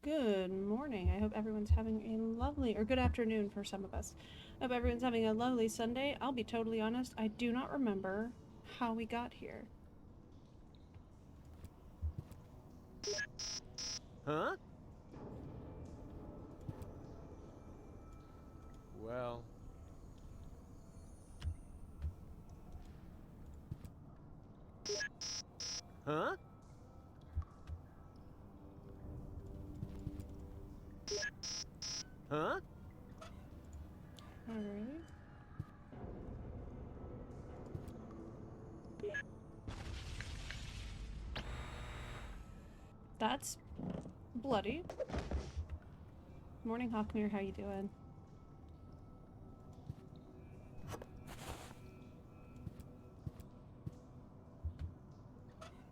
Good morning. I hope everyone's having a lovely, or good afternoon for some of us. I hope everyone's having a lovely Sunday. I'll be totally honest, I do not remember how we got here. Huh? Well. Huh? Huh? Alright. That's bloody. Morning, Hawkmere. How you doing?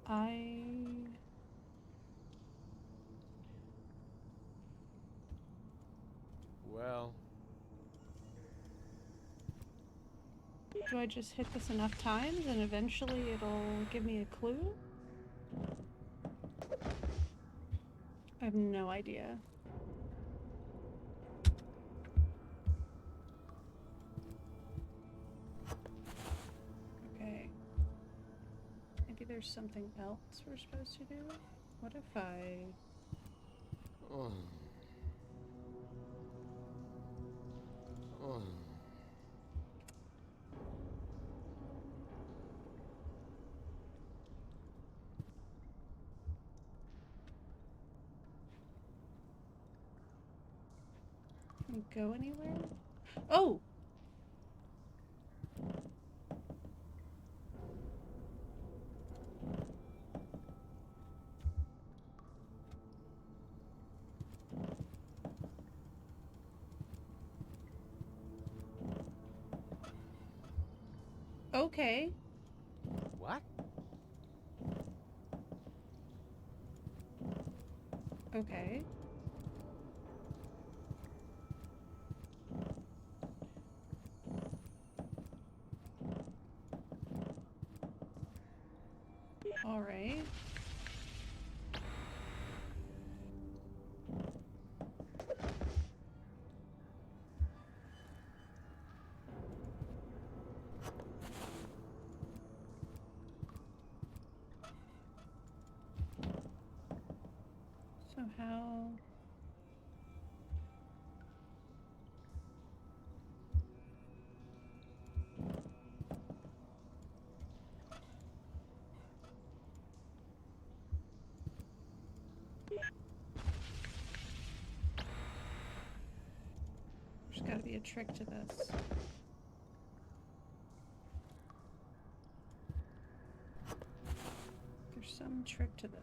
I... Well. Do I just hit this enough times and eventually it'll give me a clue? I have no idea. Okay. Maybe there's something else we're supposed to do? What if I... Oh. Oh. Can we go anywhere? Oh! Okay. What? Okay. Alright. So how... There's gotta be a trick to this. There's some trick to this.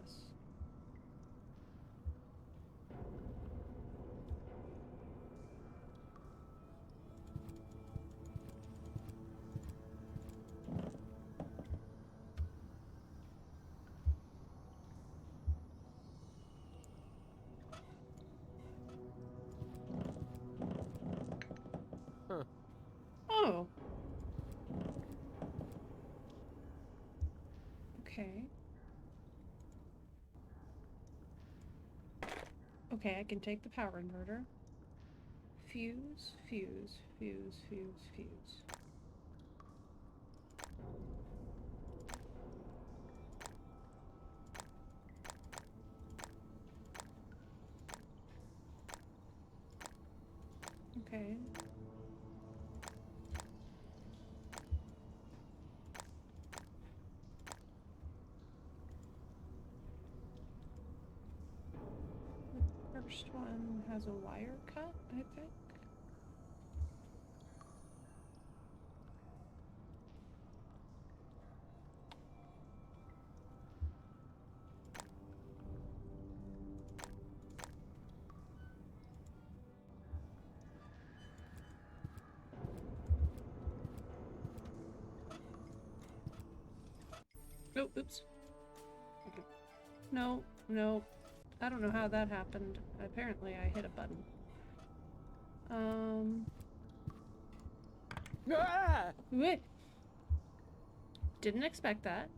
Huh. Oh! Okay. Okay, I can take the power inverter. Fuse, fuse, fuse, fuse, fuse. Okay. The first one has a wire cut, I think. Oh, oops. No, no. I don't know how that happened. Apparently I hit a button. Ah! Wait. Didn't expect that.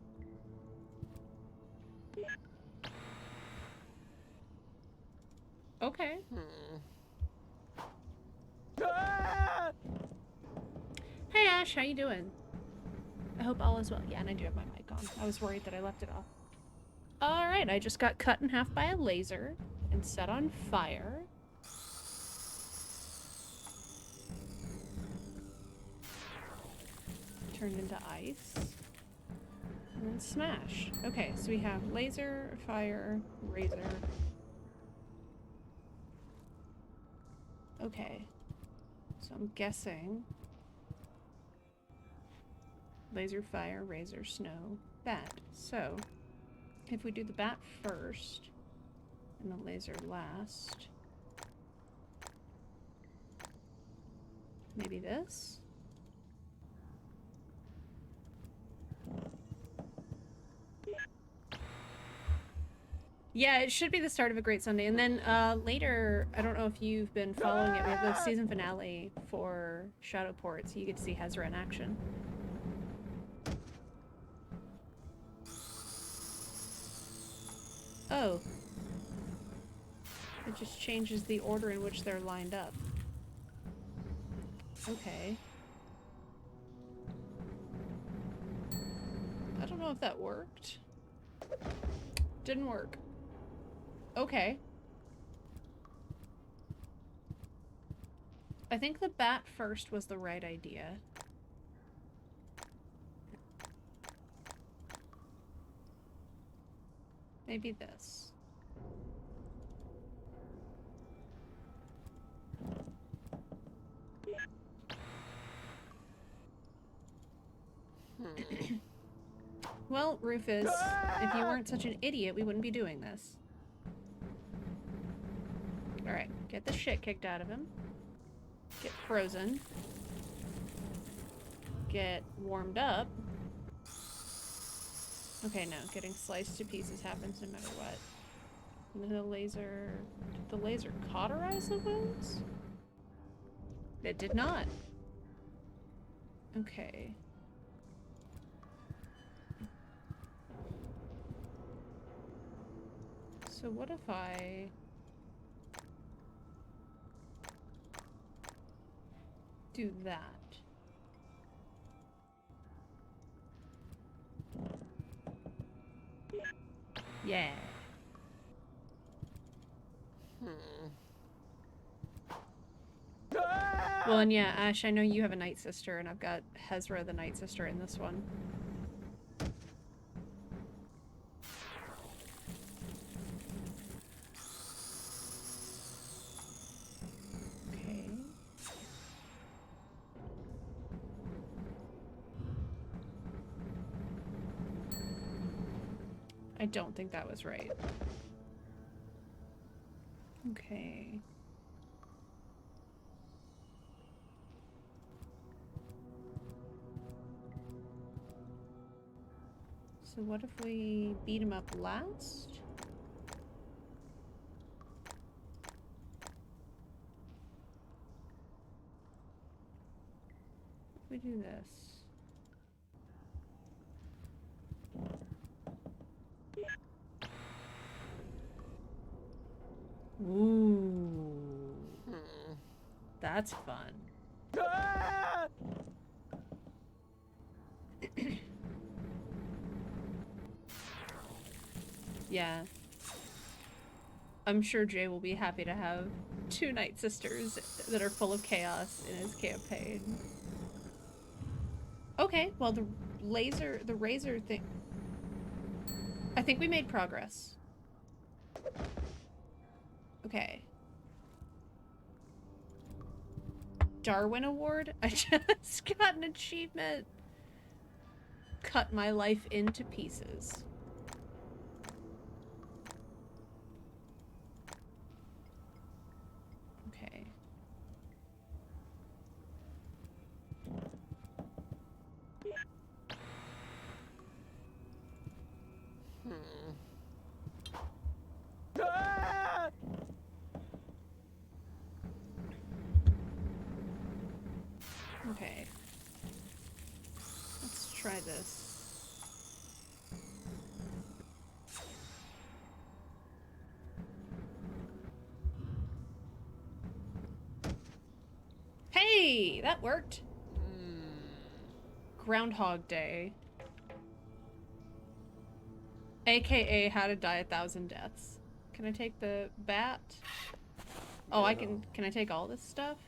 Okay. Ah! Hey Ash, how you doing? I hope all is well. Yeah, and I do have my mic on. I was worried that I left it off. Alright, I just got cut in half by a laser and set on fire. Turned into ice. And then smash. Okay, so we have laser, fire, razor. Okay. So I'm guessing laser, fire, razor, snow, bat. So if we do the bat first and the laser last, maybe this? Yeah, it should be the start of a great Sunday. And then later, I don't know if you've been following it, we have the season finale for Shadowport, so you get to see Hezra in action. Oh. It just changes the order in which they're lined up. Okay. I don't know if that worked. Didn't work. Okay. I think the bat first was the right idea. Maybe this. Well, Rufus, if you weren't such an idiot, we wouldn't be doing this. Alright, get the shit kicked out of him. Get frozen. Get warmed up. Okay, no, getting sliced to pieces happens no matter what. And then the laser... Did the laser cauterize the wounds? It did not. Okay. So what if I... do that? Yeah. Well, and yeah, Ash, I know you have a Night Sister, and I've got Hezra the Night Sister in this one. Okay. I don't think that was right. Okay. So what if we beat him up last? If we do this. Ooh. That's fun. Yeah. I'm sure Jay will be happy to have 2 Night Sisters that are full of chaos in his campaign. Okay, well the razor thing... I think we made progress. Okay. Darwin Award? I just got an achievement. Cut my life into pieces. Okay. Okay. Let's try this. Hey, that worked. Groundhog Day. AKA how to die 1,000 deaths. Can I take the bat? Oh, I can I take all this stuff?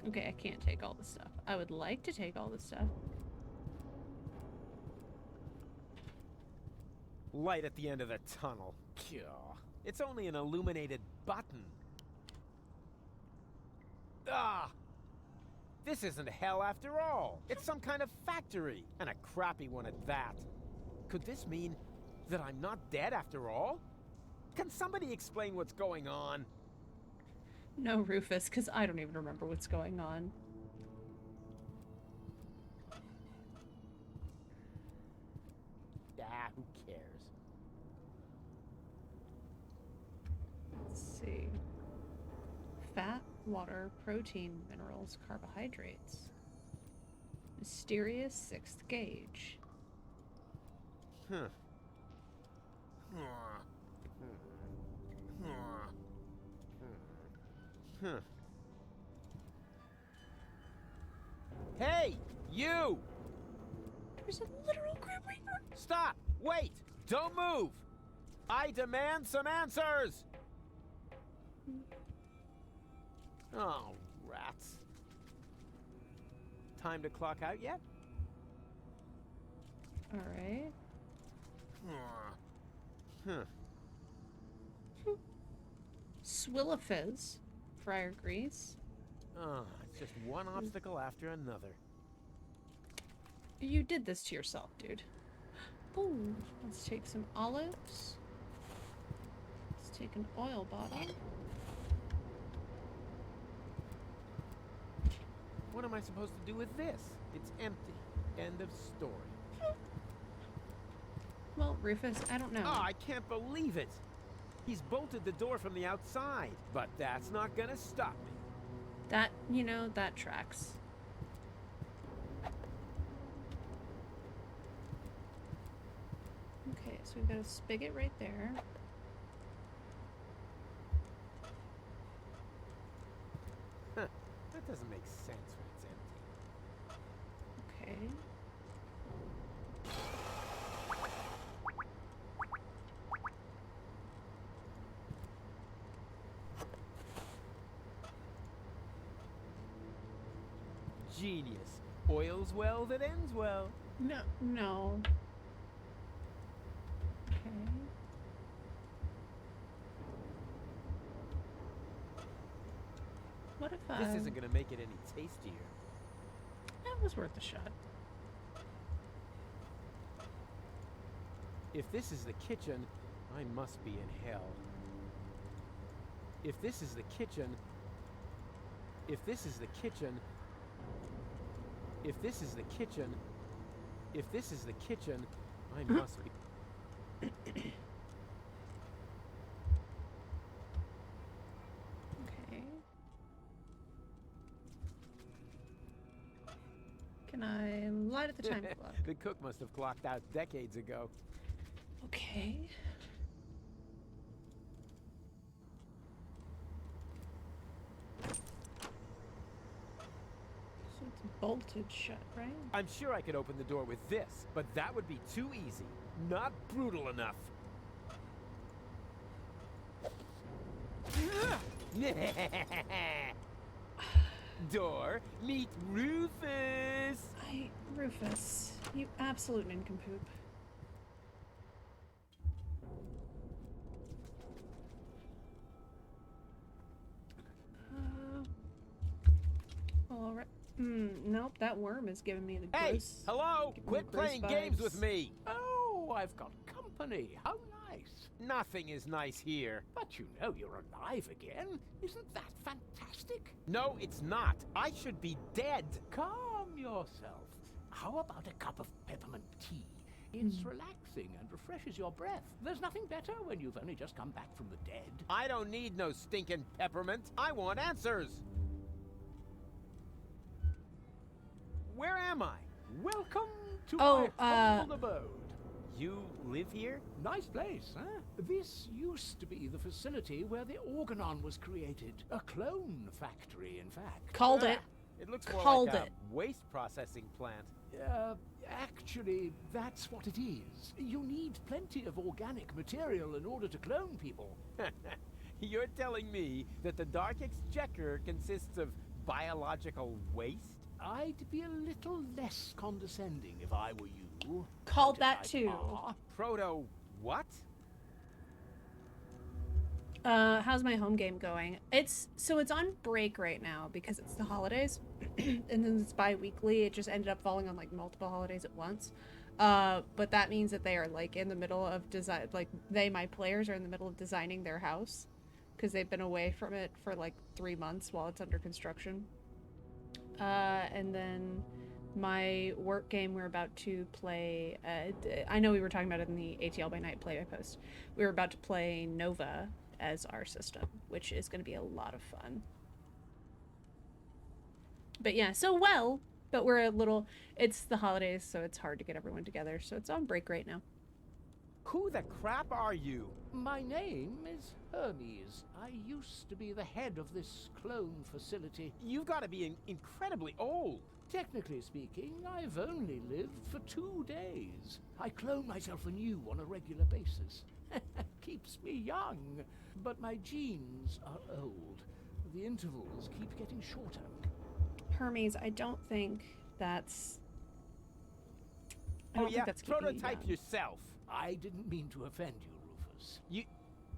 Okay, I can't take all this stuff. I would like to take all this stuff. Light at the end of the tunnel. Phew. It's only an illuminated button. Ah! This isn't hell after all. It's some kind of factory, and a crappy one at that. Could this mean that I'm not dead after all? Can somebody explain what's going on? No, Rufus, because I don't even remember what's going on. Ah, who cares? Let's see. Fat, water, protein, minerals, carbohydrates. Mysterious sixth gauge. Huh. Huh. Hey, you! There's a literal Grim Reaper. Stop! Wait! Don't move! I demand some answers! Oh, rats. Time to clock out yet? Alright. Huh. Swillafizz. Fryer grease. Oh, it's just one obstacle after another. You did this to yourself, dude. Ooh, let's take some olives. Let's take an oil bottle. What am I supposed to do with this? It's empty. End of story. Well, Rufus, I don't know. Oh, I can't believe it! He's bolted the door from the outside, but that's not gonna stop me. That, you know, that tracks. Okay, so we've got a spigot right there. Huh. That doesn't make sense when it's empty. Okay. Genius. Oils well that ends well. No, no. Okay. What if I... This isn't gonna make it any tastier. That was worth a shot. If this is the kitchen, I must be in hell. If this is the kitchen... If this is the kitchen... If this is the kitchen... If this is the kitchen, I must be... Okay. Can I light at the time clock? The cook must have clocked out decades ago. Okay. So it's bolted shut, right? I'm sure I could open the door with this, but that would be too easy. Not brutal enough. Door, meet Rufus! Rufus, you absolute nincompoop. Alright. Nope, that worm is giving me the Hey, gross... hello! giving me Quit gross playing games vibes. with me! Oh, I've got company. How nice. Nothing is nice here. But you know you're alive again. Isn't that fantastic? No, it's not. I should be dead. Calm yourself. How about a cup of peppermint tea? It's relaxing and refreshes your breath. There's nothing better when you've only just come back from the dead. I don't need no stinking peppermint. I want answers. Where am I? Welcome to Oh, my humble abode. You live here? Nice place, huh? This used to be the facility where the Organon was created. A clone factory, in fact. Called it. It looks more Called like a it. waste processing plant. Actually, that's what it is. You need plenty of organic material in order to clone people. You're telling me that the Dark Exchequer consists of biological waste? I'd be a little less condescending if I were you. Called that Prototype too. R. Proto what? How's my home game going? It's on break right now because it's the holidays, and then it's bi-weekly. It just ended up falling on like multiple holidays at once. But that means that they are like in the middle of design. Like my players are in the middle of designing their house because they've been away from it for like 3 months while it's under construction. And then my work game we're about to play. I know we were talking about it in the ATL by Night play I post. We were about to play Nova as our system, which is going to be a lot of fun. But yeah, but we're a little, it's the holidays, so it's hard to get everyone together, so it's on break right now. Who the crap are you? My name is Hermes. I used to be the head of this clone facility. You've got to be incredibly old. Technically speaking, I've only lived for 2 days. I clone myself anew on a regular basis. Keeps me young, but my genes are old. The intervals keep getting shorter. Hermes, I don't think that's... Oh yeah, think that's keeping you prototype young. yourself. I didn't mean to offend you, Rufus.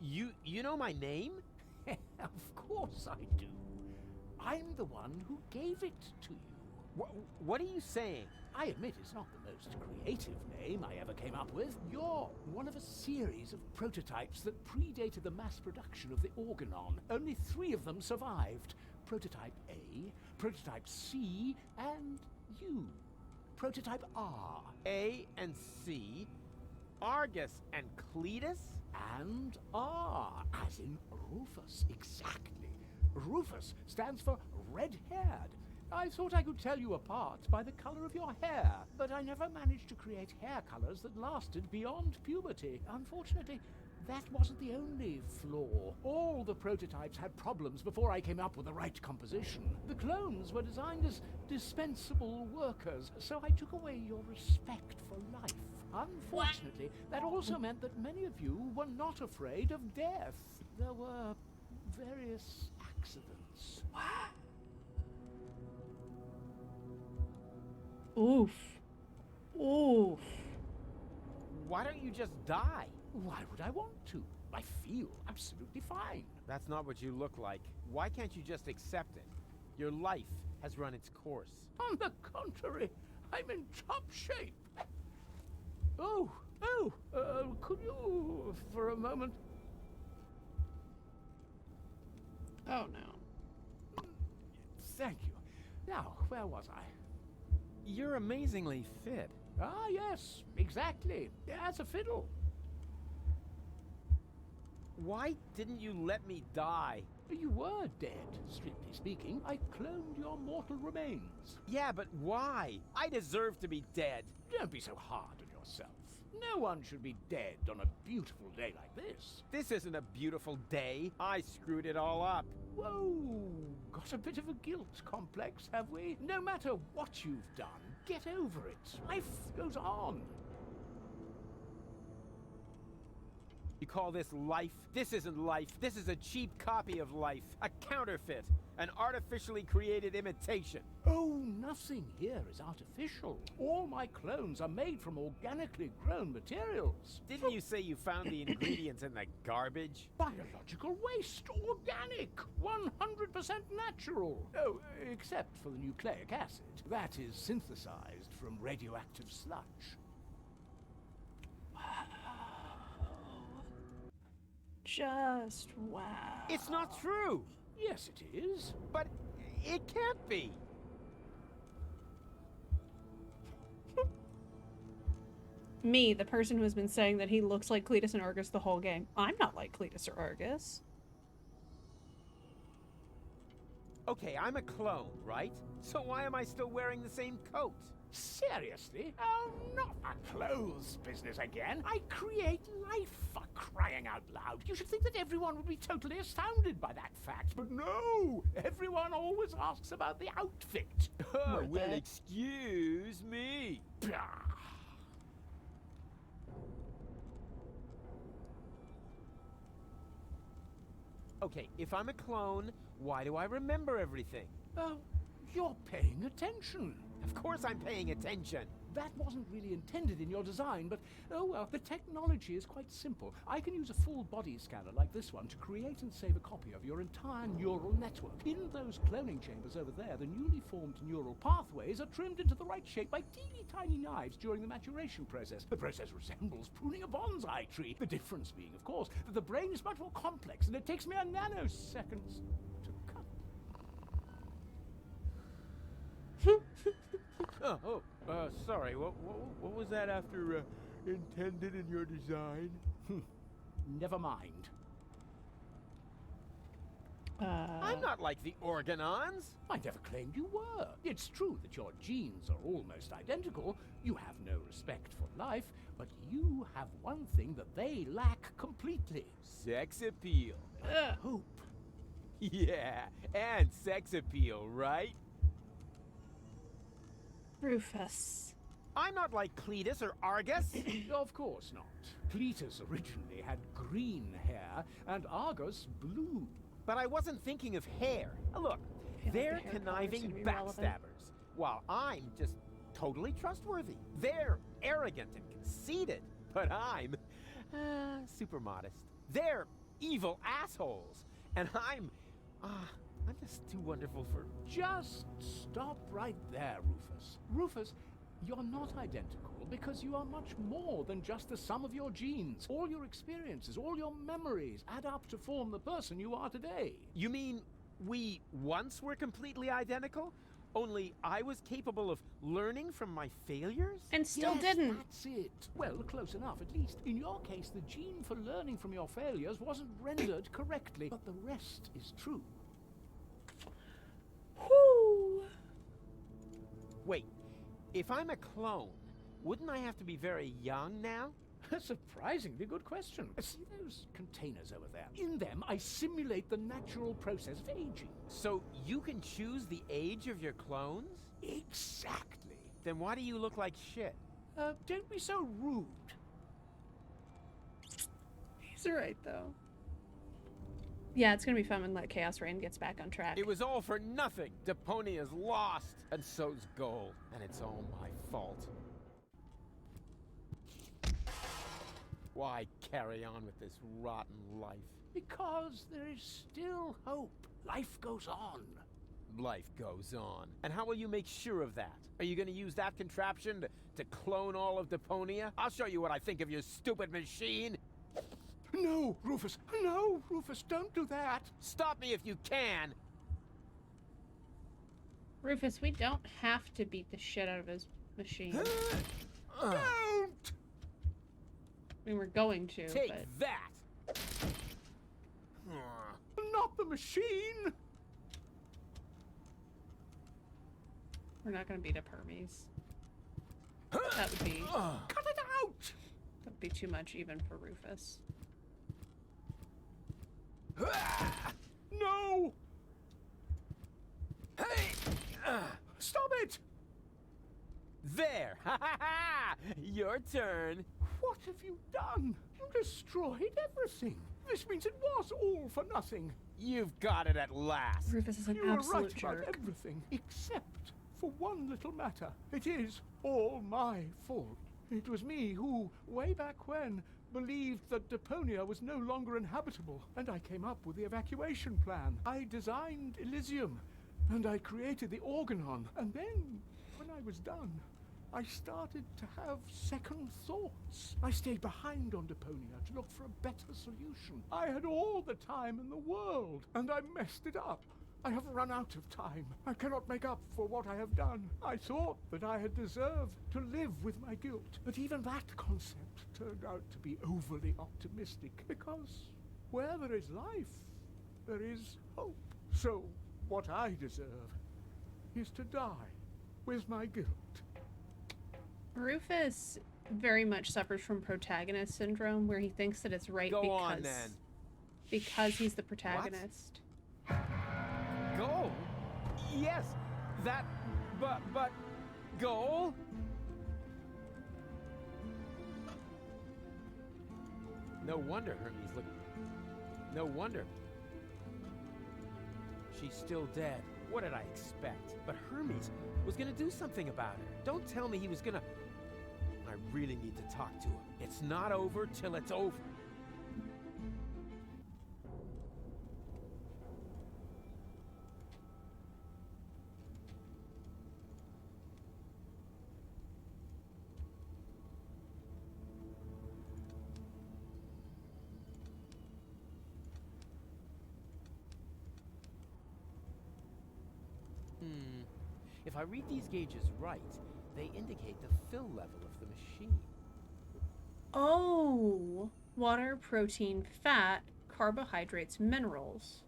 You know my name? Of course I do. I'm the one who gave it to you. What are you saying? I admit it's not the most creative name I ever came up with. You're one of a series of prototypes that predated the mass production of the Organon. Only 3 of them survived. Prototype A, Prototype C, and you. Prototype R. A and C, Argus and Cletus? And R, as in Rufus, exactly. Rufus stands for red-haired. I thought I could tell you apart by the color of your hair, but I never managed to create hair colors that lasted beyond puberty. Unfortunately, that wasn't the only flaw. All the prototypes had problems before I came up with the right composition. The clones were designed as dispensable workers, so I took away your respect for life. Unfortunately, that also meant that many of you were not afraid of death. There were various accidents. Oof. Oof. Why don't you just die? Why would I want to? I feel absolutely fine. That's not what you look like. Why can't you just accept it? Your life has run its course. On the contrary, I'm in top shape. Could you, for a moment? Oh no. Thank you. Now, where was I? You're amazingly fit. Ah, yes, exactly. As a fiddle. Why didn't you let me die? You were dead, strictly speaking. I cloned your mortal remains. Yeah, but why? I deserve to be dead. Don't be so hard on yourself. No one should be dead on a beautiful day like this. This isn't a beautiful day. I screwed it all up. Whoa, got a bit of a guilt complex, have we? No matter what you've done, get over it. Life goes on. You call this life? This isn't life. This is a cheap copy of life. A counterfeit. An artificially created imitation. Oh, nothing here is artificial. All my clones are made from organically grown materials. Didn't you say you found the ingredients in the garbage? Biological waste, organic, 100% natural. Oh, except for the nucleic acid. That is synthesized from radioactive sludge. Just wow. It's not true. Yes, it is. But it can't be. Me, the person who's been saying that he looks like Cletus and Argus the whole game. I'm not like Cletus or Argus. Okay, I'm a clone, right? So why am I still wearing the same coat? Seriously? Oh, not a clothes business again. I create life, for crying out loud. You should think that everyone would be totally astounded by that fact. But no! Everyone always asks about the outfit. Oh, Worth well, it. excuse me. Okay, if I'm a clone, why do I remember everything? Oh, you're paying attention. Of course I'm paying attention. That wasn't really intended in your design, but oh well, the technology is quite simple. I can use a full body scanner like this one to create and save a copy of your entire neural network. In those cloning chambers over there, the newly formed neural pathways are trimmed into the right shape by teeny tiny knives during the maturation process. The process resembles pruning a bonsai tree. The difference being, of course, that the brain is much more complex and it takes mere nanoseconds to cut. Sorry. What was that after intended in your design? Never mind. I'm not like the Organons. I never claimed you were. It's true that your genes are almost identical. You have no respect for life, but you have one thing that they lack completely. Sex appeal. Hope. Yeah, and sex appeal, right? Rufus. I'm not like Cletus or Argus. Of course not. Cletus originally had green hair, and Argus blue. But I wasn't thinking of hair. Look, like they're the hair color's conniving gonna be relevant. backstabbers, while I'm just totally trustworthy. They're arrogant and conceited, but I'm super modest. They're evil assholes, and I'm just too wonderful for... Just stop right there, Rufus. Rufus, you're not identical because you are much more than just the sum of your genes. All your experiences, all your memories add up to form the person you are today. You mean we once were completely identical? Only I was capable of learning from my failures? And still Yes, didn't. That's it. Well, close enough at least. In your case, the gene for learning from your failures wasn't rendered correctly, but the rest is true. Whoo! Wait, if I'm a clone, wouldn't I have to be very young now? A surprisingly good question. See those containers over there? In them, I simulate the natural process of aging. So you can choose the age of your clones? Exactly. Then why do you look like shit? Don't be so rude. He's right, though. Yeah, it's gonna be fun when that Chaos Rain gets back on track. It was all for nothing. Deponia's lost, and so's gold, and it's all my fault. Why carry on with this rotten life? Because there is still hope. Life goes on. Life goes on. And how will you make sure of that? Are you going to use that contraption to clone all of Deponia? I'll show you what I think of your stupid machine. No, Rufus. No, Rufus, don't do that. Stop me if you can. Rufus, we don't have to beat the shit out of his machine. Don't! I mean, we're going to, Take but... that. Not the machine! We're not gonna beat up Hermes. That would be... Cut it out! That'd be too much even for Rufus. No! Hey! Stop it! There! Ha ha ha! Your turn. What have you done? You destroyed everything. This means it was all for nothing. You've got it at last. Rufus is an You were absolute right jerk. about everything, except for one little matter. It is all my fault. It was me who, way back when, believed that Deponia was no longer inhabitable, and I came up with the evacuation plan. I designed Elysium, and I created the Organon, and then, when I was done, I started to have second thoughts. I stayed behind on Deponia to look for a better solution. I had all the time in the world, and I messed it up. I have run out of time. I cannot make up for what I have done. I thought that I had deserved to live with my guilt, but even that concept turned out to be overly optimistic, because where there is life, there is hope. So what I deserve is to die with my guilt. Rufus very much suffers from protagonist syndrome, where he thinks that it's right Go on, then. because he's the protagonist. Goal? Yes, that, but, goal? No wonder Hermes looked... No wonder. She's still dead. What did I expect? But Hermes was gonna do something about her. Don't tell me he was gonna... I really need to talk to him. It's not over till it's over. If I read these gauges right, they indicate the fill level of the machine. Oh, water, protein, fat, carbohydrates, minerals.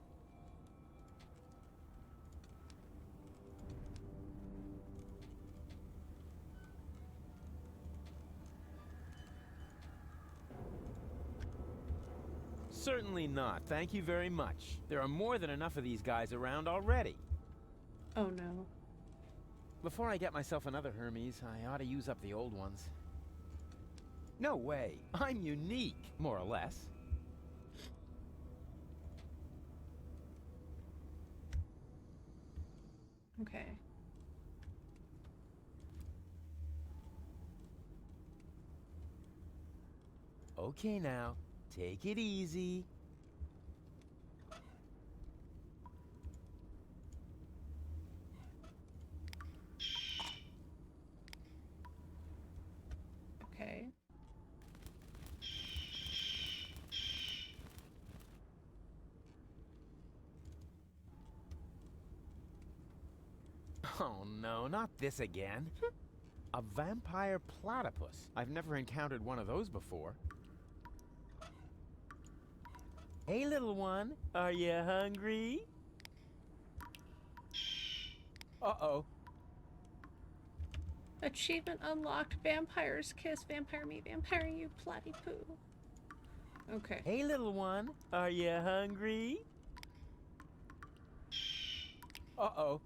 Certainly not. Thank you very much. There are more than enough of these guys around already. Oh no. Before I get myself another Hermes, I ought to use up the old ones. No way. I'm unique, more or less. Okay. Okay now, take it easy. Okay. Oh no, not this again. A vampire platypus. I've never encountered one of those before. Hey, little one, are you hungry? Uh-oh. Achievement unlocked. Vampire's kiss. Vampire me. Vampire you. Platypoo. Okay. Hey, little one, are you hungry? Uh-oh.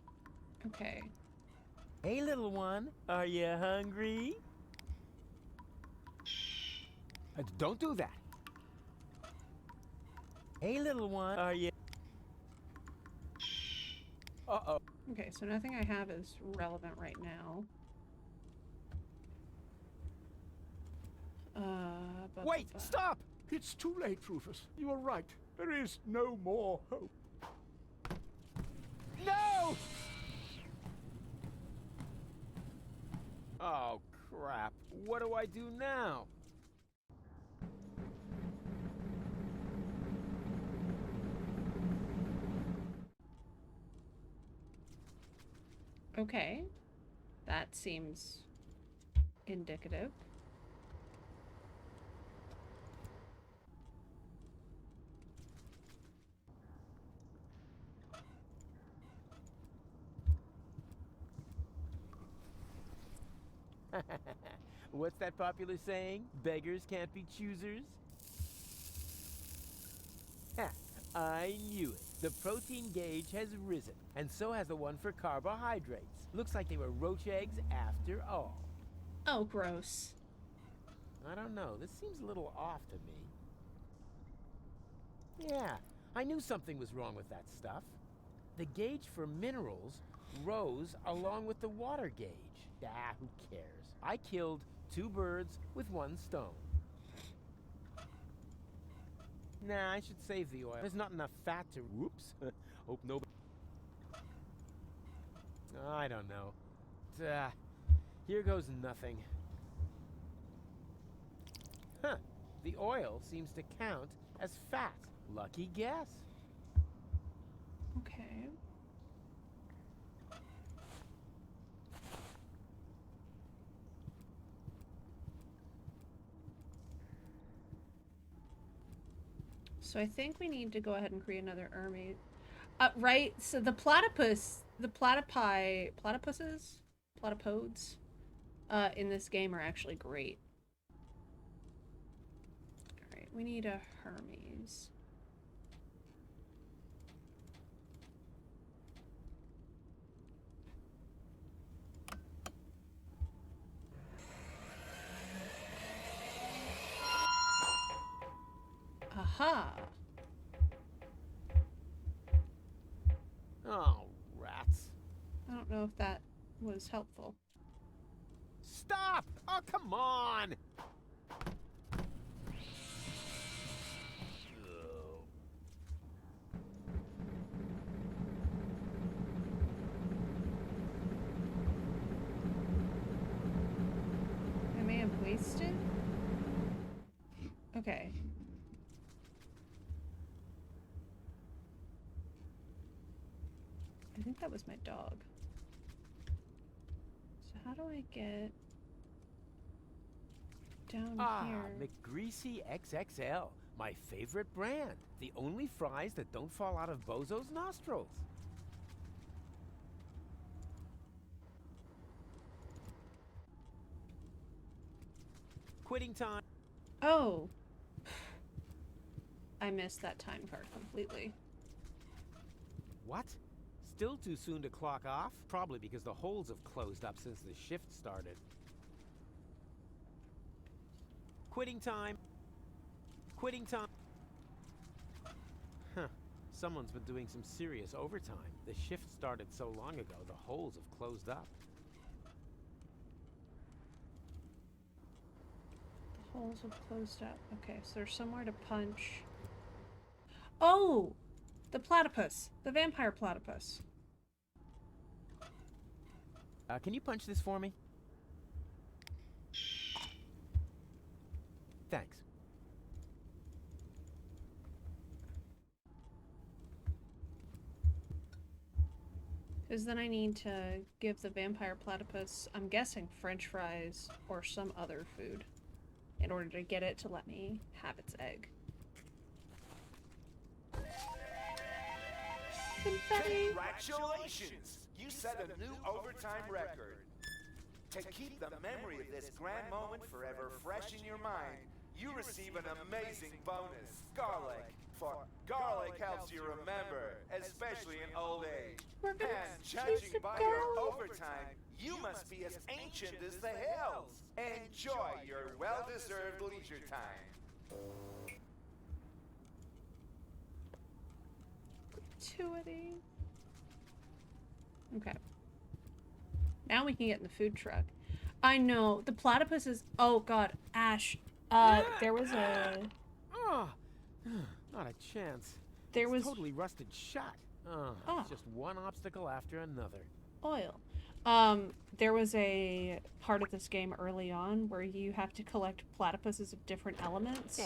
Okay. Hey, little one, are you hungry? Don't do that. Hey, little one, are you... Uh-oh. Okay, so nothing I have is relevant right now. Wait, stop! It's too late, Rufus. You are right. There is no more hope. No! Oh, crap. What do I do now? Okay. That seems indicative. What's that popular saying? Beggars can't be choosers? Ha! I knew it. The protein gauge has risen, and so has the one for carbohydrates. Looks like they were roach eggs after all. Oh, gross. I don't know. This seems a little off to me. Yeah, I knew something was wrong with that stuff. The gauge for minerals rose along with the water gauge. Ah, who cares? I killed 2 birds with 1 stone. Nah, I should save the oil. There's not enough fat to... Whoops. Hope nobody... I don't know. Here goes nothing. Huh. The oil seems to count as fat. Lucky guess. Okay. So I think we need to go ahead and create another Hermes. Right? So the platypus, the platypuses, platypodes, in this game are actually great. Alright, we need a Hermes. Aha! Oh, rats. I don't know if that was helpful. Stop! Oh, come on! I may have wasted? Okay. I think that was my dog. So how do I get down here? McGreasy XXL. My favorite brand. The only fries that don't fall out of Bozo's nostrils. Quitting time. Oh! I missed that time card completely. What? Still too soon to clock off? Probably because the holes have closed up since the shift started. Quitting time. Quitting time. Huh. Someone's been doing some serious overtime. The shift started so long ago, the holes have closed up. The holes have closed up. Okay, so there's somewhere to punch. Oh! The platypus! The vampire platypus. Can you punch this for me? Thanks. Because then I need to give the vampire platypus, I'm guessing French fries or some other food, in order to get it to let me have its egg. Confetti! Congratulations! You set a new overtime record. To keep the memory of this grand moment forever fresh in your mind, you receive an amazing bonus, garlic. For garlic helps you remember, especially in old age. We're gonna And choose judging the by your garlic. overtime, you must be as ancient as the hills. Enjoy your well-deserved leisure time. Gratuity. Okay. Now we can get in the food truck. I know. The platypus is... Oh, God. Ash. There was a... Oh, not a chance. There It's was... totally rusted shut. Oh. It's just one obstacle after another. Oil. There was a part of this game early on where you have to collect platypuses of different elements.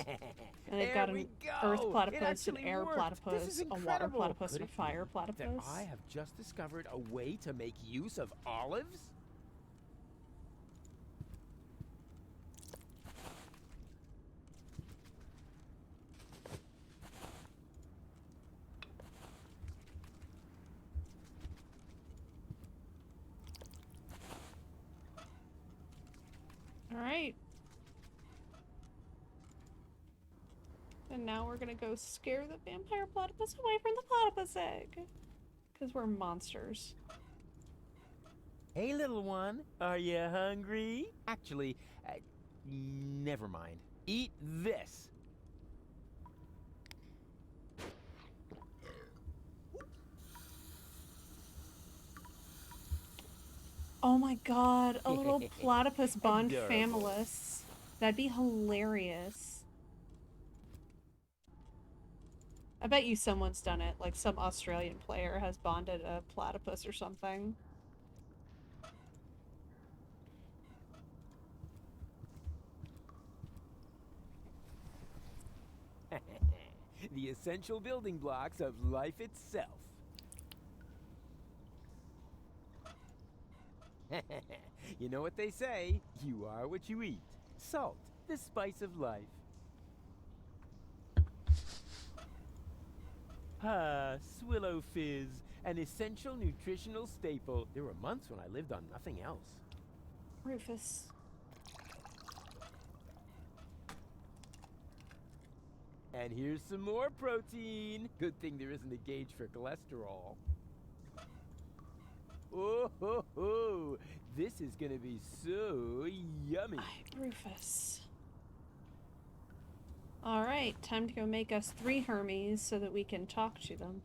And they've got an earth platypus, an air platypus, a water platypus, and a fire platypus. That I have just discovered a way to make use of olives? Alright. And now we're gonna go scare the vampire platypus away from the platypus egg. Because we're monsters. Hey, little one, are you hungry? Actually, never mind. Eat this. Oh my god, a little platypus bond Adorable. familis. That'd be hilarious. I bet you someone's done it, like some Australian player has bonded a platypus or something. The essential building blocks of life itself. You know what they say, you are what you eat. Salt, the spice of life. Swillow Fizz, an essential nutritional staple. There were months when I lived on nothing else. Rufus. And here's some more protein. Good thing there isn't a gauge for cholesterol. Oh ho ho! This is gonna be so yummy. Rufus. Alright, time to go make us 3 Hermes so that we can talk to them.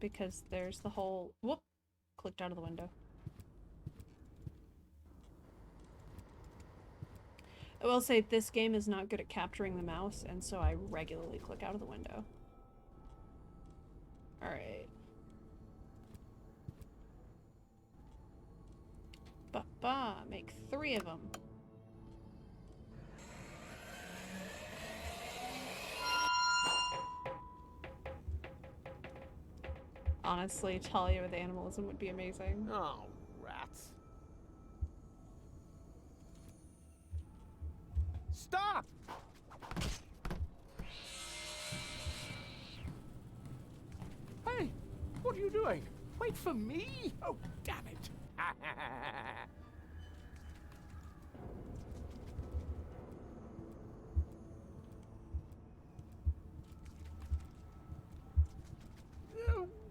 Because there's the whole... Whoop! Clicked out of the window. I will say this game is not good at capturing the mouse, and so I regularly click out of the window. Alright. Ba-ba! Make 3 of them. Honestly, Talia with animalism would be amazing. Oh, rats. Stop! Hey, what are you doing? Wait for me? Oh, damn it.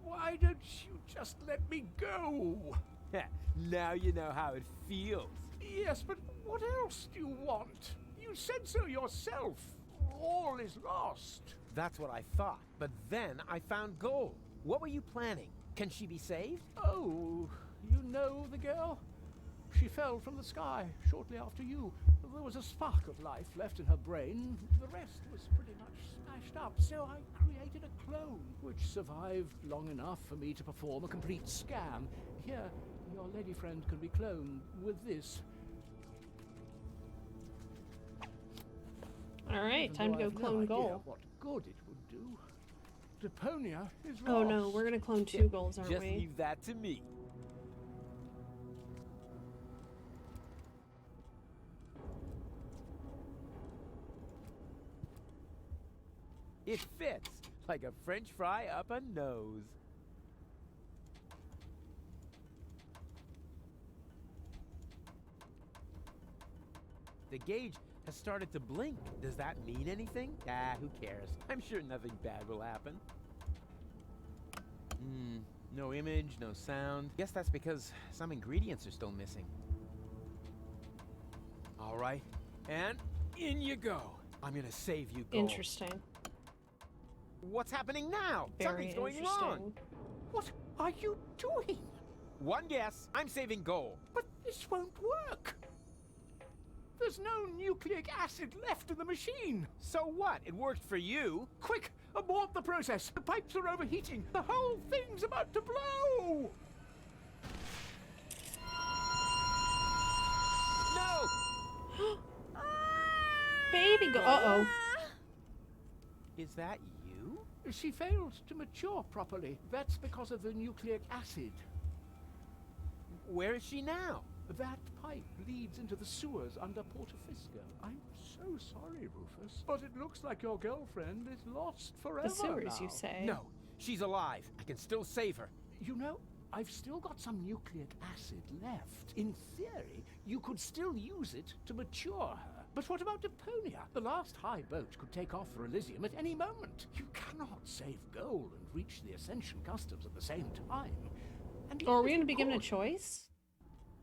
Why don't you just let me go? Now you know how it feels. Yes, but what else do you want? You said so yourself. All is lost. That's what I thought. But then I found gold. What were you planning? Can she be saved? Oh, you know the girl? She fell from the sky shortly after you. There was a spark of life left in her brain. The rest was pretty much smashed up, so I created a clone, which survived long enough for me to perform a complete scan. Here, your lady friend can be cloned with this. Alright, time to go clone Goal. What good it would do. Deponia is lost. Oh no, we're gonna clone 2 goals, aren't Just we? leave that to me. It fits like a French fry up a nose. The gauge has started to blink. Does that mean anything? Ah, who cares? I'm sure nothing bad will happen. No image, no sound. Guess that's because some ingredients are still missing. All right, and in you go. I'm gonna save you, Gold. Interesting. What's happening now? Very Something's going interesting. wrong. What are you doing? One guess. I'm saving Gold. But this won't work. There's no nucleic acid left in the machine. So what? It worked for you. Quick, abort the process. The pipes are overheating. The whole thing's about to blow. No! Baby go- uh-oh. Is that you? She failed to mature properly. That's because of the nucleic acid. Where is she now? That pipe leads into the sewers under Portofisco. I'm so sorry, Rufus, but it looks like your girlfriend is lost forever The sewers, now. you say? No, she's alive. I can still save her. You know, I've still got some nucleic acid left. In theory, you could still use it to mature her. But what about Deponia? The last high boat could take off for Elysium at any moment. You cannot save Goal and reach the Ascension Customs at the same time. And Or are we even gonna be if given a you could, choice?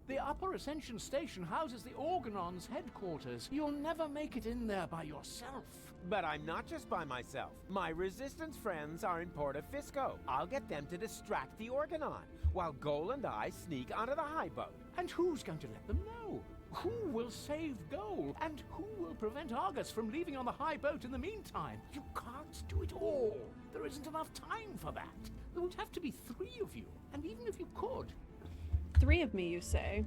the Upper Ascension Station houses the Organon's headquarters. You'll never make it in there by yourself. But I'm not just by myself. My resistance friends are in Portofisco. I'll get them to distract the Organon, while Goal and I sneak onto the high boat. And who's going to let them know? Who will save Goal? And who will prevent Argus from leaving on the high boat in the meantime? You can't do it all. There isn't enough time for that. There would have to be 3 of you. And even if you could... 3 of me, you say?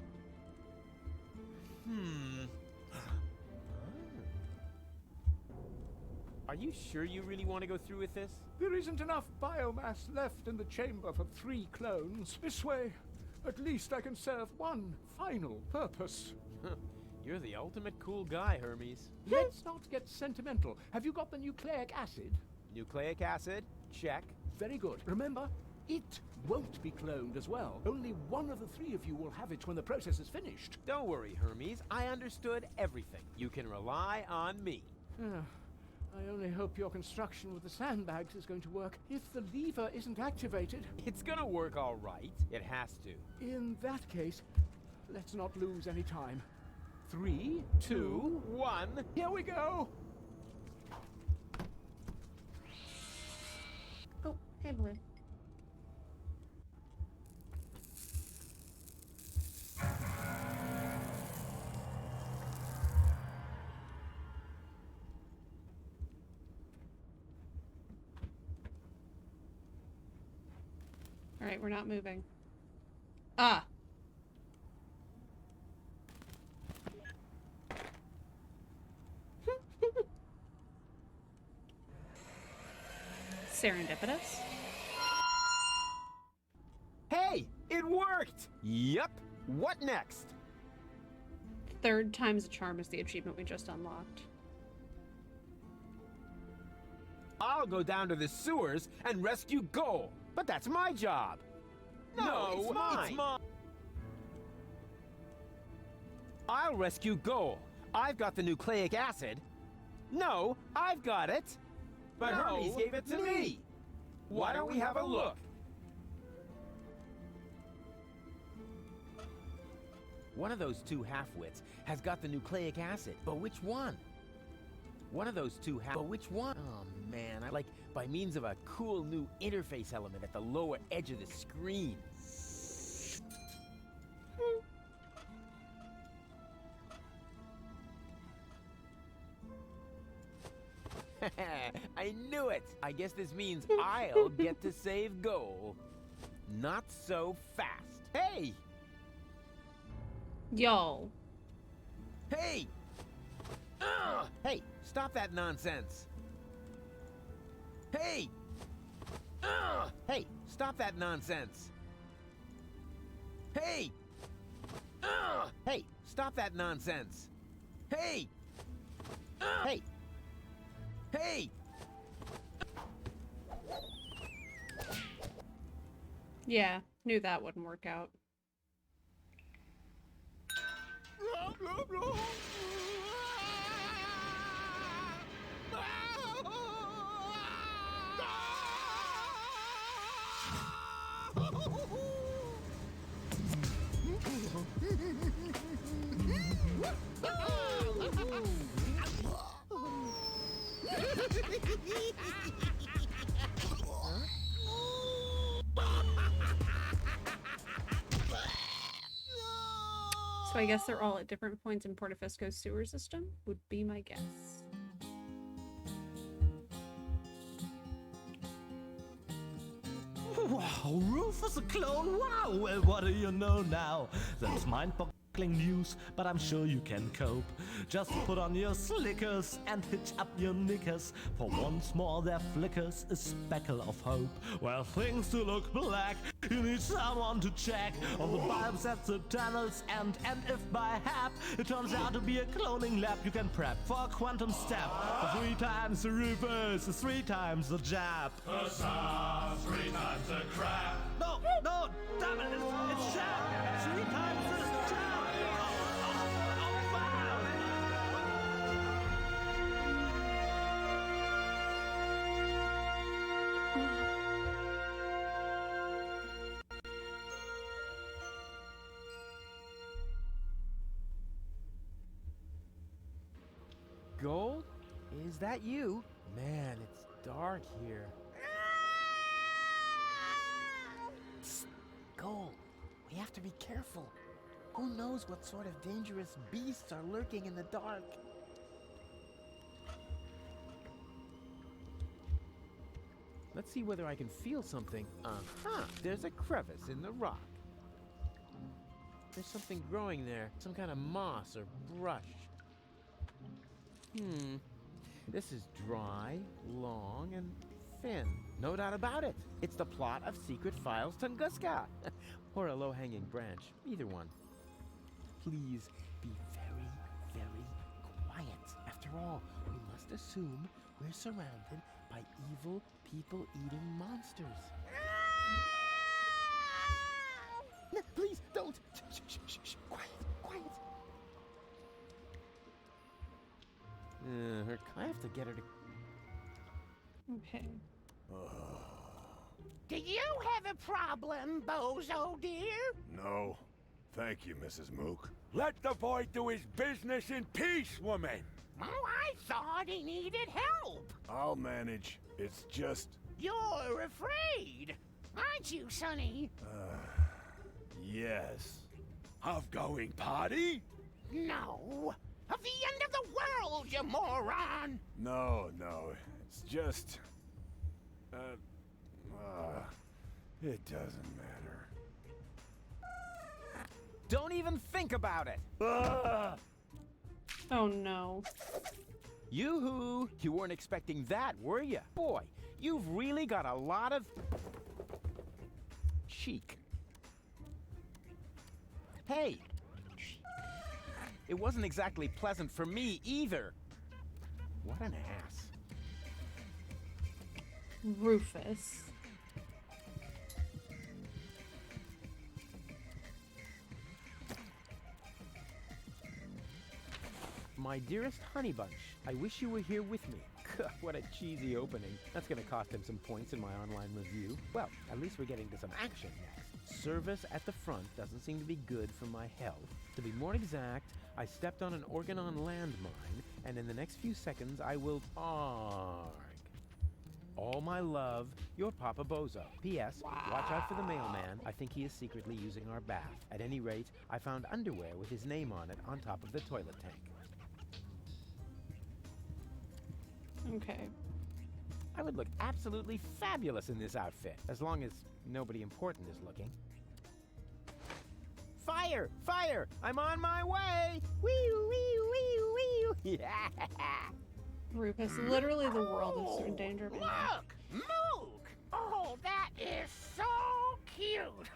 Are you sure you really want to go through with this? There isn't enough biomass left in the chamber for 3 clones. This way, at least I can serve one final purpose. You're the ultimate cool guy, Hermes. Let's not get sentimental. Have you got the nucleic acid? Nucleic acid? Check. Very good. Remember, It won't be cloned as well. Only one of the three of you will have it when the process is finished. Don't worry, Hermes. I understood everything. You can rely on me. I only hope your construction with the sandbags is going to work. If the lever isn't activated... It's gonna work all right. It has to. In that case, let's not lose any time. 3, 2, 1. here we go! Oh, hey, Blue. All right, we're not moving. Ah! Serendipitous? Hey, it worked! Yup. What next? Third time's a charm is the achievement we just unlocked. I'll go down to the sewers and rescue Goal. But that's my job. No, it's mine. I'll rescue Goal. I've got the nucleic acid. No, I've got it. But Hermes gave it to me. Why don't we have a look? One of those two half-wits has got the nucleic acid, but which one? One of those two but which one? Oh man, I like by means of a cool new interface element at the lower edge of the screen. I knew it! I guess this means I'll get to save Goal. Not so fast. Hey! Yo. Hey! Hey, stop that nonsense. Hey! Hey, stop that nonsense. Hey! Hey, stop that nonsense. Hey! Hey! Hey! Yeah, knew that wouldn't work out. So I guess they're all at different points in Portofisco's sewer system, would be my guess. Wow, Rufus a clone? Wow, well, what do you know now? That's mind-boggling news, but I'm sure you can cope. Just put on your slickers and hitch up your knickers, for once more there flickers a speckle of hope. Well, things do look black, you need someone to check on the bulbs at the tunnels, and if by hap it turns out to be a cloning lab, you can prep for a quantum step. For 3 times the Rufus is 3 times the jab. The sun, 3 times the crap. No, damn it, it's jab. 3 times the jab. Gold? Is that you? Man, it's dark here. Psst, Gold, we have to be careful. Who knows what sort of dangerous beasts are lurking in the dark? Let's see whether I can feel something. Uh-huh, there's a crevice in the rock. There's something growing there, some kind of moss or brush. This is dry, long, and thin. No doubt about it. It's the plot of Secret Files Tunguska. Or a low-hanging branch. Either one. Please be very, very quiet. After all, we must assume we're surrounded by evil, people-eating monsters. her. I have to get her to. Okay. Do you have a problem, Bozo dear? No. Thank you, Mrs. Mook. Let the boy do his business in peace, woman. Oh, I thought he needed help. I'll manage. It's just... You're afraid, aren't you, Sonny? Yes. Of going party? No. Of the end of the world, you moron! No. It's just... it doesn't matter. Don't even think about it! Ah! Oh no. Yoo-hoo! You weren't expecting that, were you? Boy, you've really got a lot of... chic. Hey! It wasn't exactly pleasant for me either. What an ass. Rufus. My dearest honey bunch, I wish you were here with me. What a cheesy opening. That's gonna cost him some points in my online review. Well, at least we're getting to some action next. Service at the front doesn't seem to be good for my health. To be more exact, I stepped on an Organon landmine, and in the next few seconds I will arg. All my love, your Papa Bozo. P.S. Watch out for the mailman. I think he is secretly using our bath. At any rate, I found underwear with his name on it on top of the toilet tank. Okay. I would look absolutely fabulous in this outfit, as long as nobody important is looking. Fire! Fire! I'm on my way! Wee wee wee wee! Yeah! Rufus, literally the world is in danger of ending. Look! Mook! Oh, that is so cute!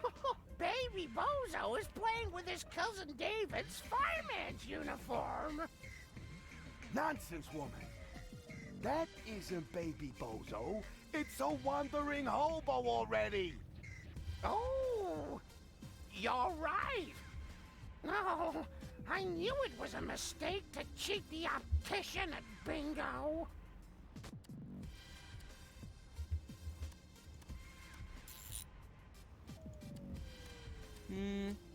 Baby Bozo is playing with his cousin David's fireman's uniform! Nonsense, woman. That isn't Baby Bozo. It's a wandering hobo already. Oh, you're right. No, I knew it was a mistake to cheat the optician at bingo.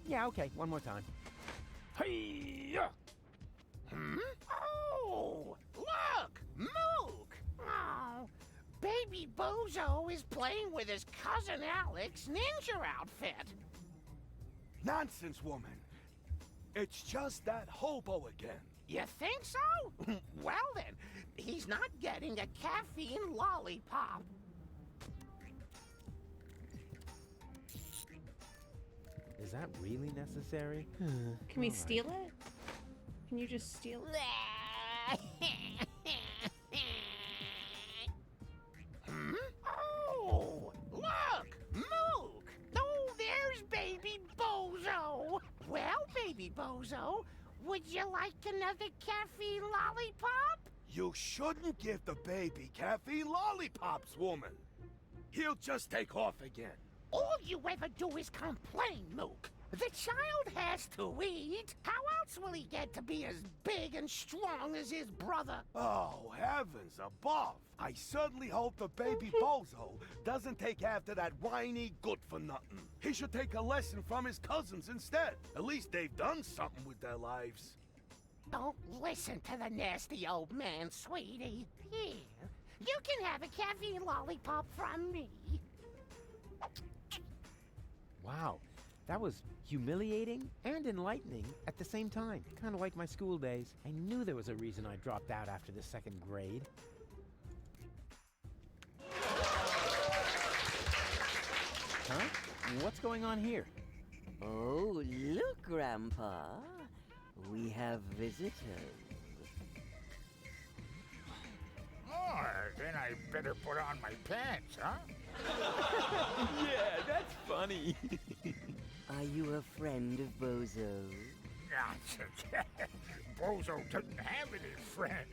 Yeah, okay, one more time. Hey-ya! Oh, look, Mook. Oh, Baby Bozo is playing with his cousin Alex ninja outfit. Nonsense, woman. It's just that hobo again. You think so? Well then, he's not getting a caffeine lollipop. Is that really necessary? Can we steal it? Can you just steal it? Oh, look, Mook. Oh, there's Baby Bozo. Well, Baby Bozo, would you like another caffeine lollipop? You shouldn't give the baby caffeine lollipops, woman. He'll just take off again. All you ever do is complain, Mook. The child has to eat. How else will he get to be as big and strong as his brother? Oh, heavens above. I certainly hope the Baby Bozo doesn't take after that whiny good-for-nothing. He should take a lesson from his cousins instead. At least they've done something with their lives. Don't listen to the nasty old man, sweetie. Here, you can have a caffeine lollipop from me. Wow, that was humiliating and enlightening at the same time. Kind of like my school days. I knew there was a reason I dropped out after the second grade. Huh? What's going on here? Oh, look, Grandpa. We have visitors. Oh, then I better put on my pants, huh? Yeah, that's funny. Are you a friend of Bozo's? Nonsense. Bozo doesn't have any friends.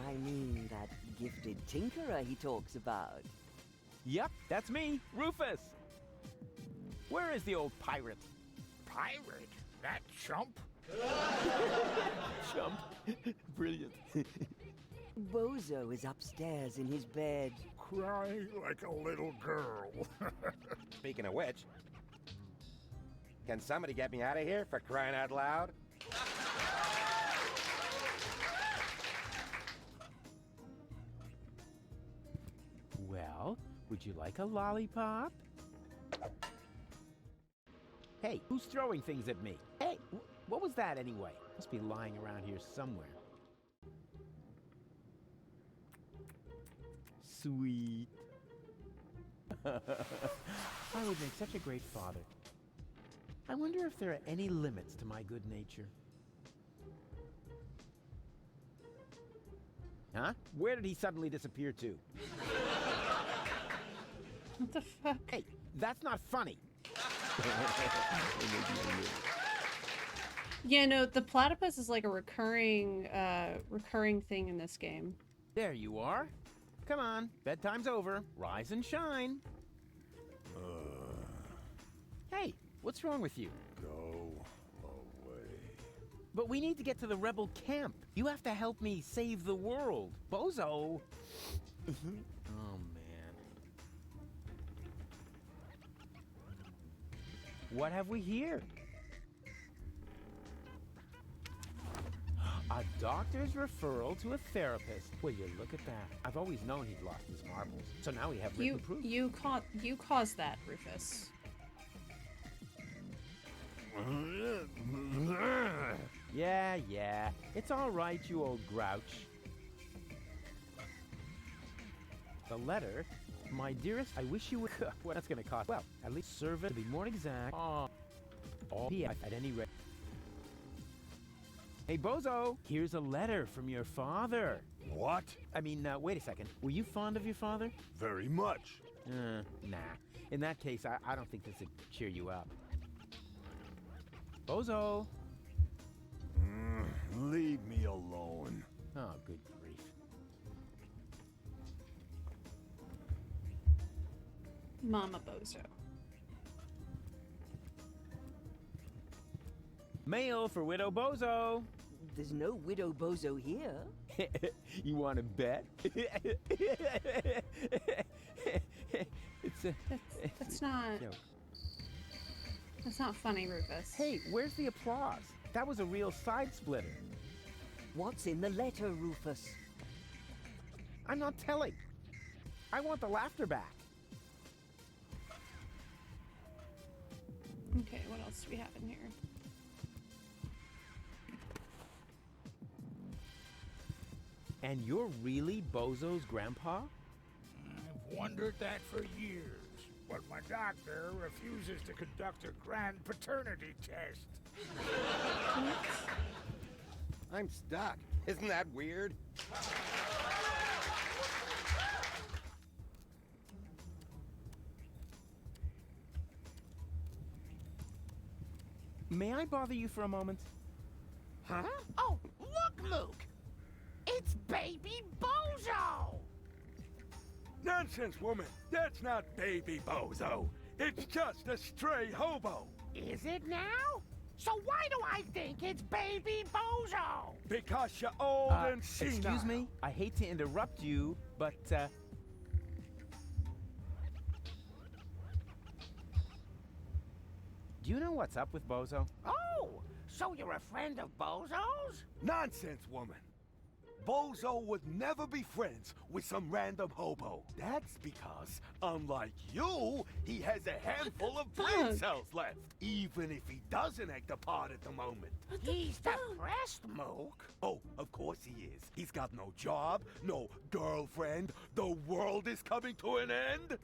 I mean that gifted tinkerer he talks about. Yep, that's me, Rufus. Where is the old pirate? Pirate? That chump? Chump. Brilliant. Bozo is upstairs in his bed. Crying like a little girl. Speaking of which, can somebody get me out of here for crying out loud? Well, would you like a lollipop? Hey, who's throwing things at me? Hey, what was that anyway? Must be lying around here somewhere. Sweet. I would make such a great father. I wonder if there are any limits to my good nature. Huh? Where did he suddenly disappear to? What the fuck? Hey, that's not funny. Yeah, no, the platypus is like a recurring thing in this game. There you are. Come on, bedtime's over. Rise and shine. Hey, what's wrong with you? Go away. But we need to get to the rebel camp. You have to help me save the world. Bozo! Oh, man. What have we here? A doctor's referral to a therapist. Will you look at that? I've always known he'd lost his marbles. So now we have written proof. You caused that, Rufus. Yeah. It's all right, you old grouch. The letter, my dearest, I wish you would. What that's gonna cost? Well, at least serve it to be more exact. All PF at any rate. Hey, Bozo, here's a letter from your father. What? I mean, wait a second. Were you fond of your father? Very much. Nah. In that case, I don't think this would cheer you up. Bozo. Leave me alone. Oh, good grief. Mama Bozo. Mail for Widow Bozo. There's no Widow Bozo here. You want to bet? That's not. Joke. That's not funny, Rufus. Hey, where's the applause? That was a real side splitter. What's in the letter, Rufus? I'm not telling. I want the laughter back. Okay, what else do we have in here? And you're really Bozo's grandpa? I've wondered that for years, but my doctor refuses to conduct a grand paternity test. I'm stuck. Isn't that weird? May I bother you for a moment? Huh? Oh, look, Luke! It's Baby Bozo! Nonsense, woman. That's not Baby Bozo. It's just a stray hobo. Is it now? So why do I think it's Baby Bozo? Because you're old and senile. Excuse me? I hate to interrupt you, but, do you know what's up with Bozo? Oh, so you're a friend of Bozo's? Nonsense, woman. Bozo would never be friends with some random hobo. That's because, unlike you, he has a handful of brain cells left. Even if he doesn't act a part at the moment. He's depressed, Mook. Oh, of course he is. He's got no job, no girlfriend. The world is coming to an end.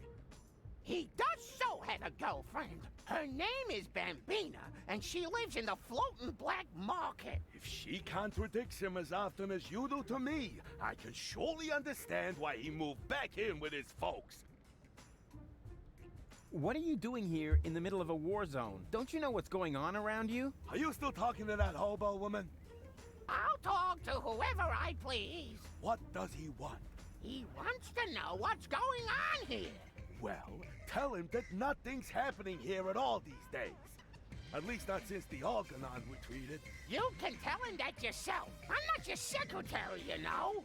He does so have a girlfriend. Her name is Bambina, and she lives in the floating black market. If she contradicts him as often as you do to me, I can surely understand why he moved back in with his folks. What are you doing here in the middle of a war zone? Don't you know what's going on around you? Are you still talking to that hobo woman? I'll talk to whoever I please. What does he want? He wants to know what's going on here. Well, tell him that nothing's happening here at all these days. At least not since the Argonaut retreated. You can tell him that yourself. I'm not your secretary, you know.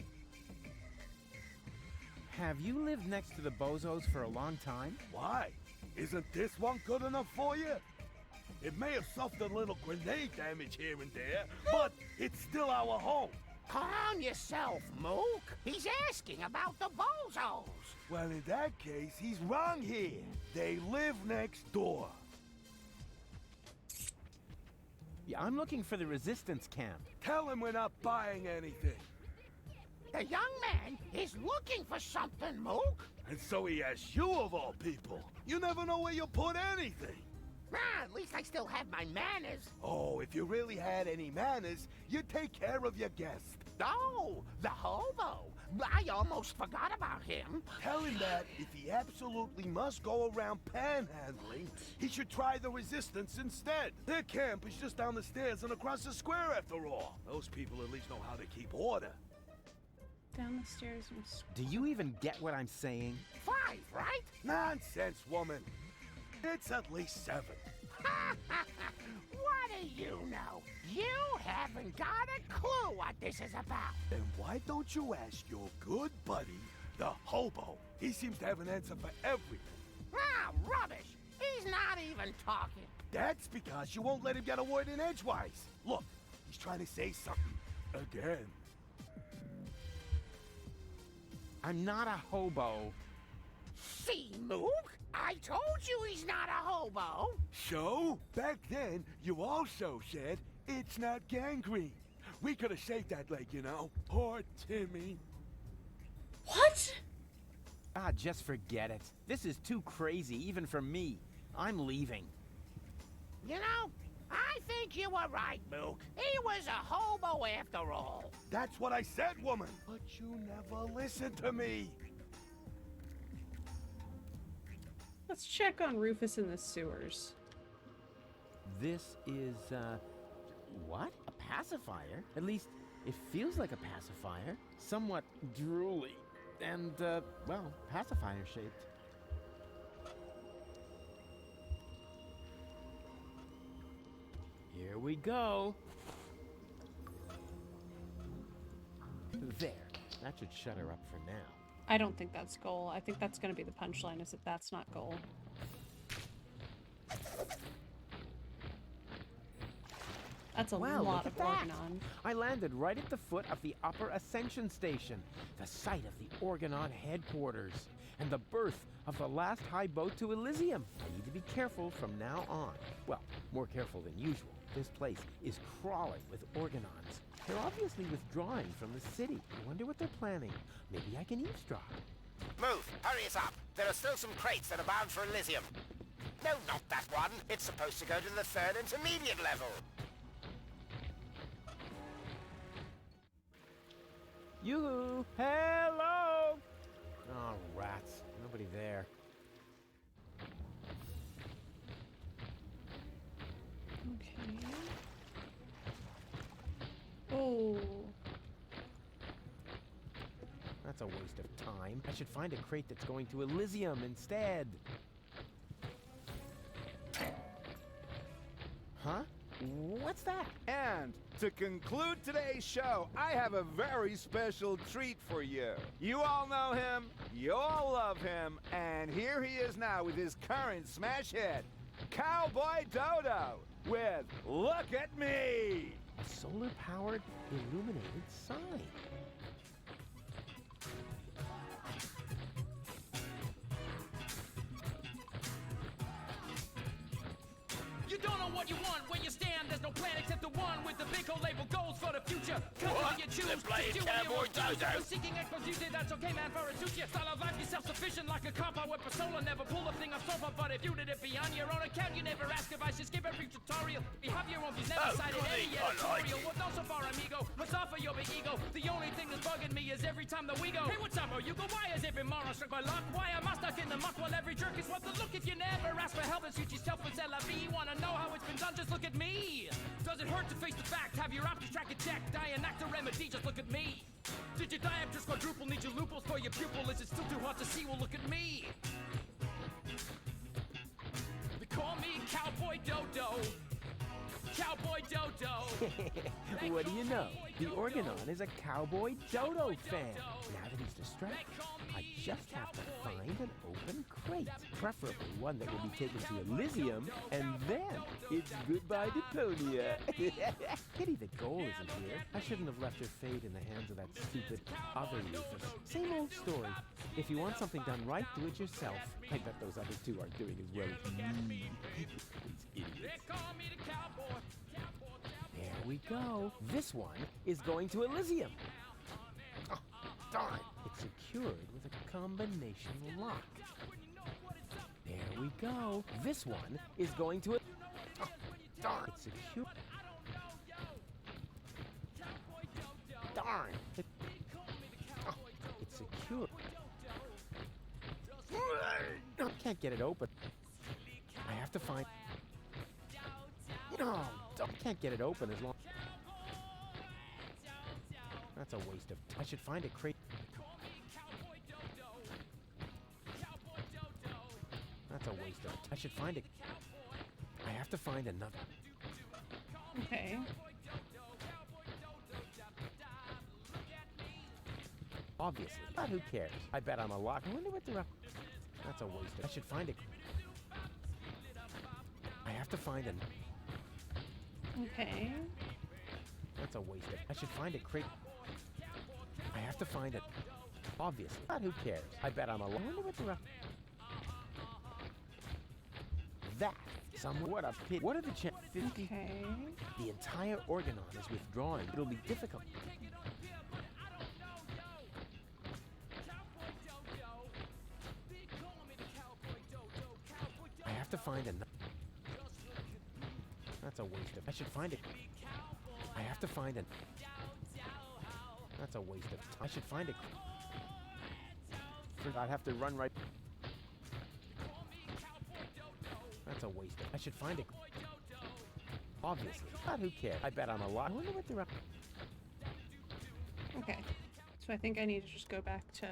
Have you lived next to the bozos for a long time? Why? Isn't this one good enough for you? It may have suffered a little grenade damage here and there, but it's still our home. Calm yourself, Mook. He's asking about the bozos. Well, in that case, he's wrong here. They live next door. Yeah, I'm looking for the resistance camp. Tell him we're not buying anything. The young man is looking for something, Mook. And so he asks you of all people. You never know where you'll put anything. Ah, at least I still have my manners. Oh, if you really had any manners, you'd take care of your guest. Oh, the hobo. I almost forgot about him. Tell him that if he absolutely must go around panhandling, he should try the resistance instead. Their camp is just down the stairs and across the square after all. Those people at least know how to keep order. Down the stairs and Do you even get what I'm saying? 5, right? Nonsense, woman. It's at least 7. What do you know? You haven't got a clue what this is about. Then why don't you ask your good buddy, the hobo? He seems to have an answer for everything. Ah, rubbish. He's not even talking. That's because you won't let him get a word in edgewise. Look, he's trying to say something. Again. I'm not a hobo. See, Mook? I told you he's not a hobo. So, back then, you also said it's not gangrene. We could have saved that leg, you know. Poor Timmy. What? Ah, just forget it. This is too crazy, even for me. I'm leaving. You know, I think you were right, Mook. He was a hobo after all. That's what I said, woman. But you never listened to me. Let's check on Rufus in the sewers. This is, what? A pacifier? At least, it feels like a pacifier. Somewhat drooly. And, well, pacifier-shaped. Here we go. There. That should shut her up for now. I don't think that's goal. I think that's going to be the punchline, is that that's not goal. That's a lot of Organon. I landed right at the foot of the Upper Ascension Station, the site of the Organon headquarters, and the birth of the last high boat to Elysium. I need to be careful from now on. Well, more careful than usual. This place is crawling with Organons. They're obviously withdrawing from the city. I wonder what they're planning. Maybe I can eavesdrop. Move! Hurry us up! There are still some crates that are bound for Elysium. No, not that one. It's supposed to go to the 3rd intermediate level. Yoo-hoo! Hello! Oh, rats. Nobody there. Okay. Oh. That's a waste of time. I should find a crate that's going to Elysium instead. Huh? What's that? And to conclude today's show, I have a very special treat for you. You all know him, you all love him, and here he is now with his current smash hit, Cowboy Dodo, with Look at Me! A solar-powered, illuminated sign. You don't know what you want where you stand. There's no plan except the one with the big old label goals for the future. Come on, you choose. The blade Cowboy Dodo. Seeking exposition, that's okay, man, for a suit. Your style of life, you're self-sufficient like a cop. I with persona, never pull a thing off sofa. But if you did it beyond your own account, you never ask if I should skip every tutorial. You have your own views, never cited any editorial. Well, not so far, amigo. Let's offer your big ego. The only thing that's bugging me is every time that we go. Hey, what's up, bro? You go, why is every moron struck by luck? Why am I stuck in the muck while every jerk is what the look? If you never ask for help and suit yourself with LV, wanna know how it's been done? Just look at me. Does it hurt to face the fact? Have your options track and check. Die an actor remedy, just look at me. Did your diopter quadruple? Need your loopholes for your pupil? Is it still too hot to see? Well, look at me. They call me Cowboy Dodo. cowboy dodo. What do you know? The Organon is a cowboy dodo fan. Now that he's distracted, I just have to find an open crate, preferably one that will be taken to Elysium, and then it's goodbye Deponia. Pity the goal isn't here. I shouldn't have left her fate in the hands of that stupid other Rufus. Same old story. If you want something done right, do it yourself. I bet those other two aren't doing as well as me. These idiots. There we go. This one is going to Elysium. Oh, darn. It's secured with a combination lock. There we go. This one is going to oh, darn. It's secured. Darn. Oh, it's secured. I can't get it open. I have to find... No, I can't get it open as long... That's a waste of... I should find a crate... That's a waste of... I should find a... I have to find another. Okay. Obviously. But who cares? I bet I'm a lock. I wonder what the... That's a waste of... I should find a... I have to find an... Okay. That's a waste of... I should find a crate... I have to find it. Obviously. But who cares? I bet I'm a... I wonder what the... That. Somewhere. What a pity. What are the chances? 50. Okay. The entire Organon is withdrawing. It'll be difficult. I have to find another. That's a waste of... I should find it. I have to find an... That's a waste of... I should find it. I'd have to run right... That's a waste of... I should find it. Obviously. But who cares? I bet I'm a lot. I wonder what they're up... Okay. So I think I need to just go back to...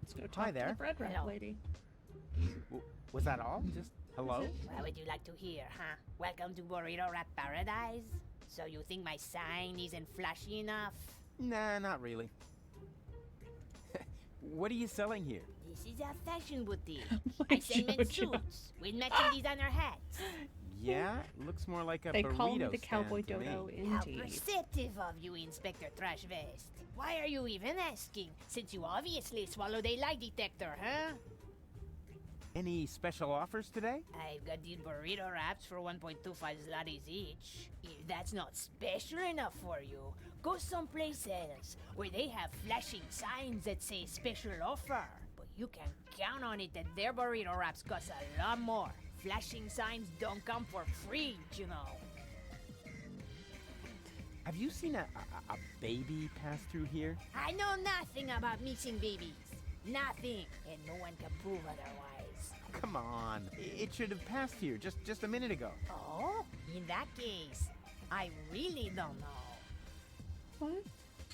Let's go talk Hi to there. the bread wrap Hello. lady. Was that all? Just hello? What would you like to hear, huh? Welcome to Burrito Wrap Paradise? So you think my sign isn't flashy enough? Nah, not really. What are you selling here? This is a fashion boutique. My I sell men's Jojo. suits with matching designer hats. Yeah, looks more like a They burrito call me the stand cowboy to me. dodo, How indeed. perceptive of you, Inspector Trash Vest. Why are you even asking? Since you obviously swallowed a lie detector, huh? Any special offers today? I've got these burrito wraps for 1.25 zlotys each. If that's not special enough for you, go someplace else where they have flashing signs that say special offer. But you can count on it that their burrito wraps cost a lot more. Flashing signs don't come for free, you know. Have you seen a baby pass through here? I know nothing about missing babies. Nothing. And no one can prove otherwise. Come on. It should have passed here just a minute ago. Oh? In that case, I really don't know. What?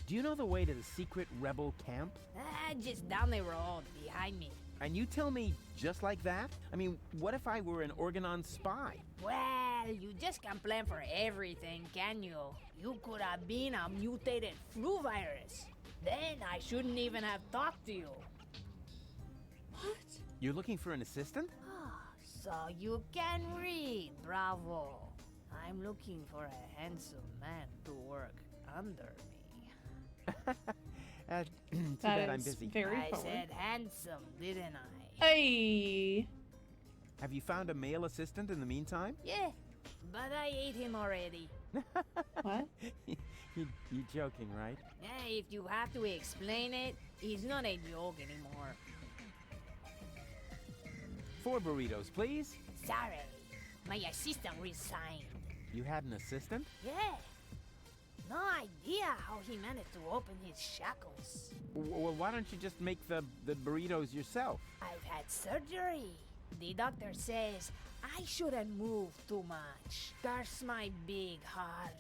Do you know the way to the secret rebel camp? Just down the road, behind me. And you tell me just like that? I mean, what if I were an Organon spy? Well, you just can't plan for everything, can you? You could have been a mutated flu virus. Then I shouldn't even have talked to you. What? You're looking for an assistant? So you can read, bravo. I'm looking for a handsome man to work under me. Too That bad I'm is busy. very I forward. said handsome, didn't I? Hey! Have you found a male assistant in the meantime? Yeah, but I ate him already. What? You're joking, right? Yeah, if you have to explain it, he's not a joke anymore. 4 burritos, please. Sorry, my assistant resigned. You had an assistant? Yeah. No idea how he managed to open his shackles. Well, why don't you just make the burritos yourself? I've had surgery. The doctor says I shouldn't move too much. Curse my big heart.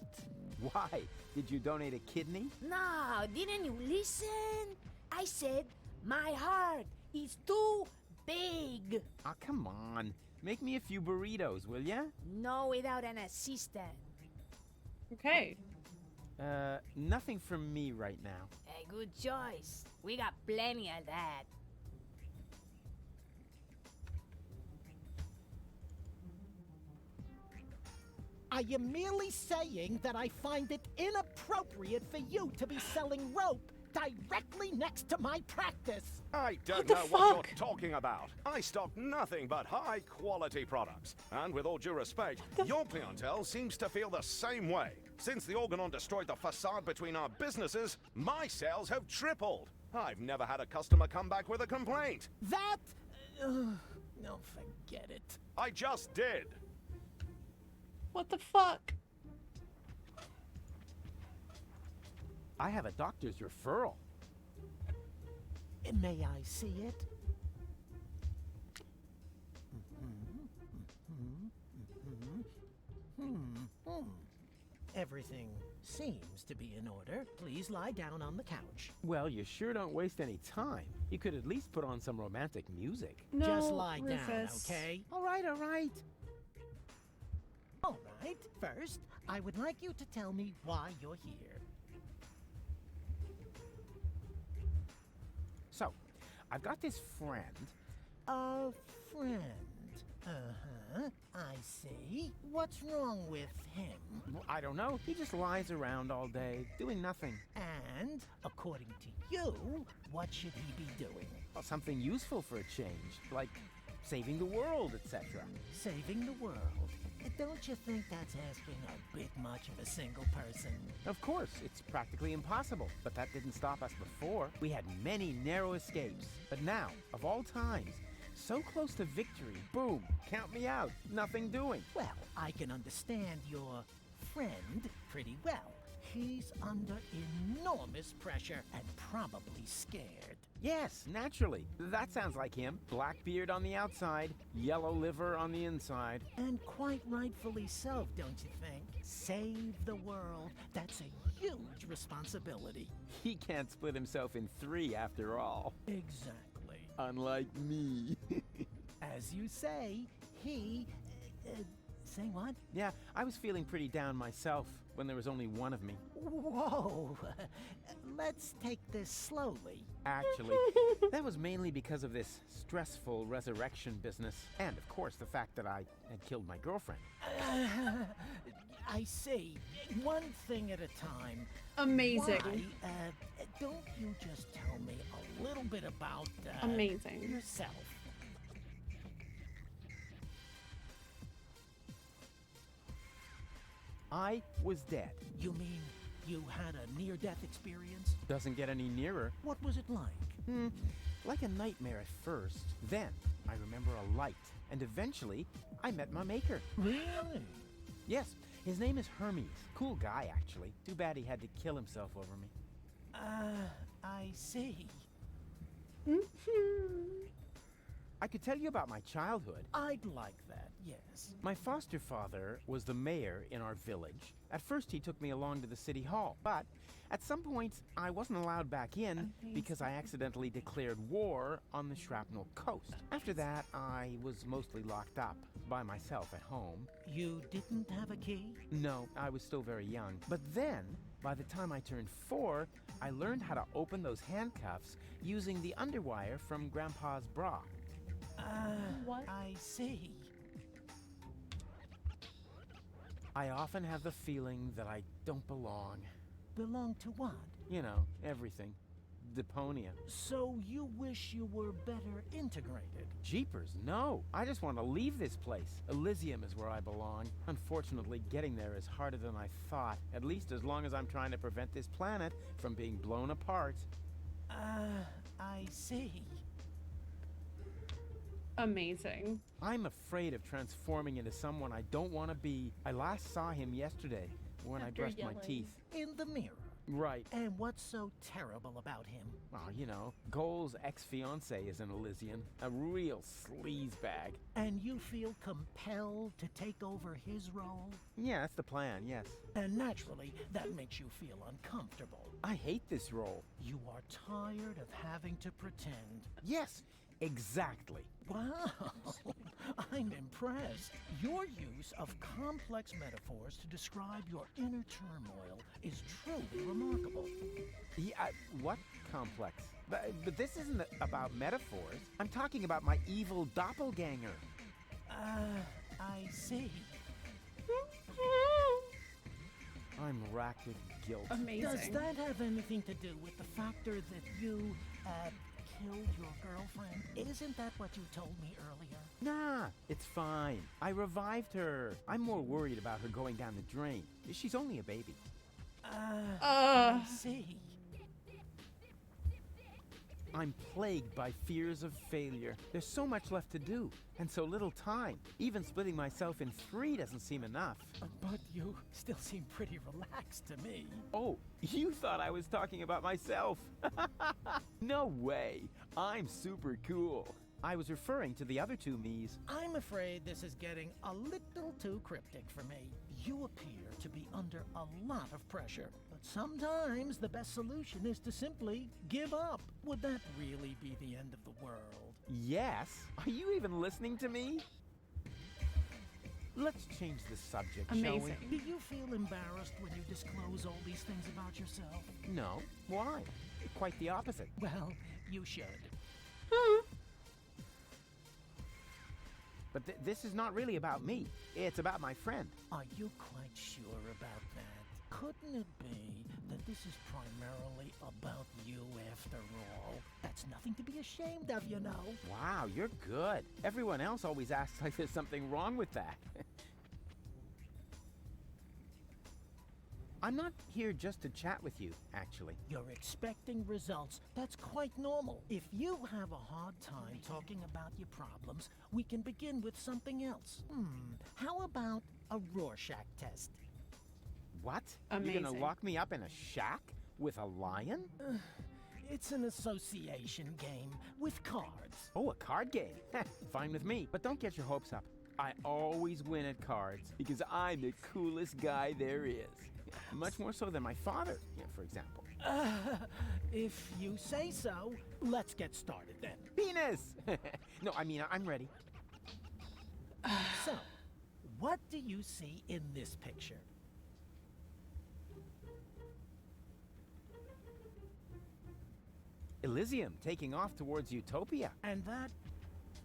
Why? Did you donate a kidney? No, didn't you listen? I said my heart is too big. Ah, come on. Make me a few burritos, will ya? No without an assistant. Okay. Nothing from me right now. A good choice. We got plenty of that. Are you merely saying that I find it inappropriate for you to be selling rope directly next to my practice? I don't the know what fuck? you're talking about. I stock nothing but high-quality products. And with all due respect, your clientele seems to feel the same way. Since the Organon destroyed the facade between our businesses, my sales have tripled. I've never had a customer come back with a complaint. That... no, forget it. I just did. What the fuck? I have a doctor's referral. May I see it? Everything seems to be in order. Please lie down on the couch. Well, you sure don't waste any time. You could at least put on some romantic music. No, Just lie down, Rufus. okay? All right, all right. All right. First, I would like you to tell me why you're here. So, I've got this friend. A friend. Uh-huh. I see. What's wrong with him? Well, I don't know. He just lies around all day, doing nothing. And, according to you, what should he be doing? Well, something useful for a change, like saving the world, etc. Saving the world. Don't you think that's asking a bit much of a single person? Of course, it's practically impossible, but that didn't stop us before. We had many narrow escapes, but now, of all times, so close to victory, boom, count me out, nothing doing. Well, I can understand your friend pretty well. He's under enormous pressure and probably scared. Yes, naturally. That sounds like him. Black beard on the outside, yellow liver on the inside. And quite rightfully so, don't you think? Save the world. That's a huge responsibility. He can't split himself in three after all. Exactly. Unlike me. As you say, he... say what? Yeah, I was feeling pretty down myself when there was only one of me. Whoa! Let's take this slowly. Actually, that was mainly because of this stressful resurrection business. And, of course, the fact that I had killed my girlfriend. I see. One thing at a time. Amazing. Why, don't you just tell me a little bit about Amazing. yourself? I was dead. You mean you had a near-death experience? Doesn't get any nearer. What was it like? Like a nightmare at first. Then, I remember a light. And eventually, I met my maker. Really? Yes, his name is Hermes. Cool guy, actually. Too bad he had to kill himself over me. I see. I could tell you about my childhood. I'd like that, yes. My foster father was the mayor in our village. At first, he took me along to the city hall, but at some points, I wasn't allowed back in because I accidentally declared war on the Shrapnel Coast. After that, I was mostly locked up by myself at home. You didn't have a key? No, I was still very young. But then, by the time I turned 4, I learned how to open those handcuffs using the underwire from Grandpa's bra. What? I see. I often have the feeling that I don't belong. Belong to what? You know, everything. Deponia. So you wish you were better integrated? Jeepers, no. I just want to leave this place. Elysium is where I belong. Unfortunately, getting there is harder than I thought. At least as long as I'm trying to prevent this planet from being blown apart. I see. Amazing. I'm afraid of transforming into someone I don't want to be. I last saw him yesterday when I After brushed my yelling. teeth. In the mirror. Right. And what's so terrible about him? Oh, you know, Goal's ex-fiancée is an Elysian. A real sleazebag. And you feel compelled to take over his role? Yeah, that's the plan, yes. And naturally, that makes you feel uncomfortable. I hate this role. You are tired of having to pretend. Yes, exactly. Wow, I'm impressed. Your use of complex metaphors to describe your inner turmoil is truly remarkable. Yeah, what complex? But this isn't about metaphors. I'm talking about my evil doppelganger. I see. I'm racked with guilt. Amazing. Does that have anything to do with the factor that you, killed your girlfriend? Isn't that what you told me earlier? Nah, it's fine. I revived her. I'm more worried about her going down the drain. She's only a baby. I see. I'm plagued by fears of failure. There's so much left to do, and so little time. Even splitting myself in 3 doesn't seem enough. But you still seem pretty relaxed to me. Oh, you thought I was talking about myself. No way. I'm super cool. I was referring to the other 2 me's. I'm afraid this is getting a little too cryptic for me. You appear to be under a lot of pressure, but sometimes the best solution is to simply give up. Would that really be the end of the world? Yes. Are you even listening to me? Let's change the subject, shall we? Do you feel embarrassed when you disclose all these things about yourself? No. Why? Quite the opposite. Well, you should. But this is not really about me. It's about my friend. Are you quite sure about that? Couldn't it be that this is primarily about you after all? That's nothing to be ashamed of, you know. Wow, you're good. Everyone else always acts like there's something wrong with that. I'm not here just to chat with you, actually. You're expecting results. That's quite normal. If you have a hard time talking about your problems, we can begin with something else. How about a Rorschach test? What? Amazing. You're gonna lock me up in a shack with a lion? It's an association game with cards. Oh, a card game. Fine with me. But don't get your hopes up. I always win at cards because I'm the coolest guy there is. Much more so than my father, for example. If you say so, let's get started then. Penis! No, I mean, I'm ready. So, what do you see in this picture? Elysium taking off towards Utopia. And that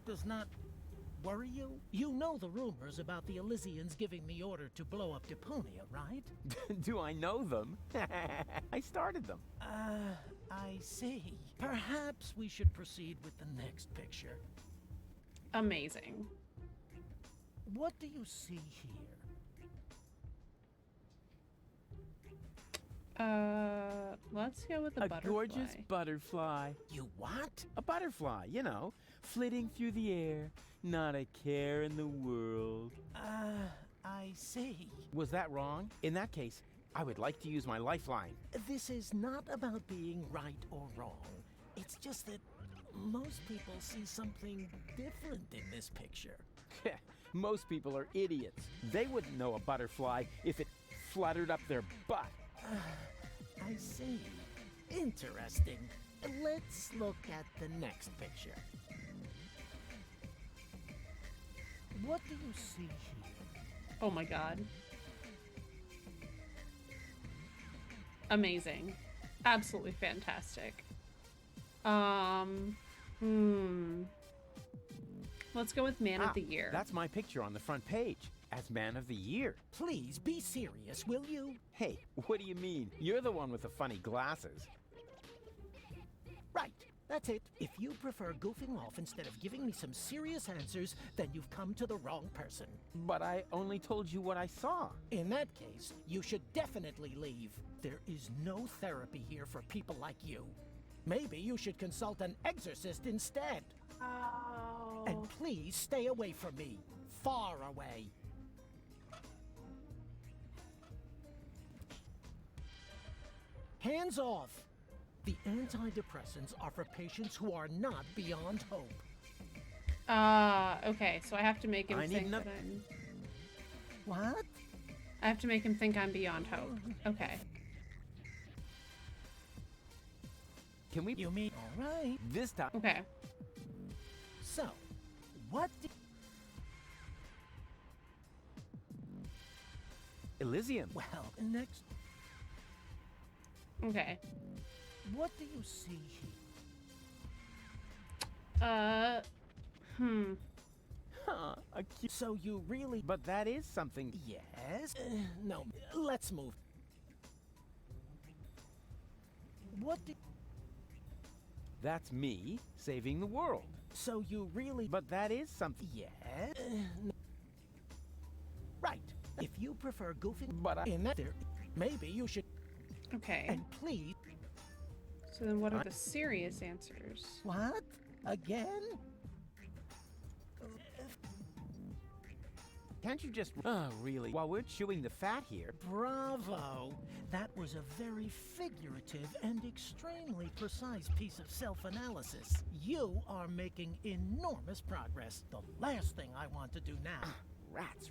does not worry you? You know the rumors about the Elysians giving the order to blow up Deponia, right? Do I know them? I started them. I see. Perhaps we should proceed with the next picture. Amazing. What do you see here? Let's go with the butterfly. A gorgeous butterfly. You what? A butterfly, you know, flitting through the air, not a care in the world. I see. Was that wrong? In that case, I would like to use my lifeline. This is not about being right or wrong. It's just that most people see something different in this picture. Most people are idiots. They wouldn't know a butterfly if it fluttered up their butt. I see. Interesting. Let's look at the next picture. What do you see here? Oh my god. Amazing. Absolutely fantastic. Let's go with Man of the Year. That's my picture on the front page as Man of the Year. Please be serious, will you? Hey, what do you mean? You're the one with the funny glasses. Right. That's it. If you prefer goofing off instead of giving me some serious answers, then you've come to the wrong person. But I only told you what I saw. In that case, you should definitely leave. There is no therapy here for people like you. Maybe you should consult an exorcist instead. Oh. And please stay away from me. Far away. Hands off! The antidepressants are for patients who are not beyond hope. Okay, so I have to make him think that I'm... What? I have to make him think I'm beyond hope. Okay. Can we... You mean... Alright. This time... Okay. So, what do... Elysium. Well, next... Okay. What do you see here? Huh, So you really... But that is something... Yes? No, let's move. What do... That's me saving the world. So you really... But that is something... Yes? Right. If you prefer goofing... But I... In that there, maybe you should... Okay. And please... So then what are the serious answers? What? Again? Can't you just... Oh, really? While we're chewing the fat here... Bravo! That was a very figurative and extremely precise piece of self-analysis. You are making enormous progress. The last thing I want to do now... Rats.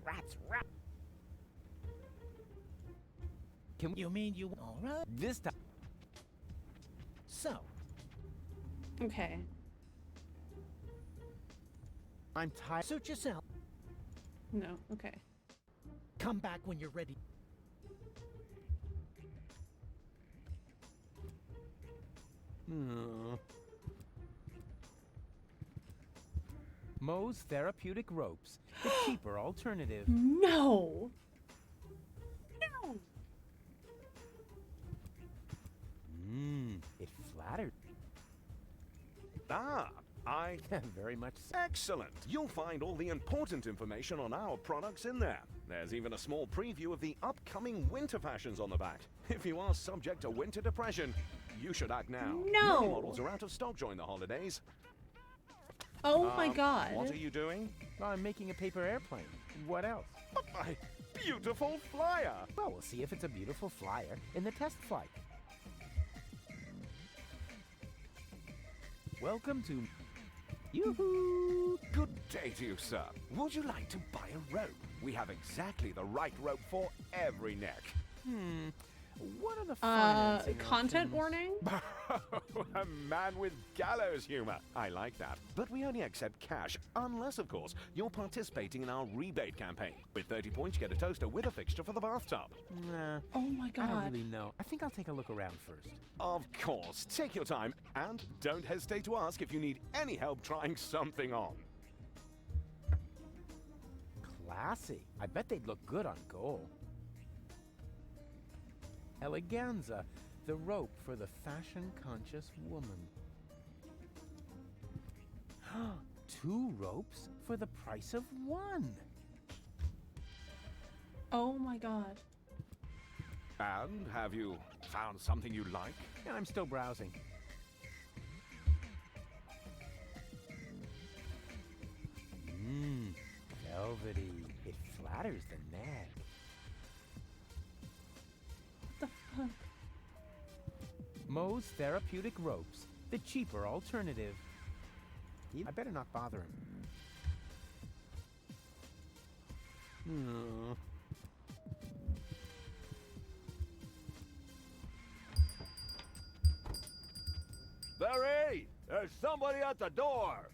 You mean you... All right. This time... So... Okay. I'm tired... Suit yourself. No, okay. Come back when you're ready. Moe's therapeutic ropes. The cheaper alternative. No! No! It flattered. I Very much so. Excellent! You'll find all the important information on our products in there. There's even a small preview of the upcoming winter fashions on the back. If you are subject to winter depression, you should act now. No! Many models are out of stock during the holidays. Oh my god. What are you doing? I'm making a paper airplane. What else? My beautiful flyer! Well, we'll see if it's a beautiful flyer in the test flight. Welcome to... Yoo-hoo! Good day to you, sir. Would you like to buy a rope? We have exactly the right rope for every neck. What are the financing content options? warning? A man with gallows humor. I like that. But we only accept cash, unless, of course, you're participating in our rebate campaign. With 30 points, you get a toaster with a fixture for the bathtub. Nah. Oh my god. I don't really know. I think I'll take a look around first. Of course. Take your time, and don't hesitate to ask if you need any help trying something on. Classy. I bet they'd look good on gold. Eleganza, the rope for the fashion-conscious woman. 2 ropes for the price of 1. Oh my god. And have you found something you like? Yeah, I'm still browsing. Velvety. It flatters the neck. What the fuck? Moe's therapeutic ropes. The cheaper alternative. I better not bother him. Barry! There's somebody at the door!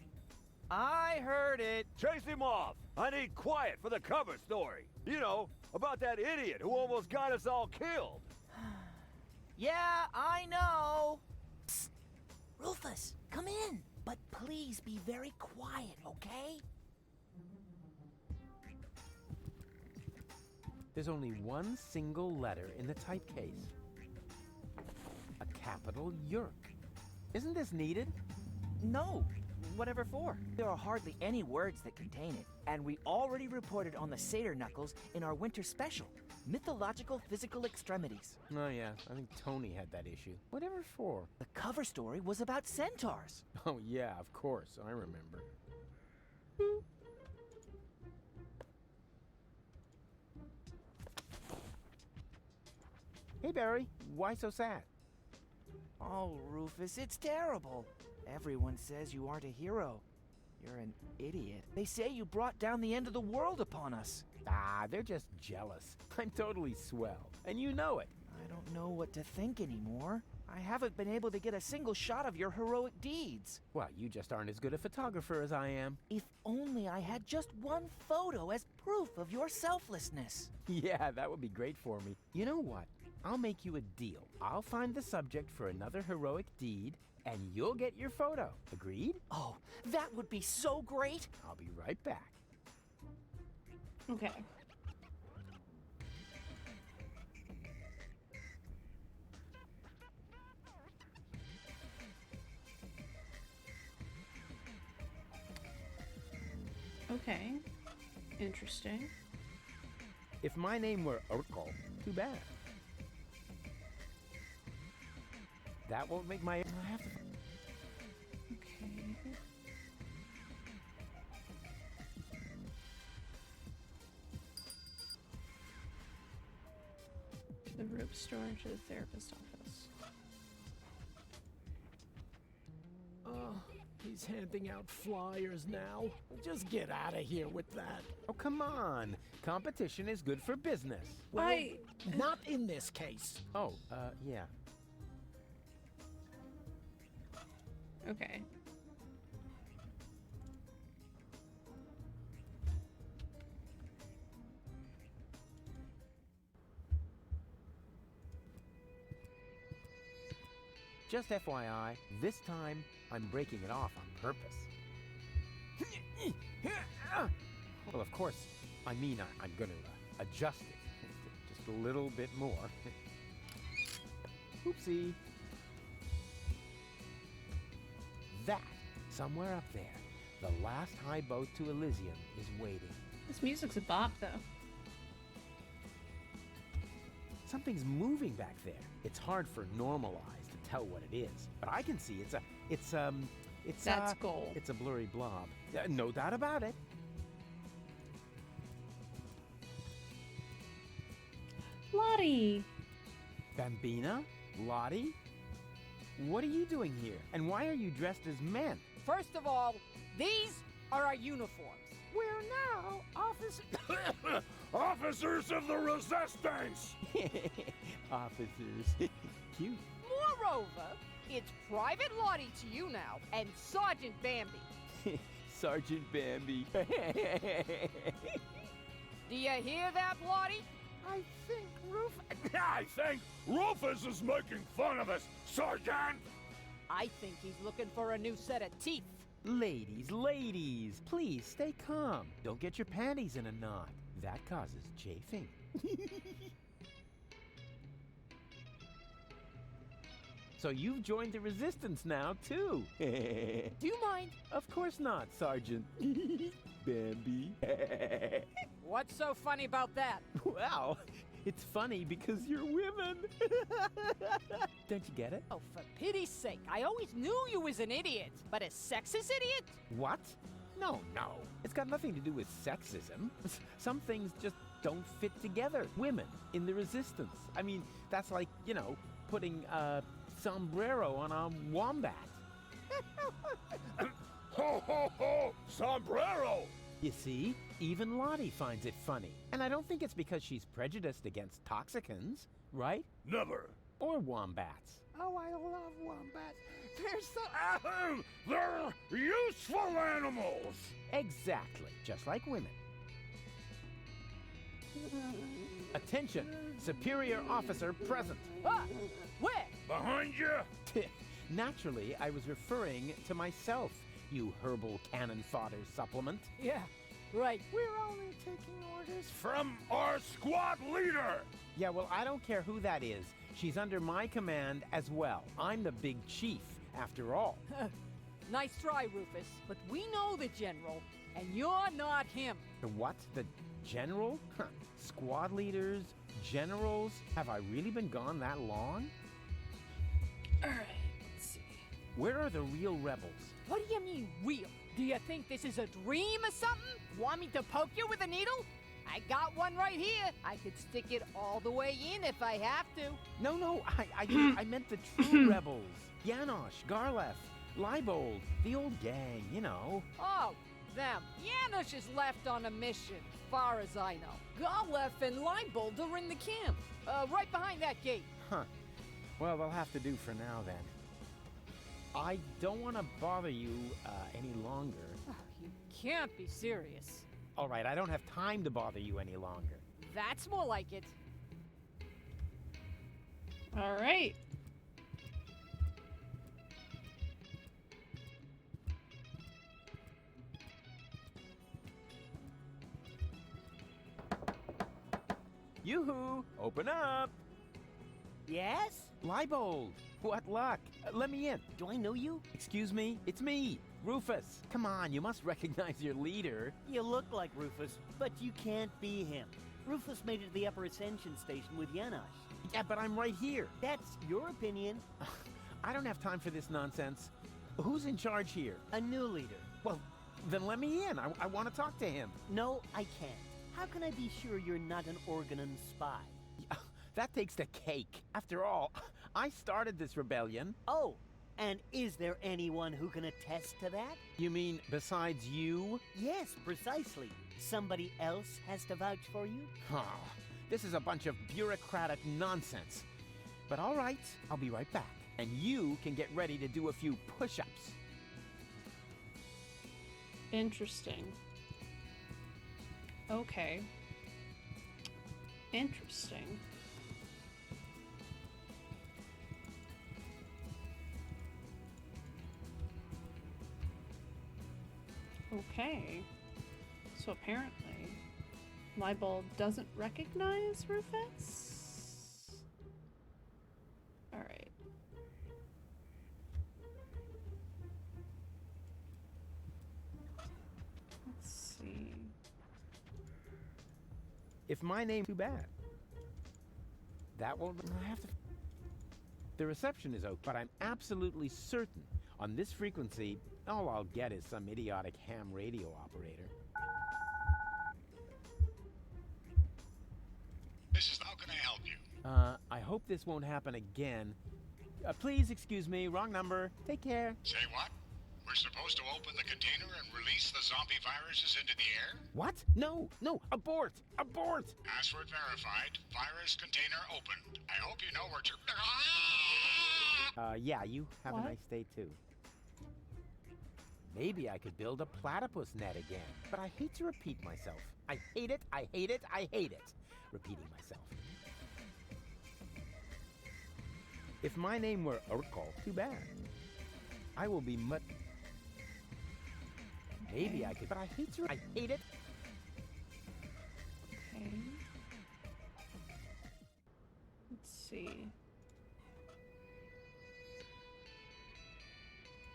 I heard it. Chase him off! I need quiet for the cover story. You know, about that idiot who almost got us all killed. Yeah, I know. Psst. Rufus, come in. But please be very quiet, okay? There's only one single letter in the typecase. A capital Yerk. Isn't this needed? No. Whatever for? There are hardly any words that contain it, and we already reported on the satyr knuckles in our winter special, Mythological Physical Extremities. Oh yeah, I think Tony had that issue. Whatever for? The cover story was about centaurs. Oh yeah, of course, I remember. Hey Barry, why so sad? Oh, Rufus, it's terrible. Everyone says you aren't a hero. You're an idiot. They say you brought down the end of the world upon us. Ah, they're just jealous. I'm totally swell, and you know it. I don't know what to think anymore. I haven't been able to get a single shot of your heroic deeds. Well, you just aren't as good a photographer as I am. If only I had just one photo as proof of your selflessness. Yeah, that would be great for me. You know what? I'll make you a deal. I'll find the subject for another heroic deed, and you'll get your photo. Agreed? Oh, that would be so great. I'll be right back. Okay. Okay. Interesting. If my name were Urkel, too bad. That won't make my... I have to... Okay. To the rope store, to the therapist office. He's handing out flyers now. Just get out of here with that. Oh, come on. Competition is good for business. Well, not in this case. Oh, yeah. Okay. Just FYI, this time I'm breaking it off on purpose. Well, of course, I mean I'm going to adjust it just a little bit more. Oopsie. That, somewhere up there, the last high boat to Elysium is waiting. This music's a bop, though. Something's moving back there. It's hard for normal eyes to tell what it is, but I can see That's gold. It's a blurry blob. No doubt about it. Lottie! Bambina? Lottie? What are you doing here? And why are you dressed as men? First of all, these are our uniforms. We're now officers of the Resistance! Officers. Cute. Moreover, it's Private Lottie to you now, and Sergeant Bambi. Sergeant Bambi. Do you hear that, Lottie? I think Rufus is making fun of us, Sergeant! I think he's looking for a new set of teeth. Ladies, please stay calm. Don't get your panties in a knot. That causes chafing. So you've joined the Resistance now, too. Do you mind? Of course not, Sergeant. Bambi. What's so funny about that? Well, it's funny because you're women. Don't you get it? Oh, for pity's sake, I always knew you was an idiot. But a sexist idiot? What? No. It's got nothing to do with sexism. Some things just don't fit together. Women in the Resistance. I mean, that's like, putting a sombrero on a wombat. Ho, ho, ho! Sombrero! You see, even Lottie finds it funny. And I don't think it's because she's prejudiced against toxicants, right? Never. Or wombats. Oh, I love wombats. They're useful animals! Exactly, just like women. Attention, superior officer present. Ah, where? Behind you? Naturally, I was referring to myself, you herbal cannon fodder supplement. Yeah, right. We're only taking orders from our squad leader. Yeah, well, I don't care who that is. She's under my command as well. I'm the big chief, after all. Nice try, Rufus. But we know the General, and you're not him. The what? The general? Squad leaders? Generals? Have I really been gone that long? Alright, let's see. Where are the real rebels? What do you mean, real? Do you think this is a dream or something? Want me to poke you with a needle? I got one right here. I could stick it all the way in if I have to. No, I meant the true rebels. Janosch, Garlef, Leibold, the old gang, you know. Oh, them. Janusz is left on a mission, far as I know. Golef and Leibold are in the camp, right behind that gate. Huh. Well, they'll have to do for now, then. I don't want to bother you any longer. You can't be serious. All right, I don't have time to bother you any longer. That's more like it. All right. Yoo-hoo! Open up! Yes? Leibold! What luck? Let me in. Do I know you? Excuse me? It's me, Rufus. Come on, you must recognize your leader. You look like Rufus, but you can't be him. Rufus made it to the upper ascension station with Janosch. Yeah, but I'm right here. That's your opinion. I don't have time for this nonsense. Who's in charge here? A new leader. Well, then let me in. I want to talk to him. No, I can't. How can I be sure you're not an Organon spy? That takes the cake. After all, I started this rebellion. Oh, and is there anyone who can attest to that? You mean besides you? Yes, precisely. Somebody else has to vouch for you? Oh, this is a bunch of bureaucratic nonsense. But all right, I'll be right back. And you can get ready to do a few push-ups. Interesting. Okay. Interesting. Okay. So apparently, Leibold doesn't recognize Rufus? Alright. Let's see. If my name too bad. That won't I have to. The reception is okay, but I'm absolutely certain on this frequency, all I'll get is some idiotic ham radio operator. This is how can I help you? I hope this won't happen again. Please excuse me, wrong number. Take care. Say what? We're supposed to open the container and release the zombie viruses into the air? What? No, abort! Abort! Password verified. Virus container opened. I hope you know where to... Yeah, you have What? a nice day too. Maybe I could build a platypus net again, but I hate to repeat myself. I hate it, I hate it, I hate it. Repeating myself. If my name were Urkel, too bad. I will be much... Maybe I could, but I hate to... I hate it. Okay. Let's see.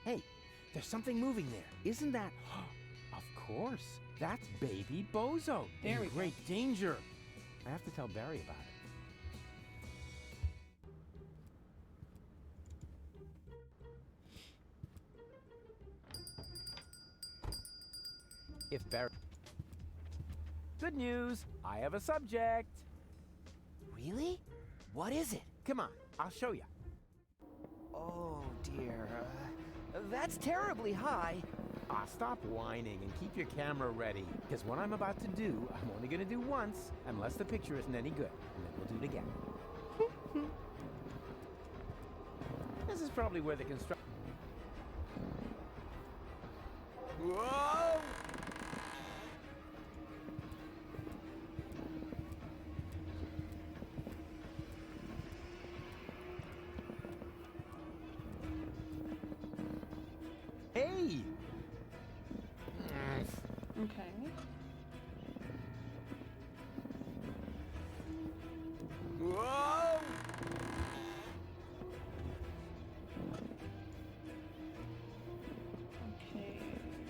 Hey, there's something moving there. Isn't that... Of course. That's baby Bozo. There we In go. great danger. I have to tell Barry about it. If Barry... Good news. I have a subject. Really? What is it? Come on, I'll show you. Oh, dear. That's terribly high. Stop whining and keep your camera ready. Because what I'm about to do, I'm only going to do once, unless the picture isn't any good. And then we'll do it again. This is probably where the construction... Whoa! Hey! Okay. Whoa! Okay,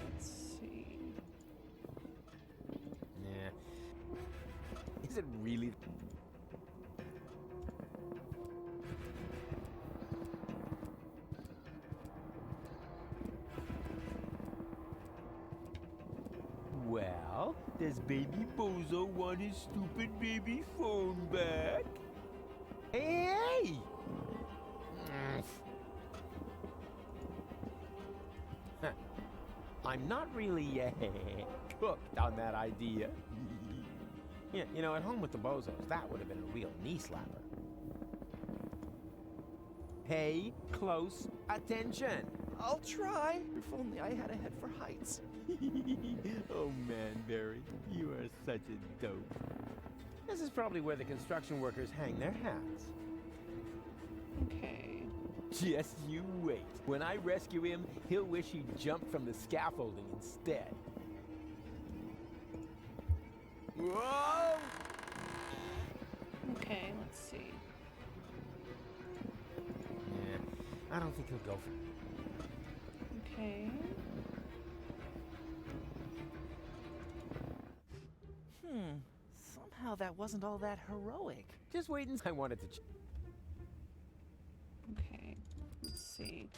let's see. Yeah. Is it really... Well, Does baby Bozo want his stupid baby phone back? Hey! I'm not really cooked on that idea. Yeah, you know, at home with the Bozos, that would have been a real knee slapper. Pay close attention. I'll try. If only I had a head for heights. Oh man, Barry, you are such a dope. This is probably where the construction workers hang their hats. Okay. Just you wait. When I rescue him, he'll wish he'd jumped from the scaffolding instead. Whoa! Okay, let's see. Yeah, I don't think he'll go for it. Okay. Somehow that wasn't all that heroic. Just wait and I wanted to Okay, let's see.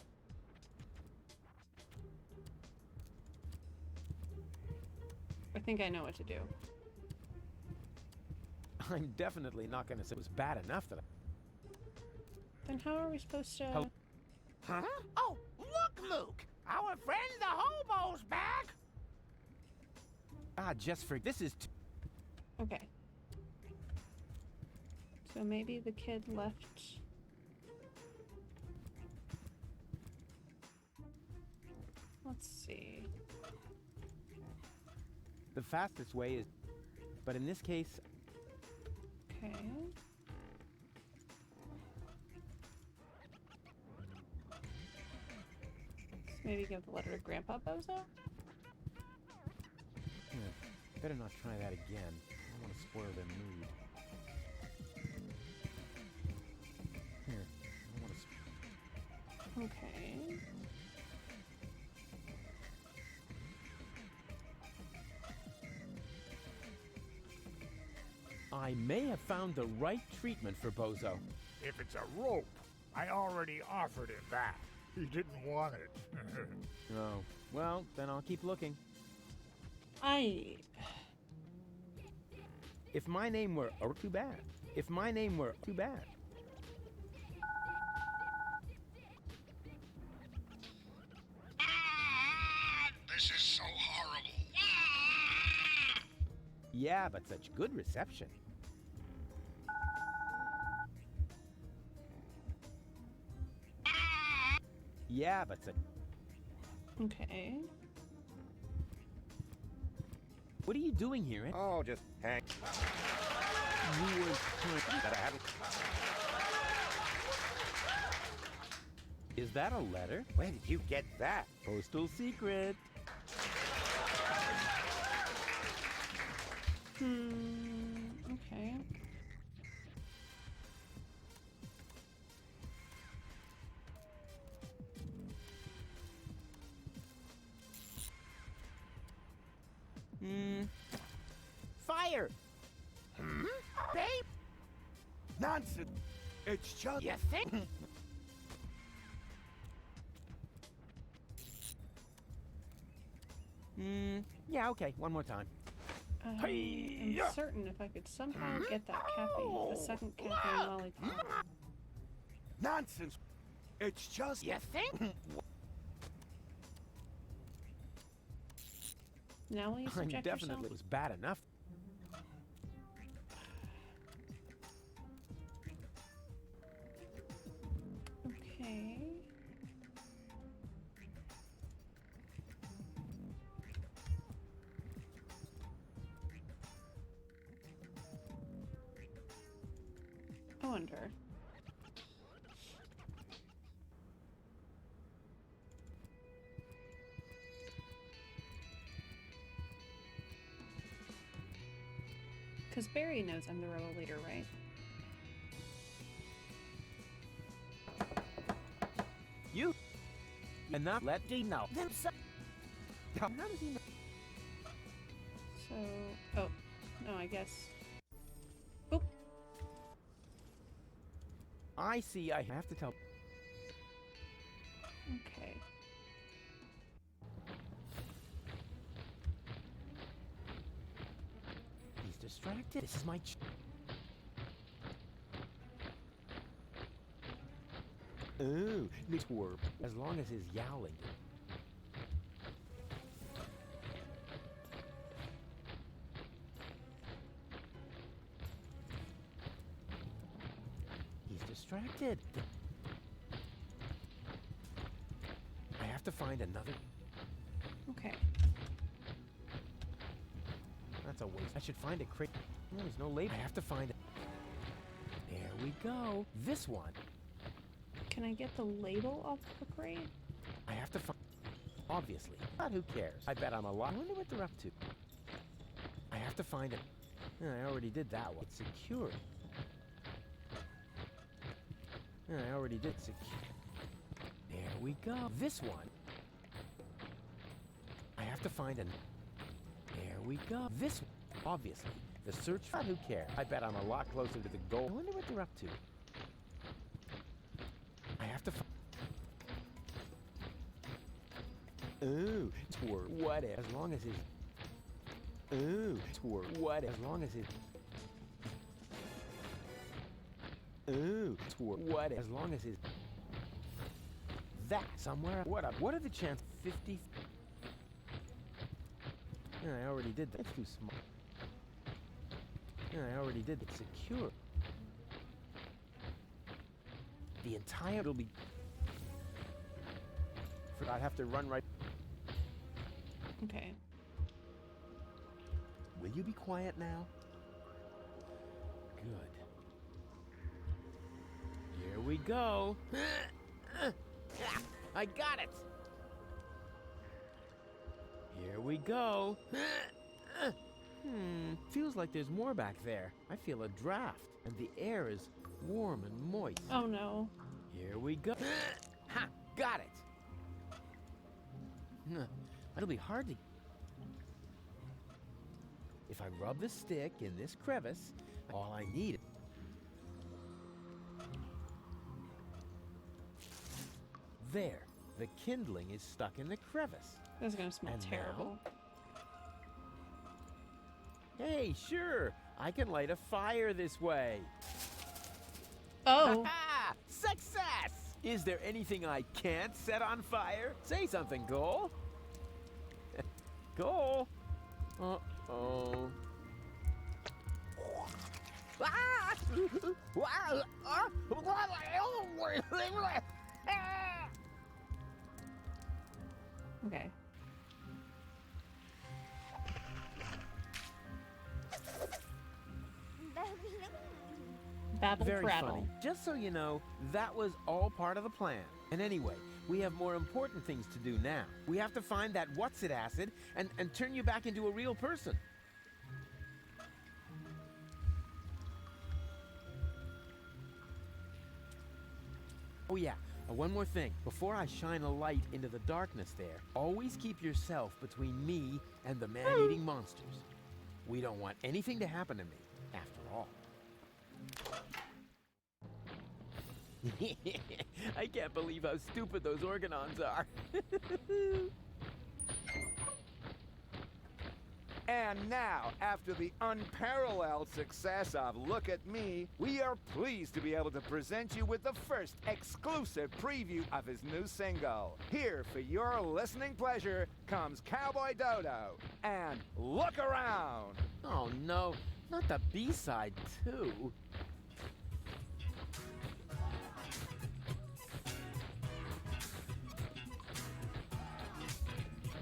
I think I know what to do. I'm definitely not gonna say it was bad enough that Then how are we supposed to... Huh? Oh, look, Luke! Our friend the hobo's back! just for this is Okay. So maybe the kid left... Let's see. the fastest way is, but in this case, Okay. Let's maybe give the letter to Grandpa Bozo? better not try that again. I don't want to spoil their mood. Here, I don't want to. Okay. I may have found the right treatment for Bozo. If it's a rope, I already offered him that. He didn't want it. Oh, well, then I'll keep looking. If my name were too bad. If my name were too bad. This is so horrible. Yeah, but such good reception. Yeah, but such. Okay. What are you doing here? Oh, just hang. You were trying that I hadn't. Is that a letter? Where did you get that? Postal secret. Okay. Fire! Babe? Nonsense! It's just... You think? Yeah, okay, one more time. I'm certain if I could somehow get that caffeine, the second caffeine lollipop. Nonsense! It's just... You think? Now will you I'm subject definitely yourself? was bad enough. Okay. I wonder. Because Barry knows I'm the rebel leader, right? You and not let D know. How does he know? So, oh, no, I guess. Oh. I see. I have to tell. Okay. distracted. This is my Ooh, twerp. As long as he's yowling. He's distracted. I have to find another. Okay. That's a waste. I should find a crate. Oh, there's no label. I have to find it. There we go. This one. Can I get the label off the crate? I have to find. Obviously. But who cares? I bet I'm a lot. I wonder what they're up to. I have to find it. I already did that one. It's secured. I already did secure. There we go. This one. I have to find an. There we go. This one. Obviously. The search. But who cares? I bet I'm a lot closer to the goal. I wonder what they're up to. I have to find. Ooh, twerp. What if? As long as it's. Ooh, twerp. What if? As long as it's. Ooh, twerp. What if? As long as it's. That somewhere. What up? What are the chances? 50. I already did that. It's too small. I already did. It's secure. The entire. It'll be. I'd have to run right. Okay. Will you be quiet now? Good. Here we go. I got it. Here we go. Feels like there's more back there. I feel a draft, and the air is warm and moist. Oh no. Here we go. Ha! Got it. It'll be hard to. If I rub the stick in this crevice, all I need. There. The kindling is stuck in the crevice. This is gonna smell And terrible. Hey, sure. I can light a fire this way. Oh. Success! Is there anything I can't set on fire? Say something, Goal. Goal. Uh-oh. Okay. Babble Very prattle. funny. Just so you know, that was all part of the plan. And anyway, we have more important things to do now. We have to find that what's-it acid and turn you back into a real person. Oh yeah, one more thing. Before I shine a light into the darkness there, always keep yourself between me and the man-eating monsters. We don't want anything to happen to me, after all. I can't believe how stupid those organons are. And now, after the unparalleled success of Look at Me, we are pleased to be able to present you with the first exclusive preview of his new single. Here, for your listening pleasure, comes Cowboy Dodo and Look Around. Oh no, not the B-side too.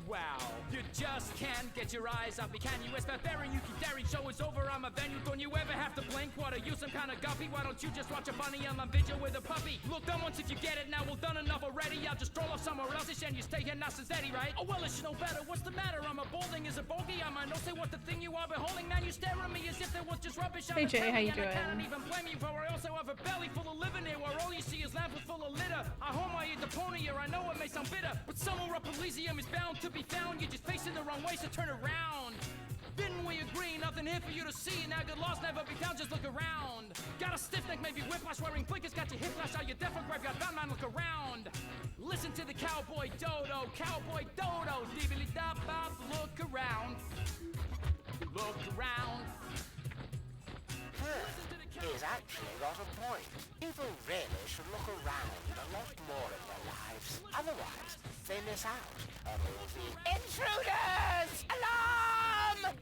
Wow, you just can't get your eyes off me, can you? It's barbarian, you keep daring, show is over, I'm a venue. Don't you ever have to blink? What, are you some kind of guppy? Why don't you just watch a bunny on my video with a puppy? Look, done once if you get it, now well done enough already. I'll just stroll off somewhere else and you stay here not since Eddie, right? Oh well, it's no better, what's the matter? I'm a balding is a bogey, I might not say what the thing you are beholding. Man, you stare at me as if there was just rubbish on Hey the Jay, how you telly, and I can't doing? even blame you, for I also have a belly full of living here, where all you see is lamps full of litter. I home I eat Deponia, I know it may sound bitter, but somewhere up Elysium is bound to be found. You just facing the wrong way, so turn around. Didn't we agree? Nothing here for you to see. Now good loss never be found, just look around. Got a stiff neck, maybe whiplash, wearing blinkers, got your hip flash out your death or graveyard bound, man, look around. Listen to the Cowboy Dodo, Cowboy Dodo, dibbly dop bop, look around. Look around. her. He's actually got a point. People really should look around a lot more in their lives. Otherwise, they miss out on all the intruders! Alarm!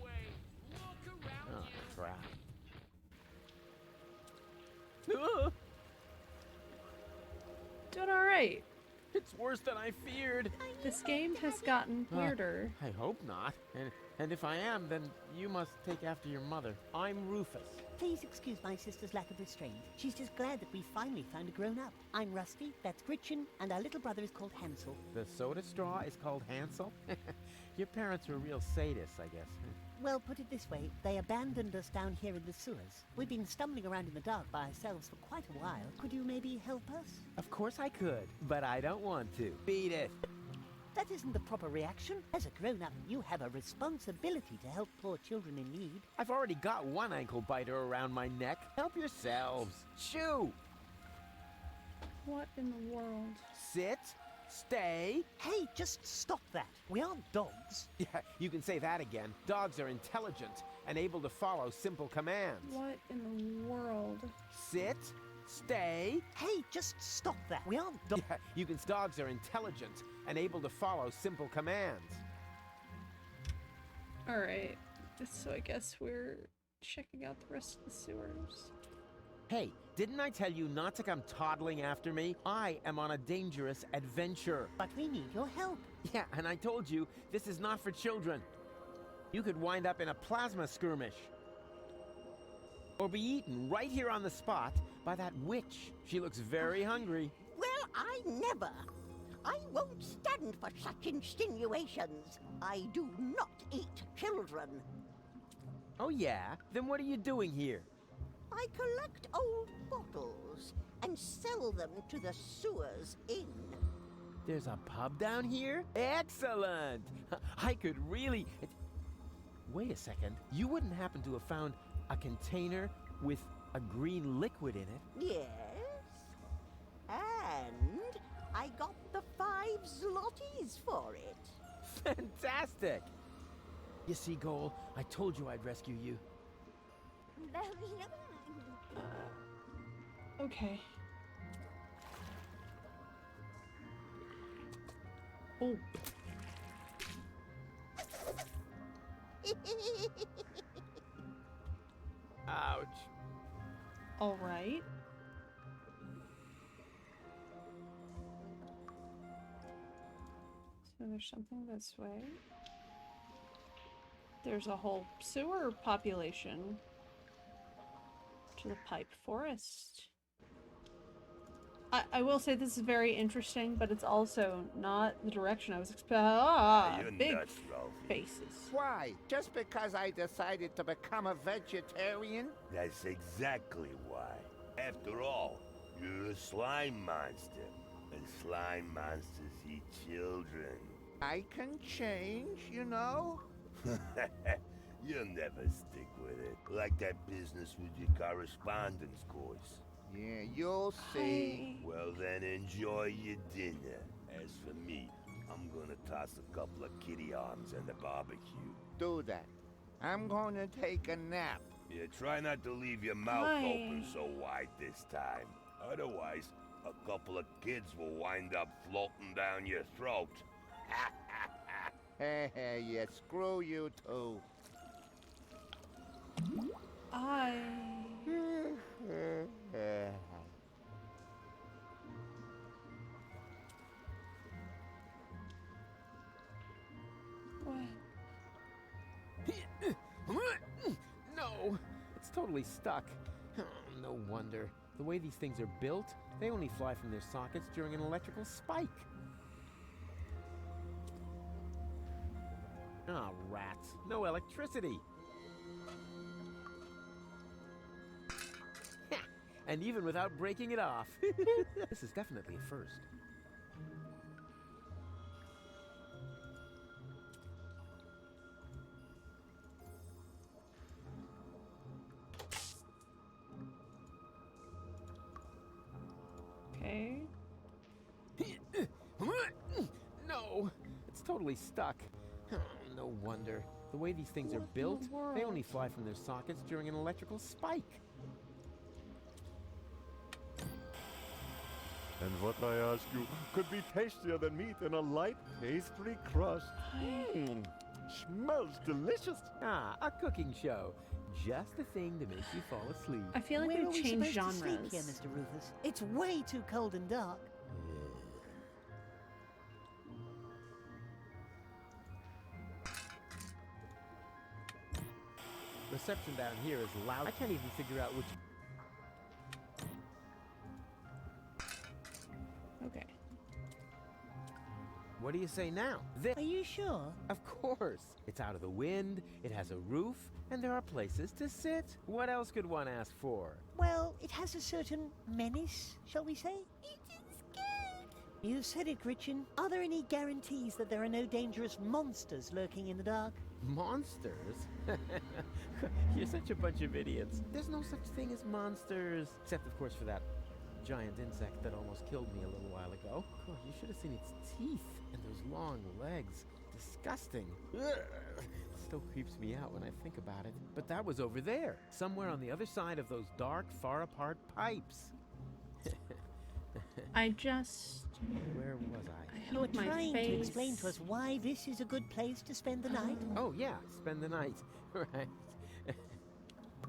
Oh, crap. Doing alright. It's worse than I feared. This game has gotten weirder. I hope not. And if I am, then you must take after your mother. I'm Rufus. Please excuse my sister's lack of restraint. She's just glad that we finally found a grown-up. I'm Rusty, that's Gretchen, and our little brother is called Hansel. The soda straw is called Hansel? Your parents were real sadists, I guess. Well, put it this way, they abandoned us down here in the sewers. We've been stumbling around in the dark by ourselves for quite a while. Could you maybe help us? Of course I could, but I don't want to. Beat it. That isn't the proper reaction. As a grown-up, you have a responsibility to help poor children in need. I've already got one ankle biter around my neck. Help yourselves. Shoo! What in the world? Sit. Stay. Hey, just stop that. We aren't dogs. Yeah, you can say that again. Dogs are intelligent and able to follow simple commands. What in the world? Sit. Stay. Hey, just stop that. We aren't dogs. Yeah, you can. Dogs are intelligent and able to follow simple commands. Alright. So I guess we're checking out the rest of the sewers. Hey, didn't I tell you not to come toddling after me? I am on a dangerous adventure. But we need your help. Yeah, and I told you, this is not for children. You could wind up in a plasma skirmish. Or be eaten right here on the spot by that witch. She looks very hungry. Well, I never. I won't stand for such insinuations. I do not eat children. Oh yeah? Then what are you doing here? I collect old bottles and sell them to the sewers inn. There's a pub down here? Excellent! I could really... Wait a second. You wouldn't happen to have found a container with a green liquid in it? Yes. And I got the 5 zlotys for it. Fantastic! You see, Goal, I told you I'd rescue you. Okay. Oh. Ouch. All right. So there's something this way. There's a whole sewer population. To the pipe forest. I will say this is very interesting, but it's also not the direction I was expecting. Big nuts, Ralphie. faces. Why? Just because I decided to become a vegetarian? That's exactly why. After all, you're a slime monster, and slime monsters eat children. I can change, you know? You'll never stick with it. Like that business with your correspondence course. Yeah, you'll see. Well then, enjoy your dinner. As for me, I'm gonna toss a couple of kitty arms in the barbecue. Do that. I'm going to take a nap. Yeah, try not to leave your mouth open so wide this time. Otherwise, a couple of kids will wind up floating down your throat. Yeah, screw you too. No, it's totally stuck. No wonder. The way these things are built, they only fly from their sockets during an electrical spike. Ah, rats. No electricity. And even without breaking it off. This is definitely a first. Okay. No, it's totally stuck. No wonder. The way these things are built, they only fly from their sockets during an electrical spike. And what I ask you could be tastier than meat in a light pastry crust. Mmm, smells delicious. Ah, a cooking show. Just the thing to make you fall asleep. I feel like Where we've are we changed supposed to sleep genres. here, Mr. Rufus? It's way too cold and dark. Reception down here is loud. I can't even figure out which... Okay. What do you say now? Are you sure? Of course. It's out of the wind, it has a roof, and there are places to sit. What else could one ask for? Well, it has a certain menace, shall we say? You said it, Gretchen. Are there any guarantees that there are no dangerous monsters lurking in the dark? Monsters? You're such a bunch of idiots. There's no such thing as monsters. Except, of course, for that giant insect that almost killed me a little while ago. Oh, you should have seen its teeth and those long legs. Disgusting. Ugh. It still creeps me out when I think about it. But that was over there, somewhere on the other side of those dark, far-apart pipes. I just... Where was I? You were hope my trying to face- explain to us why this is a good place to spend the night? Oh, yeah, spend the night. Right.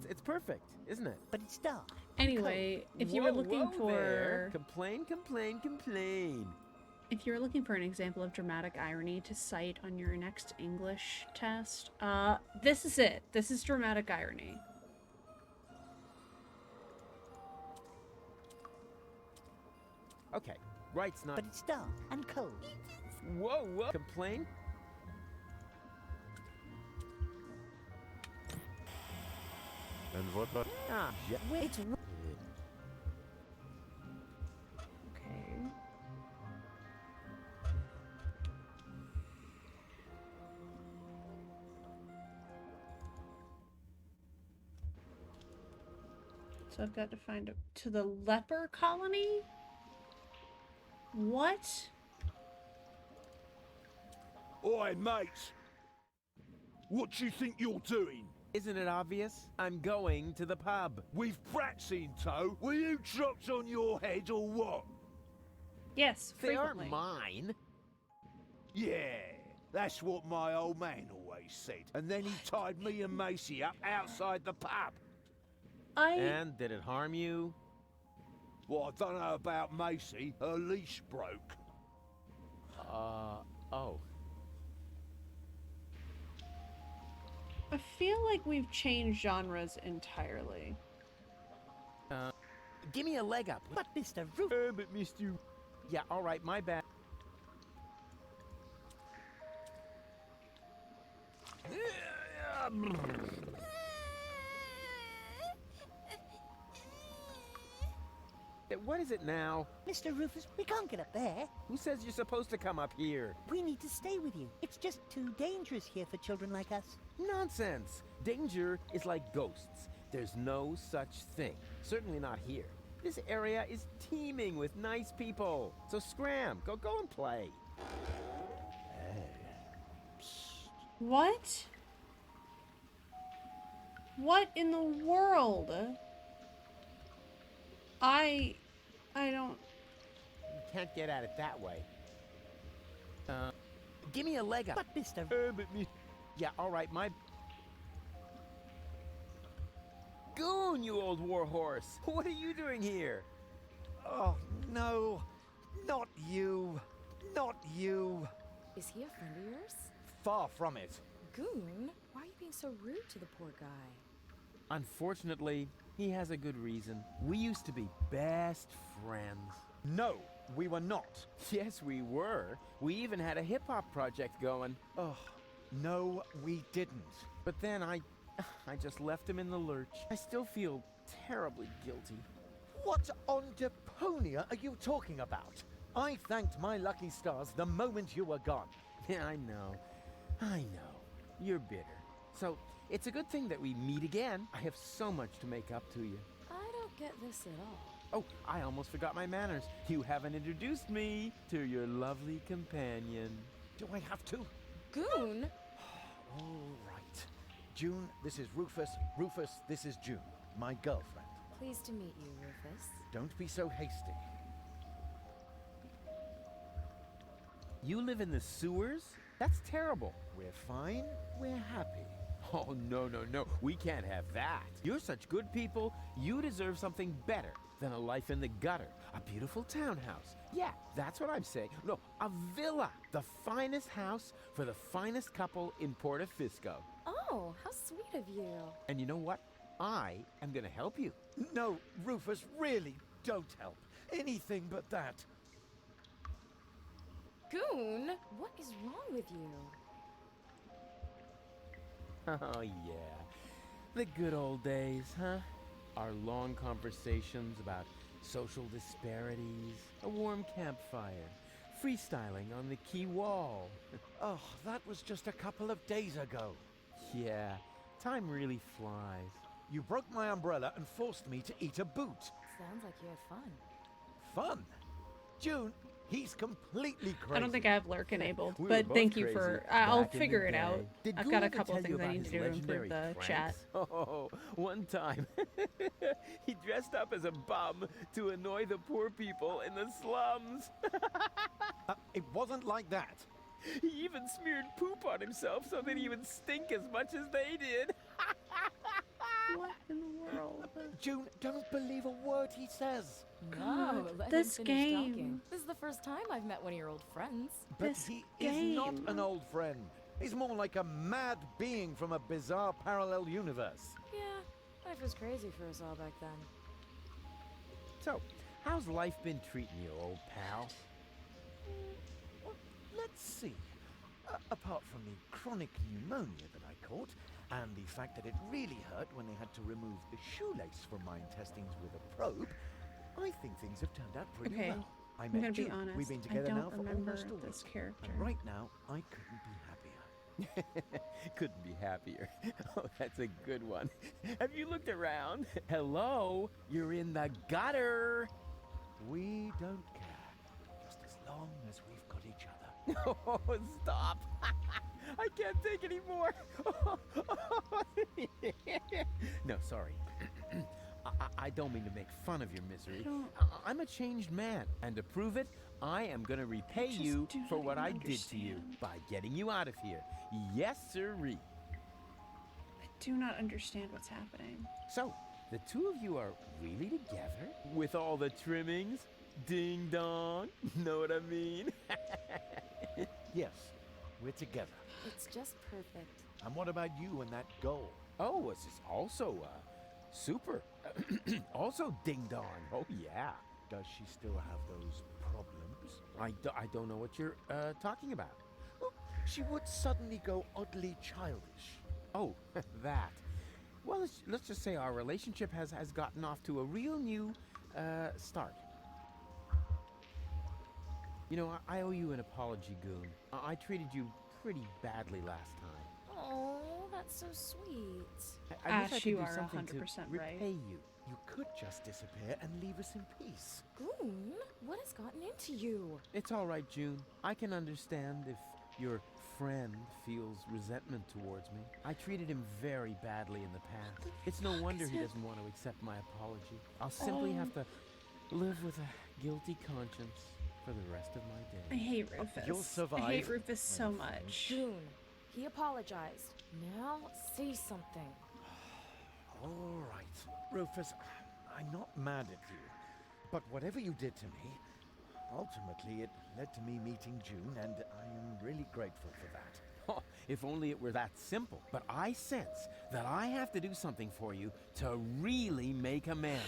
It's perfect, isn't it? But it's dark. Anyway, if you were looking Whoa there. for... Complain, complain, complain. If you're looking for an example of dramatic irony to cite on your next English test, this is it. This is dramatic irony. Okay, right's not... But it's dark and cold. Whoa, whoa. Complain? And what about... Ah, It's... Okay. So I've got to find to the leper colony? What? Oi, mate! What do you think you're doing? Isn't it obvious? I'm going to the pub. With brats in tow? Were you dropped on your head or what? Yes, They frequently. aren't mine. Yeah, that's what my old man always said. And then he tied me and Macy up outside the pub. And did it harm you? Well, I don't know about Macy. Her leash broke. Oh. I feel like we've changed genres entirely. Give me a leg up. But Mr. Roof... but Mr. Yeah, all right, my bad. What is it now? Mr. Rufus, we can't get up there. Who says you're supposed to come up here? We need to stay with you. It's just too dangerous here for children like us. Nonsense. Danger is like ghosts. There's no such thing. Certainly not here. This area is teeming with nice people. So scram. Go and play. What? What in the world? I don't... You can't get at it that way. Give me a leg up. But Mr. Yeah, all right, my... Goon, you old warhorse! What are you doing here? Oh, no. Not you. Not you. Is he a friend of yours? Far from it. Goon, why are you being so rude to the poor guy? Unfortunately, he has a good reason. We used to be best friends. No, we were not. Yes, we were. We even had a hip-hop project going. Oh, no, we didn't. But then I just left him in the lurch. I still feel terribly guilty. What on Deponia are you talking about? I thanked my lucky stars the moment you were gone. Yeah, I know. You're bitter. So, it's a good thing that we meet again. I have so much to make up to you. I don't get this at all. Oh, I almost forgot my manners. You haven't introduced me to your lovely companion. Do I have to? Goon? All right. June, this is Rufus. Rufus, this is June, my girlfriend. Pleased to meet you, Rufus. Don't be so hasty. You live in the sewers? That's terrible. We're fine. We're happy. Oh, no, no, no. We can't have that. You're such good people. You deserve something better than a life in the gutter. A beautiful townhouse. Yeah, that's what I'm saying. No, a villa. The finest house for the finest couple in Portofisco. Oh, how sweet of you. And you know what? I am going to help you. No, Rufus, really, don't help. Anything but that. Goon, what is wrong with you? Oh, yeah. The good old days, huh? Our long conversations about social disparities, a warm campfire, freestyling on the quay wall. Oh, that was just a couple of days ago. Yeah, time really flies. You broke my umbrella and forced me to eat a boot. Sounds like you had fun. Fun? June, he's completely crazy. I don't think I have lurk enabled, We were but both thank you crazy for. back I'll in the figure it day. out. Did I've Gould got a ever couple tell of you things I about need to his do to improve legendary the pranks? chat. Oh, one time he dressed up as a bum to annoy the poor people in the slums. It wasn't like that. He even smeared poop on himself so that he would stink as much as they did. What in the world? June, don't believe a word he says. No, let this him finish game. talking. This is the first time I've met one of your old friends. But This he game. is not an old friend. He's more like a mad being from a bizarre parallel universe. Yeah, life was crazy for us all back then. So, how's life been treating you, old pal? Well, let's see. Apart from the chronic pneumonia that I caught, and the fact that it really hurt when they had to remove the shoelace from my intestines with a probe, I think things have turned out pretty Okay, well. I I'm met gonna be June. honest. We've been I together don't now for remember almost a this week. character. And right now, I couldn't be happier. Couldn't be happier. Oh, that's a good one. Have you looked around? Hello? You're in the gutter. We don't care, just as long as we've got each other. Oh, stop. I can't take any more. No, sorry. I don't mean to make fun of your misery. I'm a changed man, and to prove it, I am going to repay you for what I did to you by getting you out of here. Yes, sirree. I do not understand what's happening. So, the two of you are really together? With all the trimmings? Ding dong. Know what I mean? Yes, we're together. It's just perfect. And what about you and that goal? Oh, this is also, super. Also ding dong. Oh, yeah. Does she still have those problems? I don't know what you're, talking about. Well, she would suddenly go oddly childish. Oh, that. Well, let's just say our relationship has gotten off to a real new, start. You know, I owe you an apology, Goon. I treated you pretty badly last time. Oh, that's so sweet. I wish I Ash, could you do are something 100% to right. repay you. You could just disappear and leave us in peace. Goon, what has gotten into you? It's all right, June. I can understand if your friend feels resentment towards me. I treated him very badly in the past. It's no wonder he doesn't want to accept my apology. I'll simply have to live with a guilty conscience for the rest of my I day. hate Rufus. You'll survive. I hate Rufus so much. Goon, he apologized. Now say something. All right, Rufus, I'm not mad at you. But whatever you did to me, ultimately it led to me meeting June, and I am really grateful for that. Oh, if only it were that simple. But I sense that I have to do something for you to really make amends.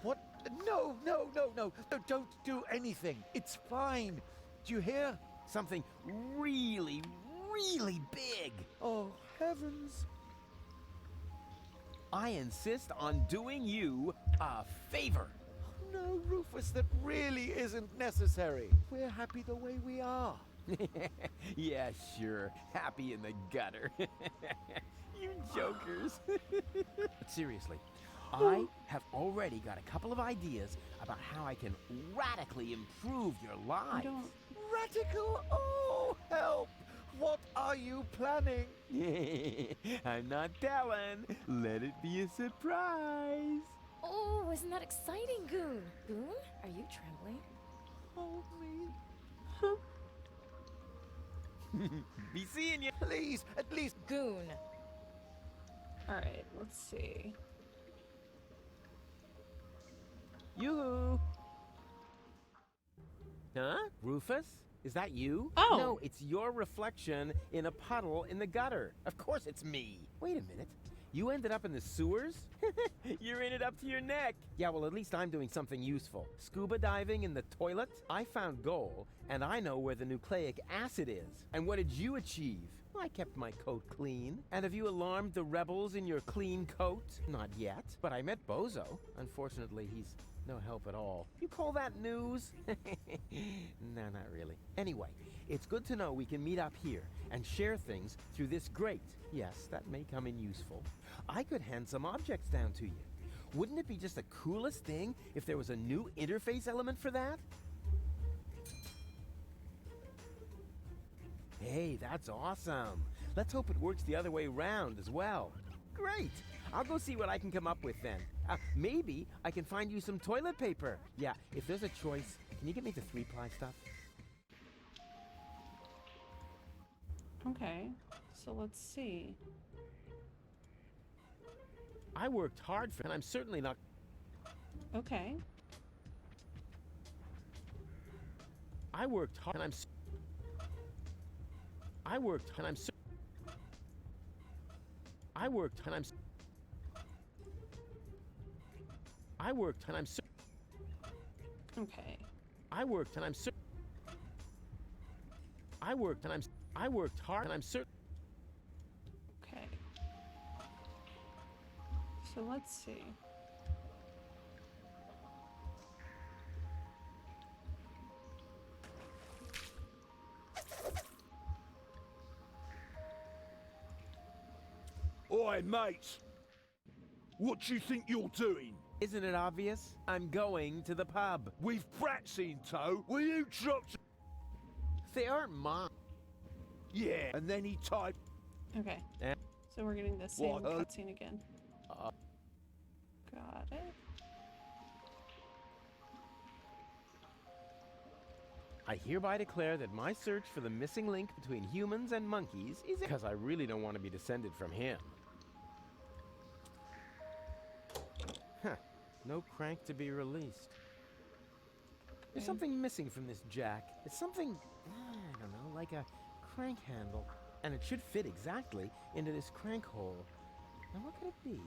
What? No, don't do anything. It's fine. Do you hear? Something really, really big. Oh, heavens. I insist on doing you a favor. No, Rufus, that really isn't necessary. We're happy the way we are. Yeah, sure. Happy in the gutter. You jokers. But seriously, I have already got a couple of ideas about how I can radically improve your lives. Radical? Oh, help! What are you planning? I'm not telling. Let it be a surprise. Oh, isn't that exciting, Goon? Goon, are you trembling? Hold me. Be seeing you. Please, at least. Goon. Alright, let's see. Yoo-hoo! Huh? Rufus? Is that you? Oh! No, it's your reflection in a puddle in the gutter. Of course it's me. Wait a minute. You ended up in the sewers? You're in it up to your neck. Yeah, well, at least I'm doing something useful. Scuba diving in the toilet? I found gold, and I know where the nucleic acid is. And what did you achieve? I kept my coat clean. And have you alarmed the rebels in your clean coat? Not yet, but I met Bozo. Unfortunately, he's no help at all. You call that news? No, not really. Anyway, it's good to know we can meet up here and share things through this grate. Yes, that may come in useful. I could hand some objects down to you. Wouldn't it be just the coolest thing if there was a new interface element for that? Hey, that's awesome. Let's hope it works the other way around as well. Great. I'll go see what I can come up with then. Maybe I can find you some toilet paper. Yeah, if there's a choice, can you get me the 3-ply stuff? Okay, so let's see. I worked hard for it, and I'm certainly not... Okay. I worked hard, and I worked, and I'm... I worked, and I'm... I worked, and I'm... Okay. I worked, and I'm... I worked, and I'm... I worked hard, and I'm certain... Okay. So let's see. Oi, mates! What do you think you're doing? Isn't it obvious? I'm going to the pub. With brats in tow, will you drop... They aren't mine. Yeah, and then he typed... Okay. Eh? So we're getting the same What? cutscene again. Got it. I hereby declare that my search for the missing link between humans and monkeys is because I really don't want to be descended from him. Huh. No crank to be released. There's something missing from this jack. It's something, I don't know, like a crank handle. And it should fit exactly into this crank hole. Now what could it be?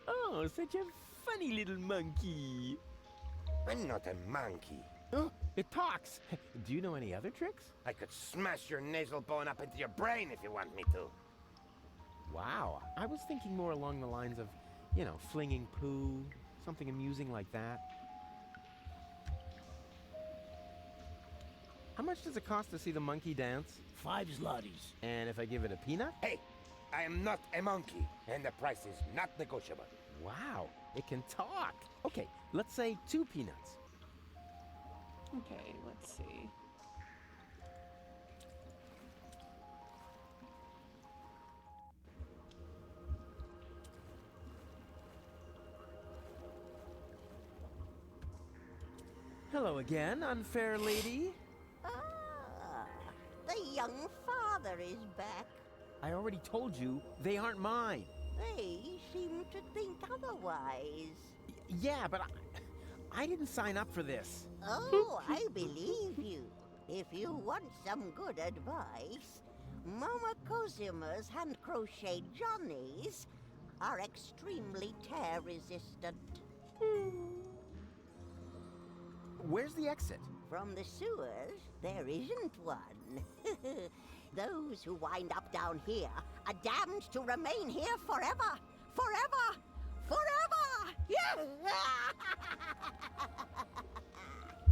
Oh, such a funny little monkey. I'm not a monkey. Oh, it talks. Do you know any other tricks? I could smash your nasal bone up into your brain if you want me to. Wow. I was thinking more along the lines of, you know, flinging poo, something amusing like that. How much does it cost to see the monkey dance? 5 zlotys. And if I give it a peanut? Hey, I am not a monkey, and the price is not negotiable. Wow, it can talk. Okay, let's say 2 peanuts. Okay, let's see. Hello again, unfair lady. Ah, the young father is back. I already told you they aren't mine. They seem to think otherwise. Yeah, but I didn't sign up for this. Oh, I believe you. If you want some good advice, Mama Cosima's hand-crocheted Johnnies are extremely tear-resistant. Where's the exit? From the sewers, there isn't one. Those who wind up down here are damned to remain here forever! Forever! Forever! Yeah!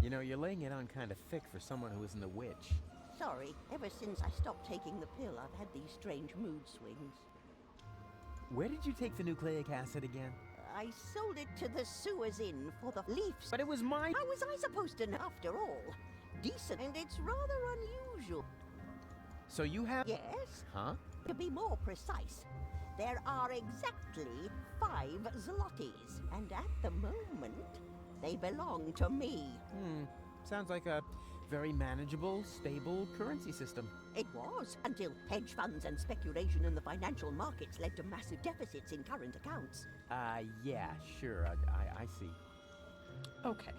You know, you're laying it on kind of thick for someone who isn't a witch. Sorry, ever since I stopped taking the pill, I've had these strange mood swings. Where did you take the nucleic acid again? I sold it to the sewers inn for the leaves. But it was mine. How was I supposed to know? After all, decent, and it's rather unusual. So you have... Yes? Huh? To be more precise, there are exactly 5 zlotys, and at the moment, they belong to me. Sounds like a very manageable, stable currency system. It was, until hedge funds and speculation in the financial markets led to massive deficits in current accounts. Yeah, sure, I see. Okay.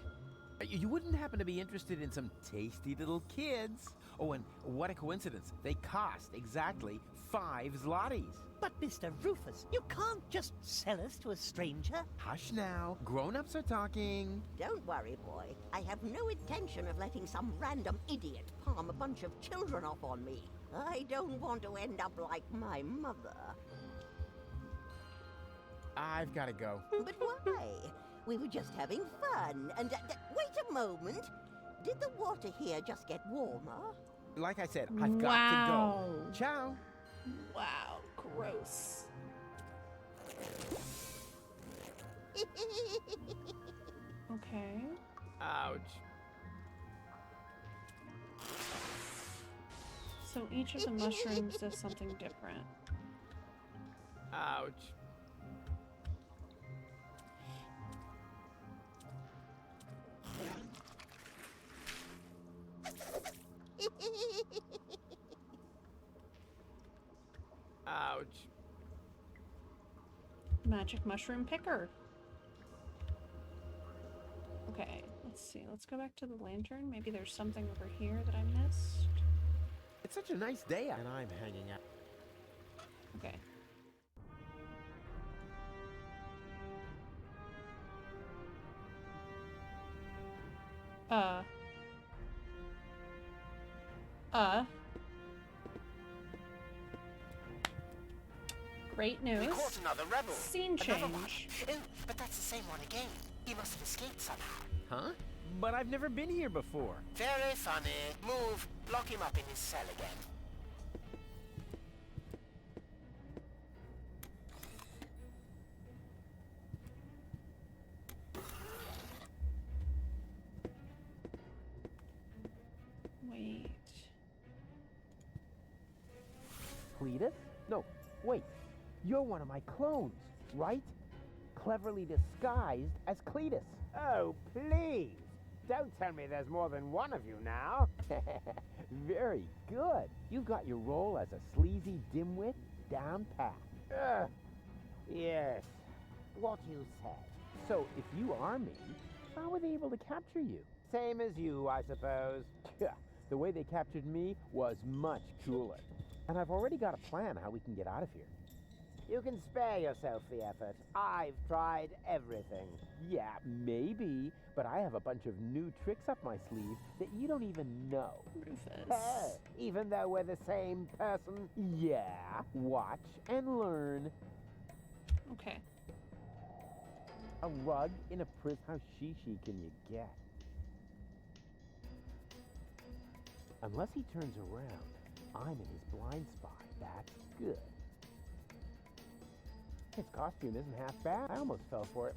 You wouldn't happen to be interested in some tasty little kids? Oh, and what a coincidence. They cost exactly 5 zlotys. But Mr. Rufus, you can't just sell us to a stranger. Hush now. Grown-ups are talking. Don't worry, boy. I have no intention of letting some random idiot palm a bunch of children off on me. I don't want to end up like my mother. I've got to go. But why? We were just having fun. And wait a moment. Did the water here just get warmer? Like I said, I've got to go. Ciao. Wow, gross. Okay. Ouch. So each of the mushrooms does something different. Ouch. Ouch. Magic mushroom picker. Okay, let's see. Let's go back to the lantern. Maybe there's something over here that I missed. It's such a nice day out, and I'm hanging out. Okay. Great news. We caught another rebel. Scene Another one. change. Oh, but that's the same one again. He must have escaped somehow. Huh? But I've never been here before. Very funny. Move. Lock him up in his cell again. Wait. Cletus? No, wait. You're one of my clones, right? Cleverly disguised as Cletus. Oh, please. Don't tell me there's more than one of you now. Very good. You got your role as a sleazy dimwit down pat. Yes. What you said. So, if you are me, how were they able to capture you? Same as you, I suppose. The way they captured me was much cooler. And I've already got a plan how we can get out of here. You can spare yourself the effort. I've tried everything. Yeah, maybe, but I have a bunch of new tricks up my sleeve that you don't even know. Rufus. Even though we're the same person? Yeah, watch and learn. Okay. A rug in a priz. How shishi can you get? Unless he turns around, I'm in his blind spot. That's good. His costume isn't half bad. I almost fell for it.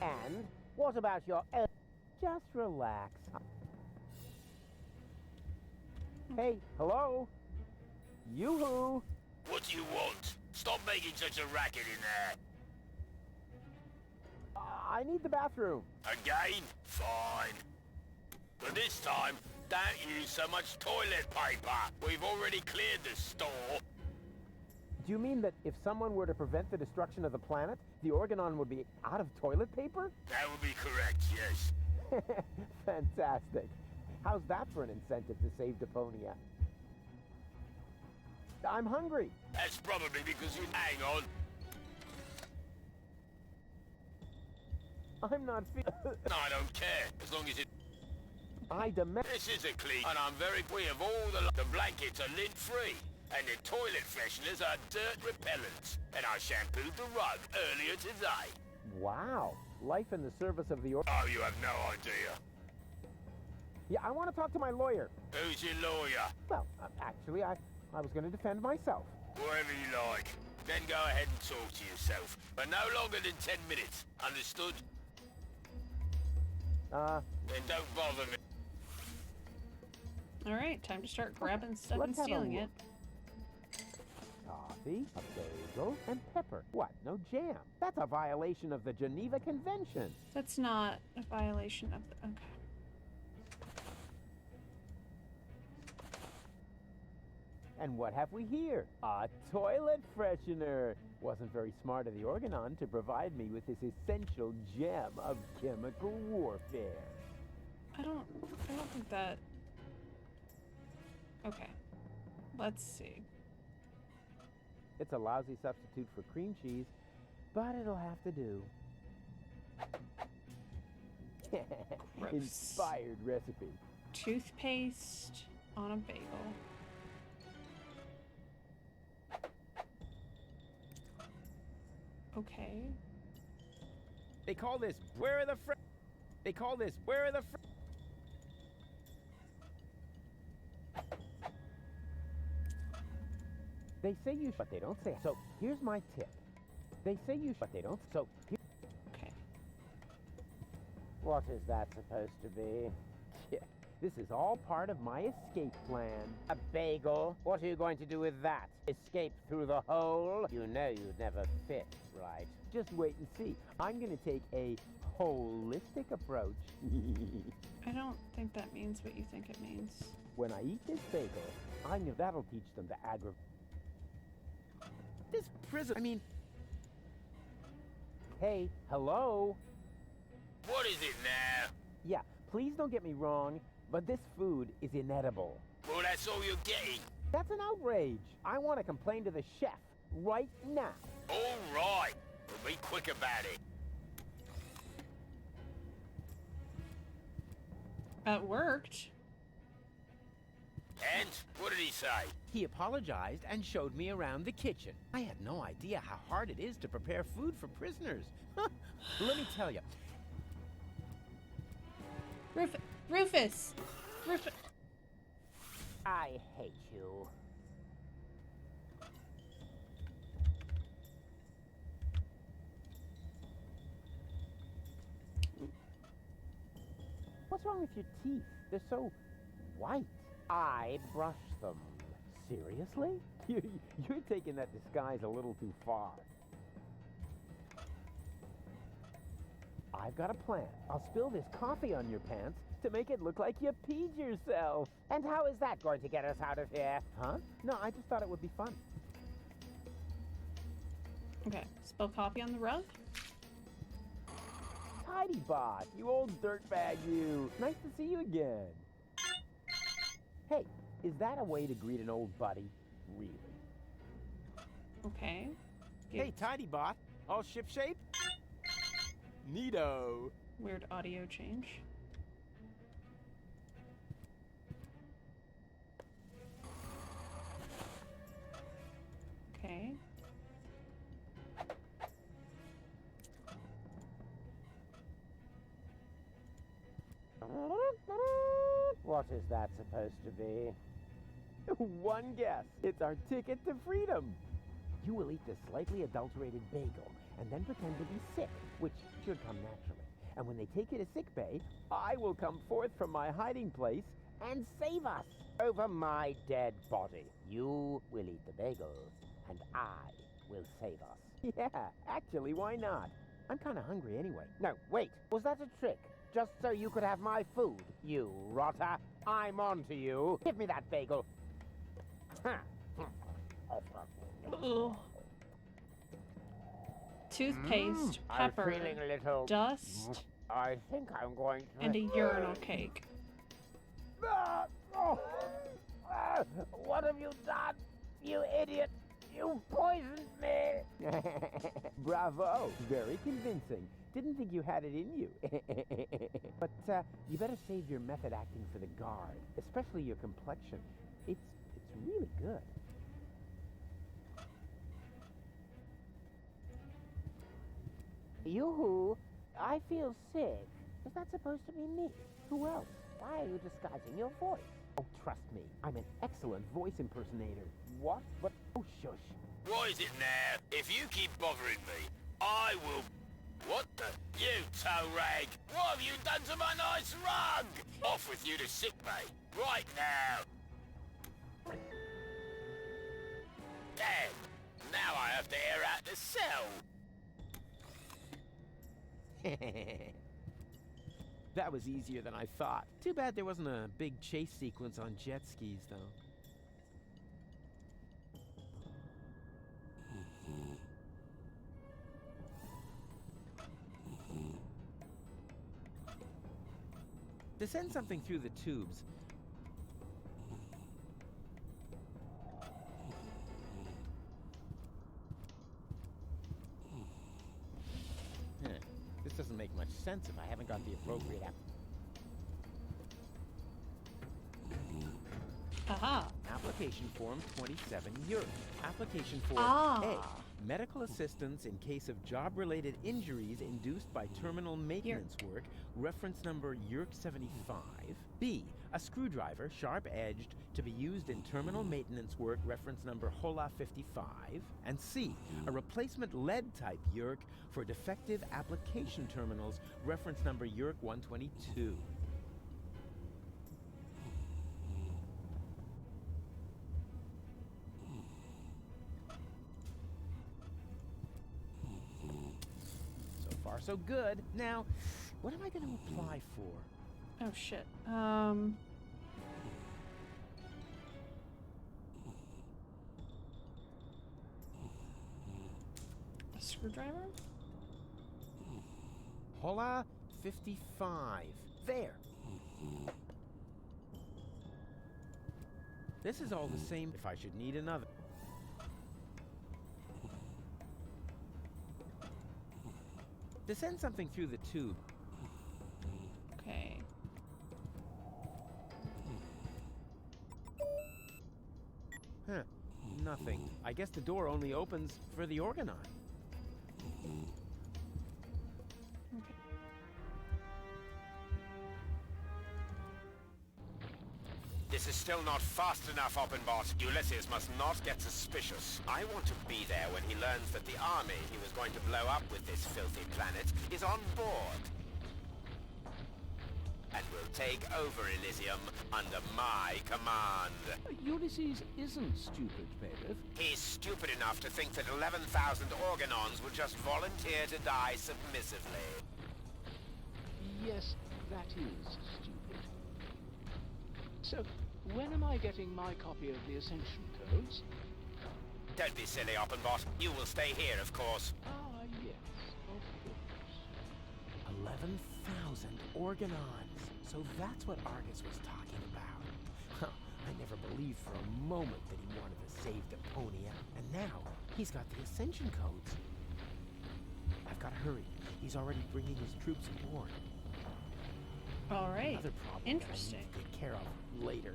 And what about your... Just relax. Hey, hello? Yoo-hoo! What do you want? Stop making such a racket in there. I need the bathroom. Again? Fine. But this time, don't use so much toilet paper. We've already cleared the store. Do you mean that if someone were to prevent the destruction of the planet, the Organon would be out of toilet paper? That would be correct, yes. Fantastic. How's that for an incentive to save Deponia? I'm hungry. That's probably because you... Hang on. I'm not No, I don't care, as long as it... I demand... This is a clean, and I'm very free of all the blankets are lint-free. And the toilet fresheners are dirt repellents. And I shampooed the rug earlier today. Wow. Life in the service of the Oh, you have no idea. Yeah, I want to talk to my lawyer. Who's your lawyer? Well, actually, I was going to defend myself. Whatever you like. Then go ahead and talk to yourself. But no longer than 10 minutes. Understood? Then don't bother me. Alright, time to start grabbing stuff and Let's have a stealing it. look. Coffee, a bagel, and pepper. What, no jam? That's a violation of the Geneva Convention. That's not a violation of the... Okay. And what have we here? A toilet freshener. Wasn't very smart of the Organon to provide me with this essential gem of chemical warfare. I don't think that... Okay. Let's see. It's a lousy substitute for cream cheese, but it'll have to do. Inspired recipe. Toothpaste on a bagel. Okay. They call this where are the fr... They call this where are the fr... They say you but they don't say. So, here's my tip. They say you but they don't. So, okay. What is that supposed to be? Yeah, this is all part of my escape plan. A bagel? What are you going to do with that? Escape through the hole? You know you'd never fit, right? Just wait and see. I'm going to take a holistic approach. I don't think that means what you think it means. When I eat this bagel, I know that'll teach them to aggravate. This prison, I mean... Hey, hello? What is it now? Yeah, please don't get me wrong, but this food is inedible. Well, that's all you're getting. That's an outrage. I want to complain to the chef right now. All right, but be quick about it. That worked. And what did he say? He apologized and showed me around the kitchen. I had no idea how hard it is to prepare food for prisoners. Let me tell you. Rufus! I hate you. What's wrong with your teeth? They're so white. I brush them. Seriously? You're taking that disguise a little too far. I've got a plan. I'll spill this coffee on your pants to make it look like you peed yourself. And how is that going to get us out of here? Huh? No, I just thought it would be fun. Okay, spill coffee on the rug. Tidy bot, you old dirtbag you. Nice to see you again. Hey, is that a way to greet an old buddy? Really? Okay. Hey, Tidy Bot. All shipshape? Neato. Weird audio change. Okay. What is that supposed to be? One guess. It's our ticket to freedom. You will eat this slightly adulterated bagel and then pretend to be sick, which should come naturally. And when they take you to sickbay, I will come forth from my hiding place and save us. Over my dead body. You will eat the bagel, and I will save us. Yeah, actually, why not? I'm kind of hungry anyway. No, wait. Was that a trick? Just so you could have my food, you rotter. I'm on to you. Give me that bagel. Ugh. Toothpaste, pepper, I'm feeling a little dust, I think I'm going to... and a urinal cake. What have you done, you idiot? You poisoned me! Bravo! Very convincing. Didn't think you had it in you. But you better save your method acting for the guard, especially your complexion. It's really good. Yoo-hoo! I feel sick. Is that supposed to be me? Who else? Why are you disguising your voice? Oh, trust me, I'm an excellent voice impersonator. What? But, oh, shush. What is it now? If you keep bothering me, I will... What the? You toe rag! What have you done to my nice rug? Off with you to sickbay, right now! Damn! Now I have to air out the cell! That was easier than I thought. Too bad there wasn't a big chase sequence on jet skis, though. To send something through the tubes. This doesn't make much sense if I haven't got the appropriate app. Aha. Application form 27 Europe. Application form A. Medical assistance in case of job-related injuries induced by terminal maintenance work, reference number YERK 75. B. A screwdriver, sharp-edged, to be used in terminal maintenance work, reference number HOLA 55. And C. A replacement lead-type YERK for defective application terminals, reference number YERK 122. So far, so good. Now, what am I going to apply for? Oh shit. A screwdriver? HOLA 55. There. This is all the same if I should need another. To send something through the tube. Okay. Huh. Nothing. I guess the door only opens for the organon. This is still not fast enough, Oppenbot. Ulysses must not get suspicious. I want to be there when he learns that the army he was going to blow up with this filthy planet is on board. And will take over Elysium under my command. Ulysses isn't stupid, Bailiff. He's stupid enough to think that 11,000 organons will just volunteer to die submissively. Yes, that is stupid. So, when am I getting my copy of the Ascension Codes? Don't be silly, Oppenbot. You will stay here, of course. Ah, yes, of course. 11,000 organons. So that's what Argus was talking about. Huh, I never believed for a moment that he wanted to save Deponia. And now, he's got the Ascension Codes. I've got to hurry. He's already bringing his troops aboard. All right. Another problem Interesting. that I need to take care of later.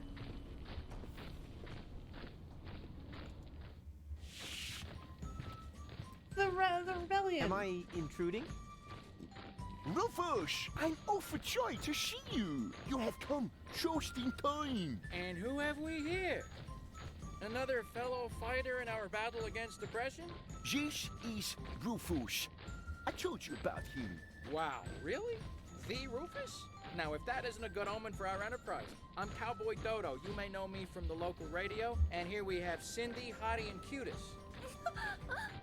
The rebellion. Am I intruding? Rufus, I'm overjoyed to see you. You have come just in time. And who have we here? Another fellow fighter in our battle against oppression? This is Rufus. I told you about him. Wow, really? The Rufus? Now, if that isn't a good omen for our enterprise. I'm Cowboy Dodo. You may know me from the local radio. And here we have Cindy, Hottie, and Cutis.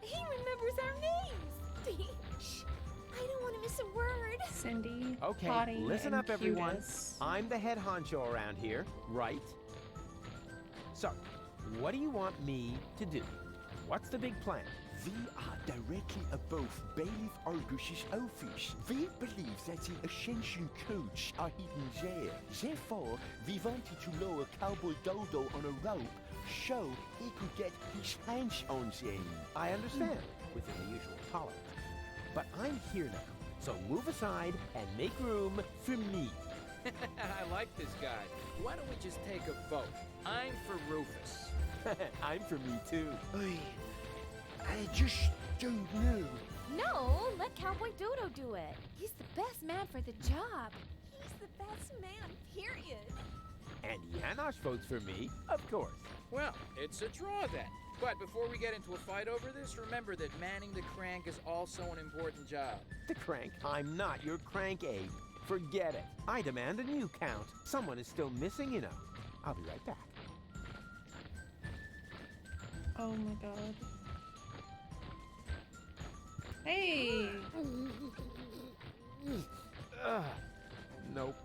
He remembers our names! Shh! I don't want to miss a word. Cindy, Okay, Hottie, listen and up, everyone. Cutis. I'm the head honcho around here, right? So, what do you want me to do? What's the big plan? We are directly above Bailiff Argus's office. We believe that the Ascension Codes are hidden there. Therefore, we wanted to lower Cowboy Dodo on a rope so he could get his hands on them. I understand, within the usual tolerance. But I'm here now, so move aside and make room for me. I like this guy. Why don't we just take a vote? I'm for Rufus. I'm for me too. I just don't know. No, let Cowboy Dodo do it. He's the best man for the job. He's the best man, period. And Janosch votes for me, of course. Well, it's a draw then. But before we get into a fight over this, remember that manning the crank is also an important job. The crank? I'm not your crank ape. Forget it. I demand a new count. Someone is still missing, you know. I'll be right back. Oh my god. Hey! Nope.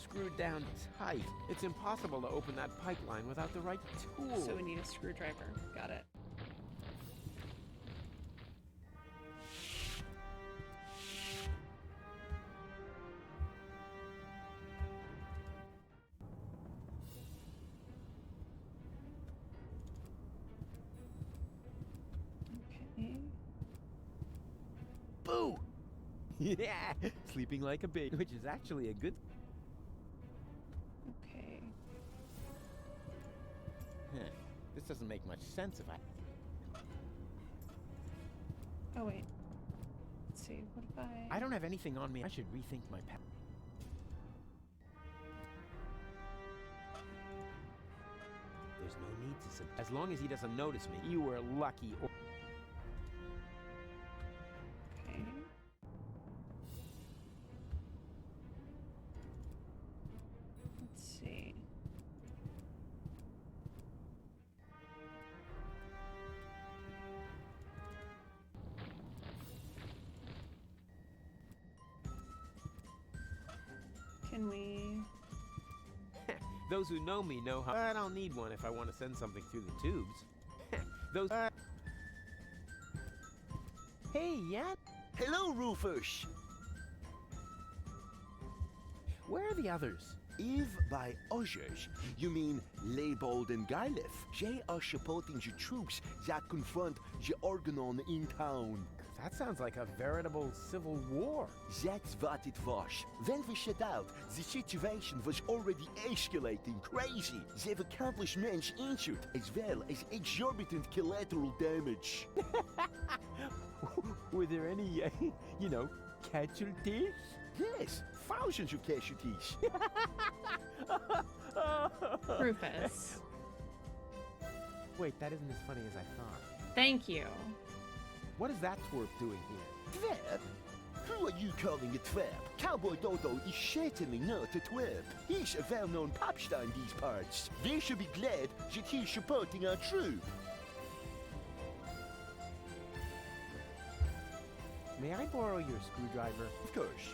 Screwed down tight. It's impossible to open that pipeline without the right tool. So we need a screwdriver. Got it. Boo! Yeah, sleeping like a baby, which is actually a good... Okay. Huh. This doesn't make much sense if I... Oh, wait. Let's see, what if I... I don't have anything on me. I should rethink my path. There's no need to... As long as he doesn't notice me, you were lucky or... Okay. Let's see. Can we... Those who know me know how... I don't need one if I want to send something through the tubes. Those... Hey, yeah? Hello, Rufus. Where are the others? If by others, you mean Leibold and Garlef. They are supporting the troops that confront the Organon in town. That sounds like a veritable civil war. That's what it was. When we set out, the situation was already escalating crazy. There were countless men injured, as well as exorbitant collateral damage. Were there any, you know, casualties? Yes, thousands of casualties. Rufus. Wait, that isn't as funny as I thought. Thank you. What is that twerp doing here? Twerp? Who are you calling a twerp? Cowboy Dodo is certainly not a twerp. He's a well-known pop star in these parts. We should be glad that he's supporting our troop. May I borrow your screwdriver? Of course.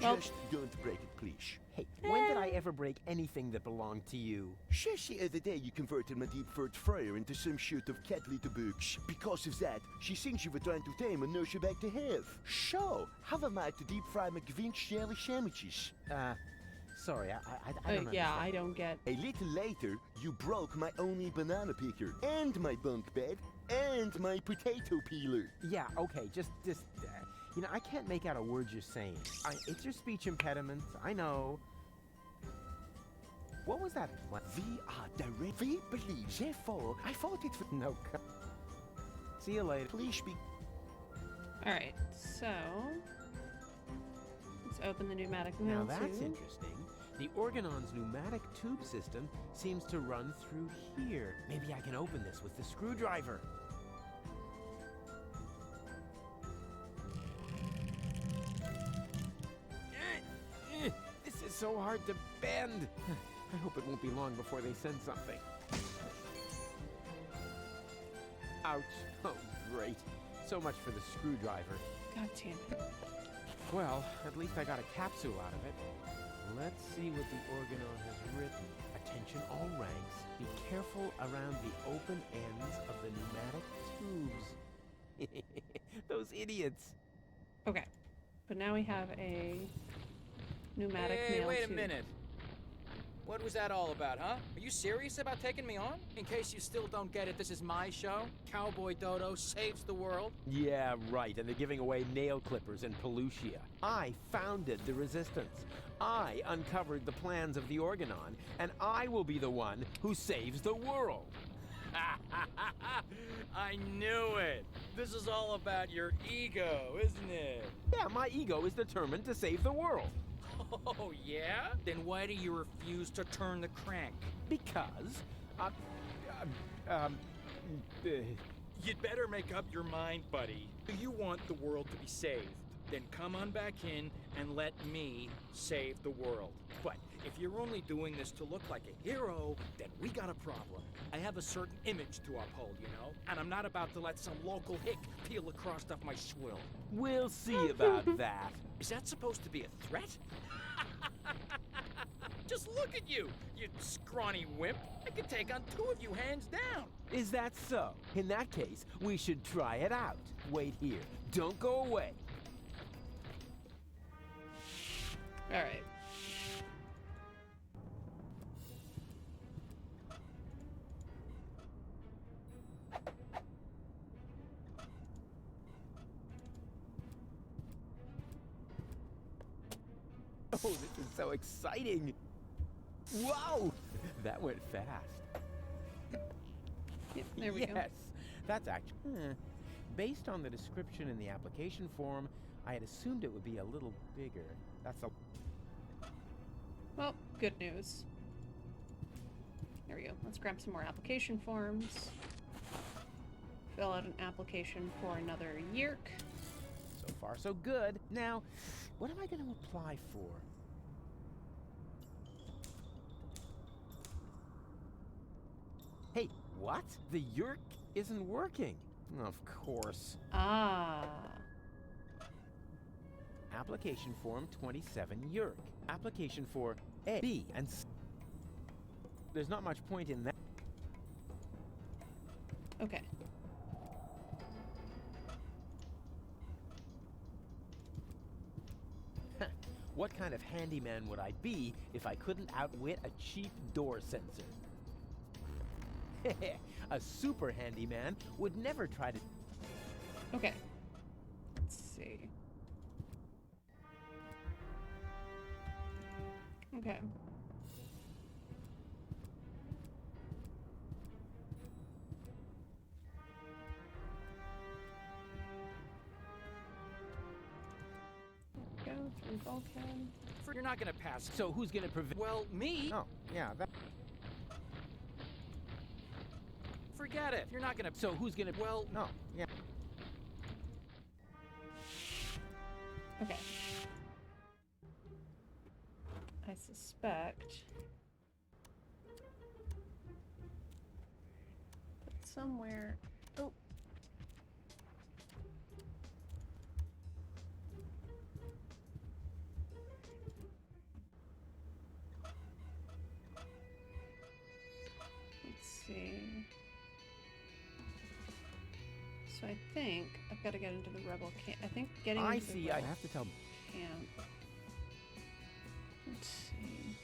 Well, Just don't break it, please. Hey, when did I ever break anything that belonged to you? Just the other day you converted my deep third fryer into some sort of cat litter box. Because of that, she thinks you were trying to tame and nurse her back to health. So, how am I to deep fry my Gvinch jelly sandwiches? Sorry, I don't yeah, understand. I don't get... A little later, you broke my only banana picker, and my bunk bed, and my potato peeler. Yeah, okay, just you know, I can't make out a word you're saying. It's your speech impediment, I know. What was that plan? We are direct. We believe, therefore, I thought it would... No, see you later. Please be... Alright, so... Let's open the pneumatic mill, Now that's too. interesting. The Organon's pneumatic tube system seems to run through here. Maybe I can open this with the screwdriver. This is so hard to bend. I hope it won't be long before they send something. Ouch. Oh, great. So much for the screwdriver. God damn it. Well, at least I got a capsule out of it. Let's see what the Organon has written. Attention all ranks. Be careful around the open ends of the pneumatic tubes. Those idiots. Okay, but now we have a pneumatic mail wait a tube. minute. What was that all about, huh? Are you serious about taking me on? In case you still don't get it, this is my show. Cowboy Dodo saves the world. Yeah, right, and they're giving away nail clippers in Pelusia. I founded the Resistance. I uncovered the plans of the Organon, and I will be the one who saves the world. I knew it. This is all about your ego, isn't it? Yeah, my ego is determined to save the world. Oh, yeah? Then why do you refuse to turn the crank? Because, You'd better make up your mind, buddy. Do you want the world to be saved? Then come on back in and let me save the world. But if you're only doing this to look like a hero, then we got a problem. I have a certain image to uphold, you know? And I'm not about to let some local hick peel the crust off my swill. We'll see about that. Is that supposed to be a threat? Just look at you, you scrawny wimp. I could take on two of you hands down. Is that so? In that case, we should try it out. Wait here. Don't go away. All right. this is so exciting. Whoa! That went fast. Yep, there we yes, go. That's actually... Based on the description in the application form, I had assumed it would be a little bigger. That's a... Well, good news. There we go. Let's grab some more application forms. Fill out an application for another yerk. So far, so good. Now, what am I going to apply for? Hey, what? The yerk isn't working. Of course. Ah. Application form 27 yerk. Application for A, B, and C. There's not much point in that. Okay. What kind of handyman would I be if I couldn't outwit a cheap door sensor? A super handyman would never try to... Okay. Let's see. Okay. Go through bulkhead. You're not gonna pass. So who's gonna prevent... Well, me? Oh, yeah, that... Forget it. You're not gonna... So who's gonna... Well... No, yeah. Okay. I suspect... But somewhere... Oh. Let's see. So I think I've got to get into the rebel camp. I think getting into the I rebel have to tell... camp. Let's see.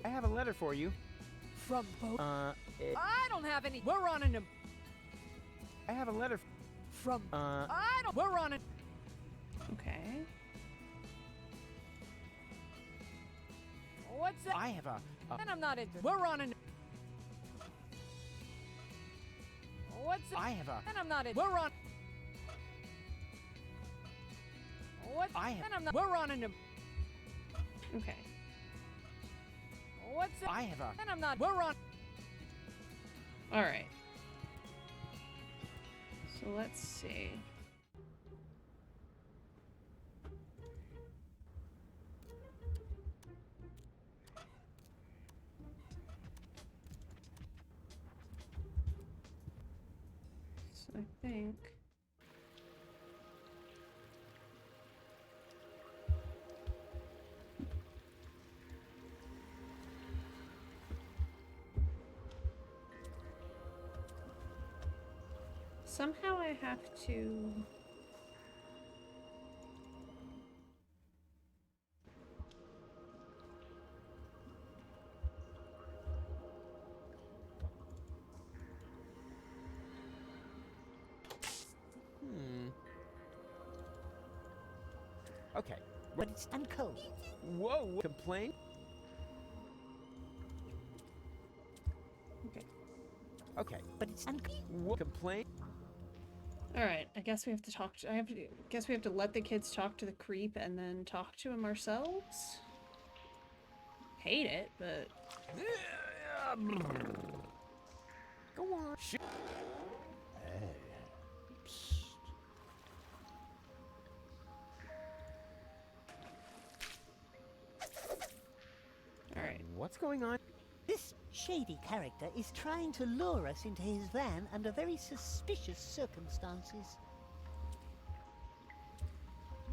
I have a letter for you. From both. I don't have any. We're on an. I have a letter from. I don't. We're on it. Okay. What's that? I have a... And I'm not into. We're on an. What's that? I have a... And I'm not in. We're on. What? I have... And I'm not. We're on an. Okay. What's that? I have a... And I'm not. We're on. All right. So let's see. So I think... Somehow I have to... Okay. But it's uncold. Whoa! Complaint? Okay. Okay. But it's What? Complaint? All right. I guess we have to talk to... guess we have to let the kids talk to the creep and then talk to him ourselves? Hate it, but... Go on. Hey. All right. What's going on? This shady character is trying to lure us into his van under very suspicious circumstances.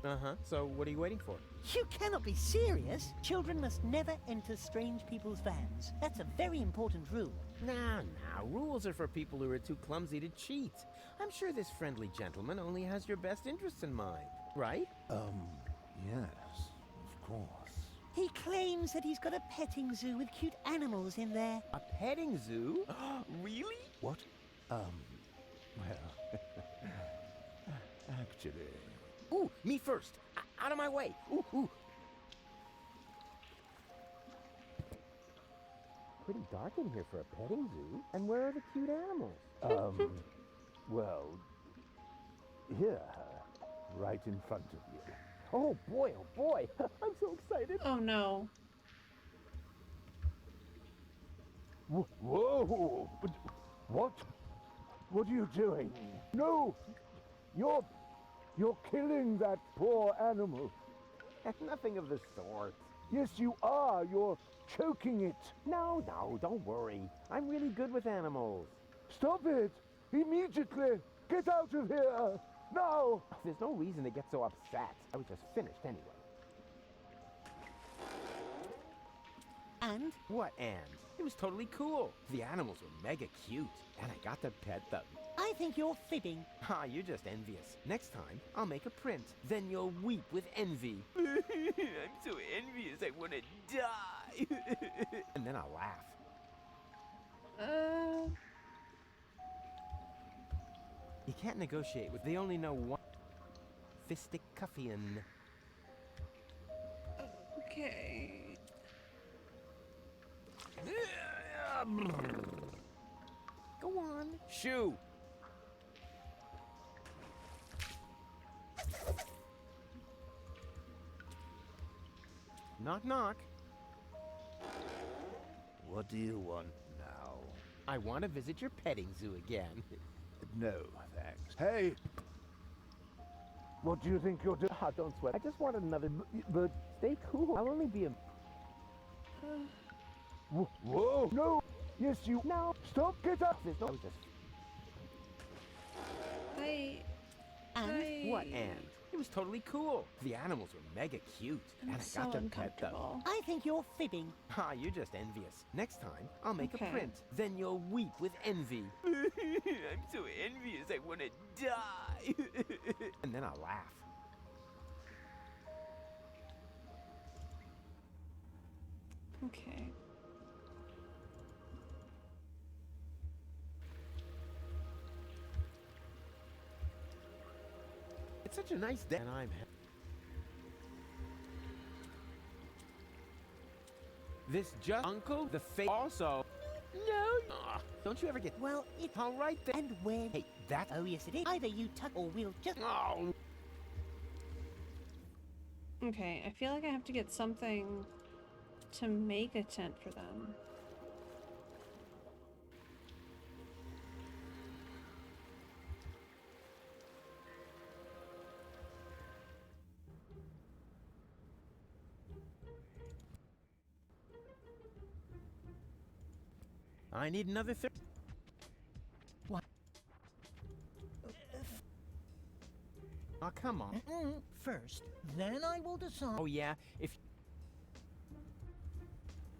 Uh-huh. So what are you waiting for? You cannot be serious. Children must never enter strange people's vans. That's a very important rule. Nah. Rules are for people who are too clumsy to cheat. I'm sure this friendly gentleman only has your best interests in mind, right? Yes, of course. He claims that he's got a petting zoo with cute animals in there. A petting zoo? Really? What? Well, actually... Ooh, me first. Out of my way. Ooh, ooh. Pretty dark in here for a petting zoo. And where are the cute animals? Well, here, right in front of you. Oh boy, I'm so excited. Oh no. Whoa! What? What are you doing? No! You're killing that poor animal. Nothing of the sort. Yes, you are. You're choking it. No, don't worry. I'm really good with animals. Stop it! Immediately! Get out of here! Now! There's no reason to get so upset. I was just finished anyway. And? What and? It was totally cool. The animals were mega cute, and I got to pet them. I think you're fibbing. Ah, you're just envious. Next time, I'll make a print. Then you'll weep with envy. I'm so envious, I want to die. And then I'll laugh. You can't negotiate with... They only know one... Fisticuffian. Okay. Go on. Shoo. Knock, knock. What do you want now? I want to visit your petting zoo again. No, thanks. Hey! What do you think you're doing? Ah, don't sweat. I just want another... But stay cool. I'll only be a... Whoa! No! Yes, you... No! Stop! Get up! There's no... I was just... What and? It was totally cool. The animals were mega cute, and I so got to pet them. I think you're fibbing. Ah, you're just envious. Next time, I'll make Okay. a print. Then you'll weep with envy. I'm so envious, I want to die. And then I'll laugh. Okay. It's such a nice day, and I'm happy. This just Uncle the Face also. No. Don't you ever get... Well, it's all right then. And when... Hey, that... Oh, yes, it is. Either you tuck or we'll just... Oh. Okay, I feel like I have to get something to make a tent for them. I need another third. What? Oh, come on. First, then I will decide. Oh, yeah, if...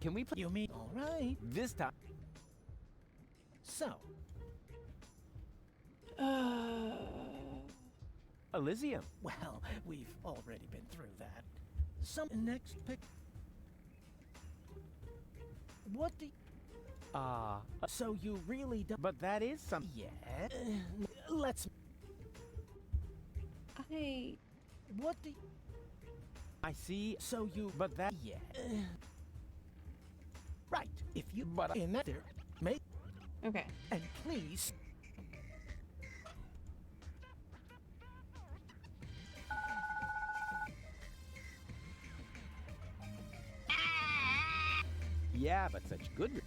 Can we play... You mean... All right. This time... So... Elysium. Well, we've already been through that. Some next pick... What do... So you really don't... But that is some... Yeah. Let's... What do... I see... So you... But that... Yeah. Right. If you... But in that there... Make... Okay. And please... Yeah, but such good...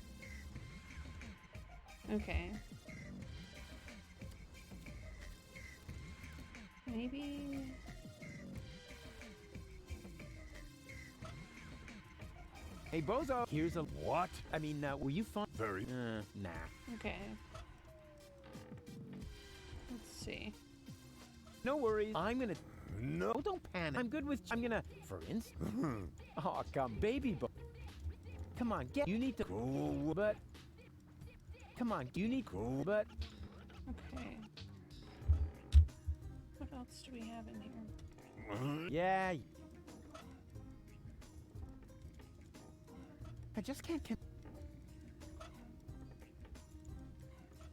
Okay. Maybe... Hey, Bozo! Here's a... What? I mean, were you fun? Very. Nah. Okay. Let's see. No worries. I'm gonna... No. Oh, don't panic. I'm good with... I'm gonna... For instance... Oh, come, baby Bo... Come on, get... You need to... Cool. But... Come on, you need... Cool. But... Okay. What else do we have in here? Yeah... I just can't...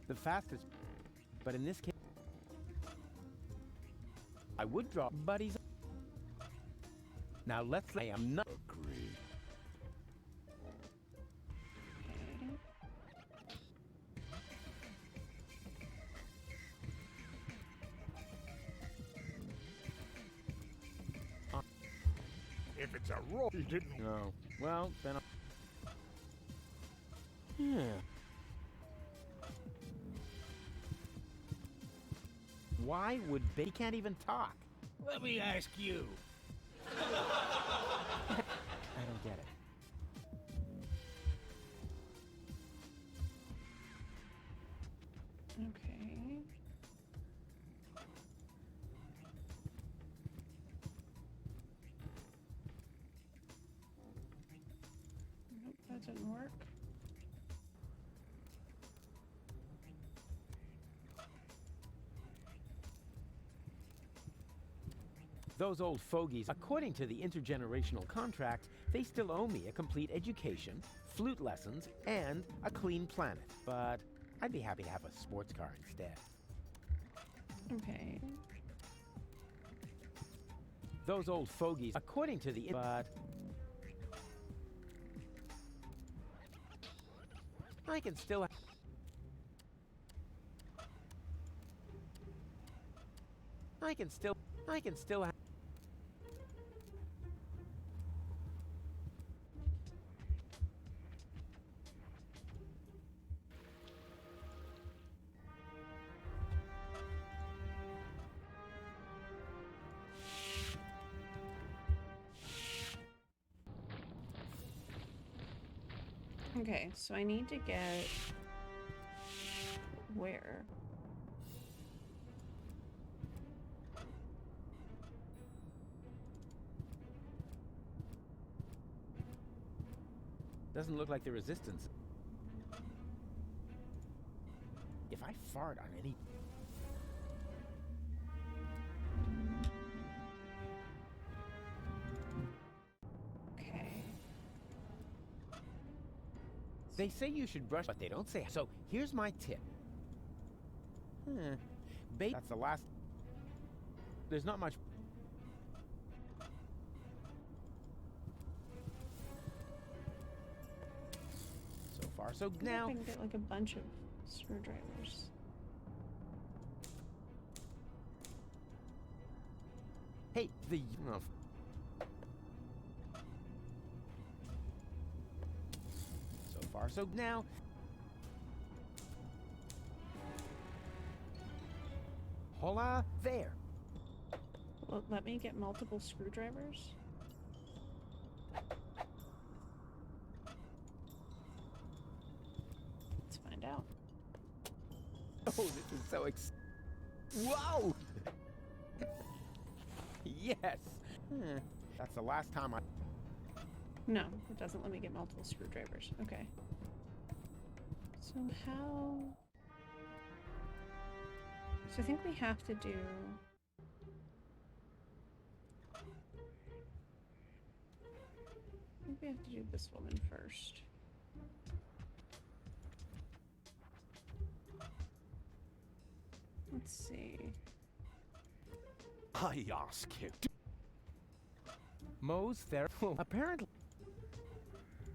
The fastest... But in this case, I would draw buddies. Now let's say I'm not agree. If it's a roll, he didn't know. Well, then yeah. Why would he can't even talk? Let me ask you. I don't get it. Okay. Nope, that didn't work. Those old fogies, according to the intergenerational contract, they still owe me a complete education, flute lessons, and a clean planet. But I'd be happy to have a sports car instead. Okay. Those old fogies, according to the but I can still have Okay, so I need to get where? Doesn't look like the resistance. If I fart on any... Okay. They say you should brush, but they don't say. So here's my tip. That's the last... There's not much... So far, so now... I can get like a bunch of screwdrivers. Hey, the... Oh. So far, so now... Hola there. Well, let me get multiple screwdrivers. Let's find out. Oh, this is so Wow! Yes! That's the last time I... No, it doesn't let me get multiple screwdrivers. Okay. So how... So I think we have to do... I think we have to do this woman first. Let's see. I ask you. Moe's there. Apparently.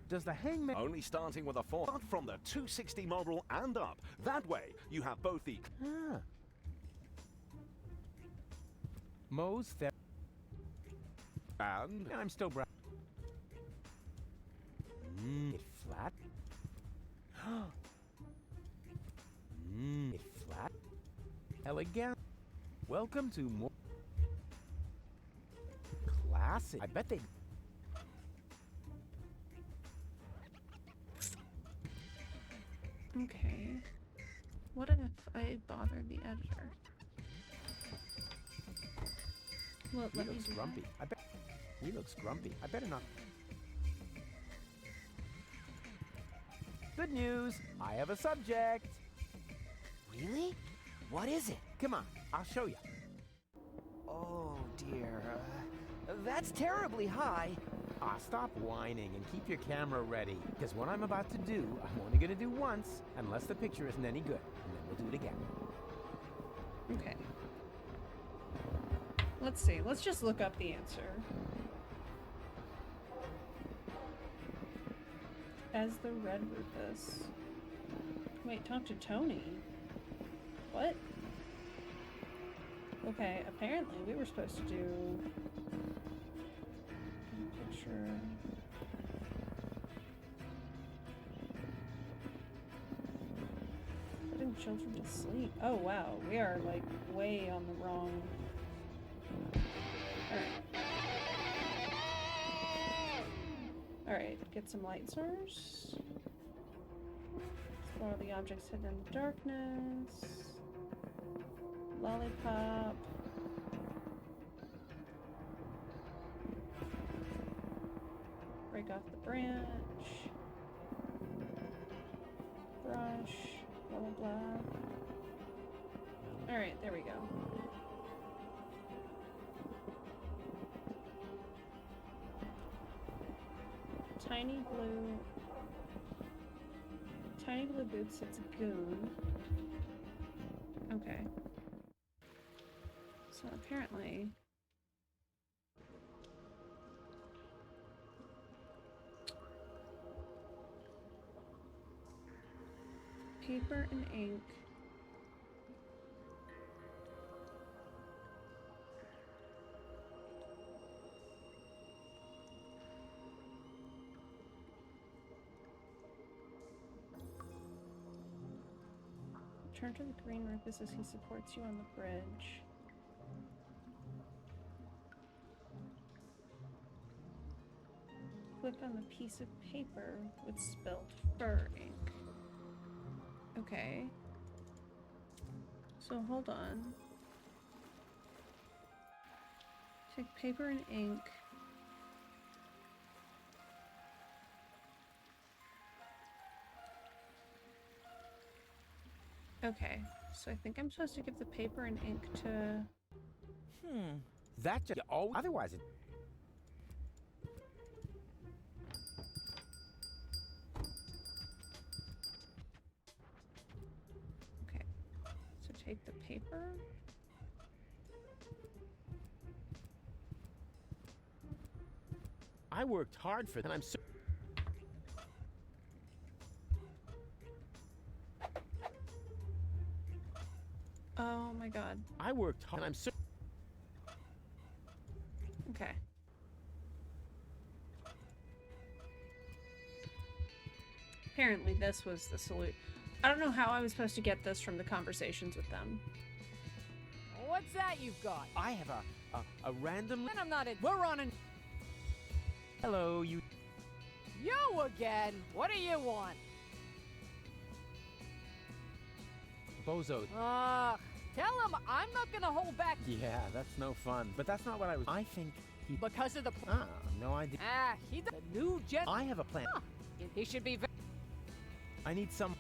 Does the hangman... Only starting with a 4. Start from the 260 model and up. That way, you have both the... Moe's there. And... I'm still It's flat. It's flat. Elegant. Welcome to more... Classic. I bet they... Okay. What if I bother the editor? Well, He looks grumpy. I bet... He looks grumpy. I better not... Good news! I have a subject! Really? What is it? Come on, I'll show you. Oh, dear. That's terribly high. Ah, stop whining and keep your camera ready. Because what I'm about to do, I'm only going to do once, unless the picture isn't any good. And then we'll do it again. Let's see. Let's just look up the answer. As the red rufus. Wait, talk to Tony. What? Okay, apparently we were supposed to do picture. Putting children to sleep. Oh wow, we are like way on the wrong. Alright, get some light source. Explore the objects hidden in the darkness. Lollipop. Break off the branch. Brush. Blah blah blah. Alright, there we go. Tiny blue boots, it's a goon. Okay. So apparently paper and ink. Turn to the green rufus as he supports you on the bridge. Click on the piece of paper with spilled fur ink. Okay. So hold on. Take paper and ink. Okay, so I think I'm supposed to give the paper and ink to... That just always... Otherwise it... Okay, so take the paper. I worked hard for that, and I'm so... Oh my god. I worked hard, and I'm so... Okay. Apparently this was the salute. I don't know how I was supposed to get this from the conversations with them. What's that you've got? I have a random... And I'm not in. We're on an... Hello, you... You again? What do you want? Bozo. Tell him I'm not gonna hold back. Yeah, that's no fun. But that's not what I was... I think he... Because of the... no idea. He... The new gen... I have a plan. He should be... I need some...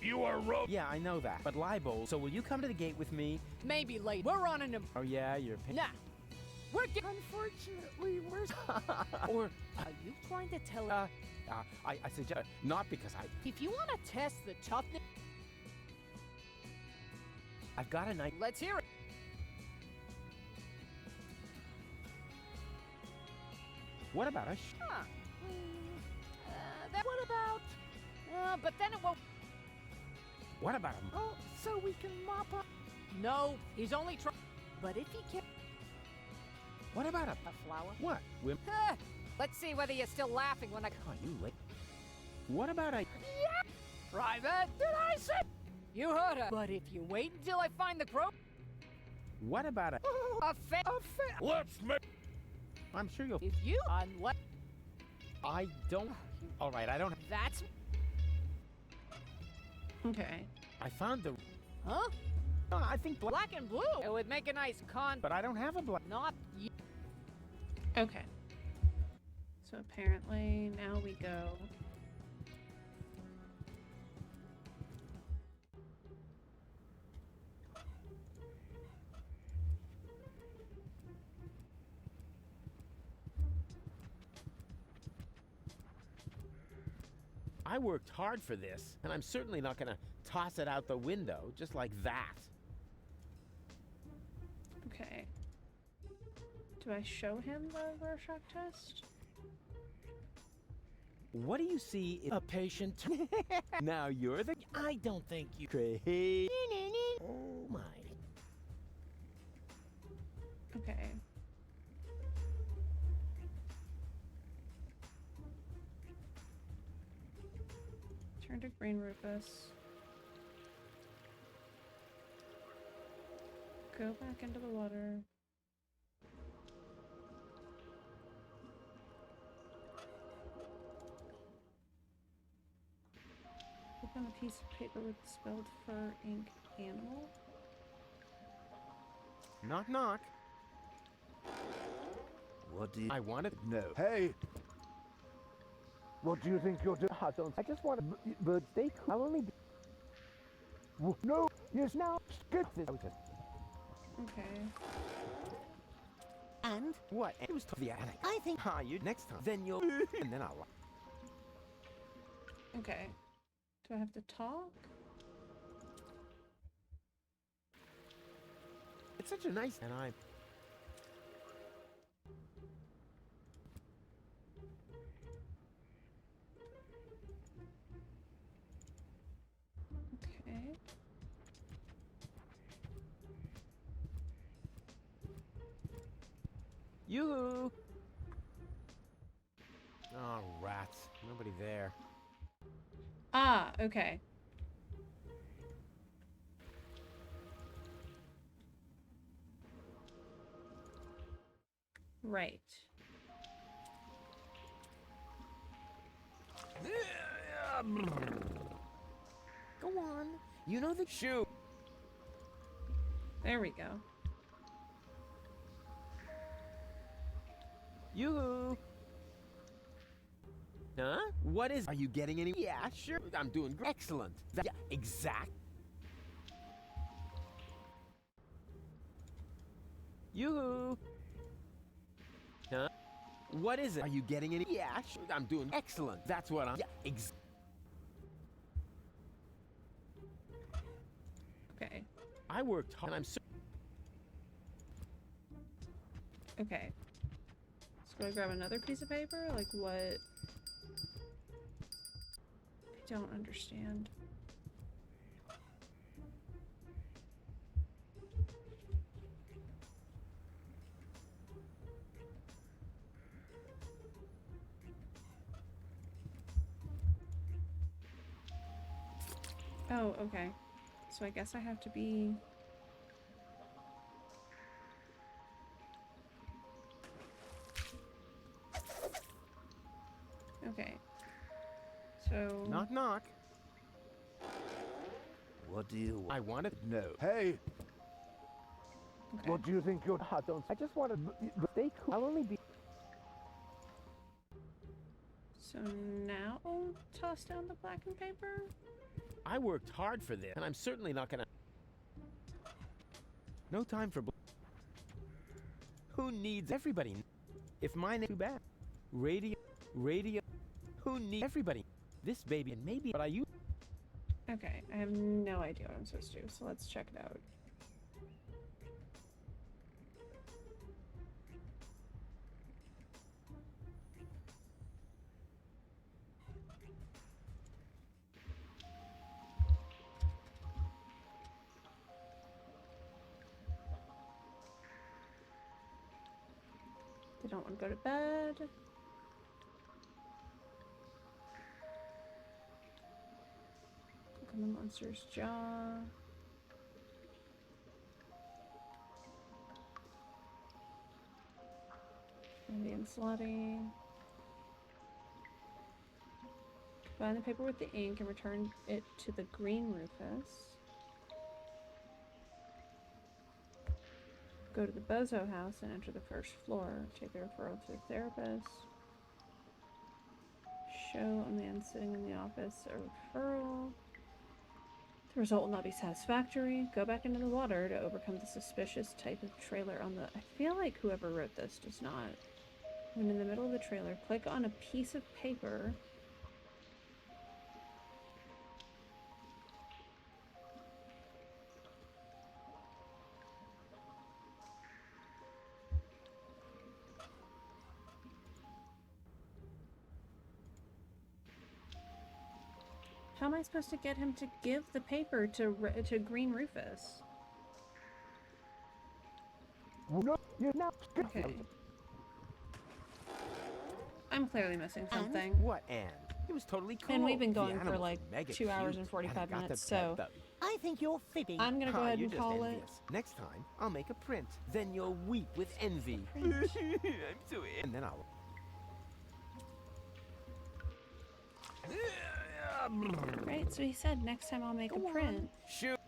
You are rogue. Yeah, I know that. But Libo, so will you come to the gate with me? Maybe later. We're on an... Oh yeah, you're... Nah. We're getting... Unfortunately, we're... Or... Are you trying to tell... I suggest... Not because I... If you want to test the toughness... I've got a night... Let's hear it. What about a... What about... but then it won't... What about him? Oh, so we can mop up... No, he's only trying... But if he can... What about a flower? What? Let's see whether you're still laughing when I... Oh, you late. What about a... Yeah! Private, did I say... You heard her. But if you wait until I find the crow... What about a... A fit. Let's make... I'm sure you'll... If you... Unless... I don't... All right, I don't... That's... Okay. I found the... Huh? No, I think black and blue. It would make a nice con... But I don't have a black... Not you. Okay. So apparently now we go... I worked hard for this, and I'm certainly not gonna toss it out the window just like that. Okay. Do I show him the Rorschach test? What do you see in A patient. Now you're the... I don't think you. Crazy. Oh my. Okay. Turn to green Rufus. Go back into the water. Open a piece of paper with spelled fur ink animal. Knock, knock. What do you... I want to know. Hey! What do you think you're doing? I just want to... But stay cool. I'll only be... No! Yes, now! Skip this! Okay. And? What? It was to the attic. I think... Ah, you next time. Then you'll... and then I'll... Okay. Do I have to talk? It's such a nice... And I... Okay. Yoo-hoo! Oh, rats. Nobody there. Ah, okay. Right. Go on. You know the shoe. There we go. Yoo-hoo! Huh? What is... Are you getting any... Yeah, sure. I'm doing excellent. Yeah, exact. Yoo-hoo! Huh? What is it? Are you getting any... Yeah, sure. I'm doing excellent. That's what I'm... Yeah, Okay. I worked hard and I'm so... Okay. So do I grab another piece of paper? Like what? I don't understand. Oh, okay. So I guess I have to be... Okay. So... Knock, knock. What do you... I want to know. Hey! Okay. What do you think you're... I just want to... Stay cool. I'll only be... So now toss down the blackened paper? I worked hard for this, and I'm certainly not gonna... No time for... Who needs everybody? If mine ain't too bad. Radio... Who needs everybody? This baby and maybe... But I use... Okay, I have no idea what I'm supposed to do, so let's check it out. They don't want to go to bed. Click on the monster's jaw. Indian slutty. Combine the paper with the ink and return it to the green Rufus. Go to the Bozo house and enter the first floor. Take the referral to the therapist. Show a man sitting in the office a referral. The result will not be satisfactory. Go back into the water to overcome the suspicious type of trailer on the... I feel like whoever wrote this does not. When in the middle of the trailer, click on a piece of paper. How am I supposed to get him to give the paper to Green Rufus? Okay. I'm clearly missing something. What, Anne? It was totally cool. And we've been The going for animals like were mega 2 hours cute, and 45 I got minutes, the pet, so though. I think you're fibbing. I'm gonna go ahead and call it. Next time, I'll make a print. Then you'll weep with envy. Print. I'm so and then I'll. Right, so he said next time I'll make a print. Shoot.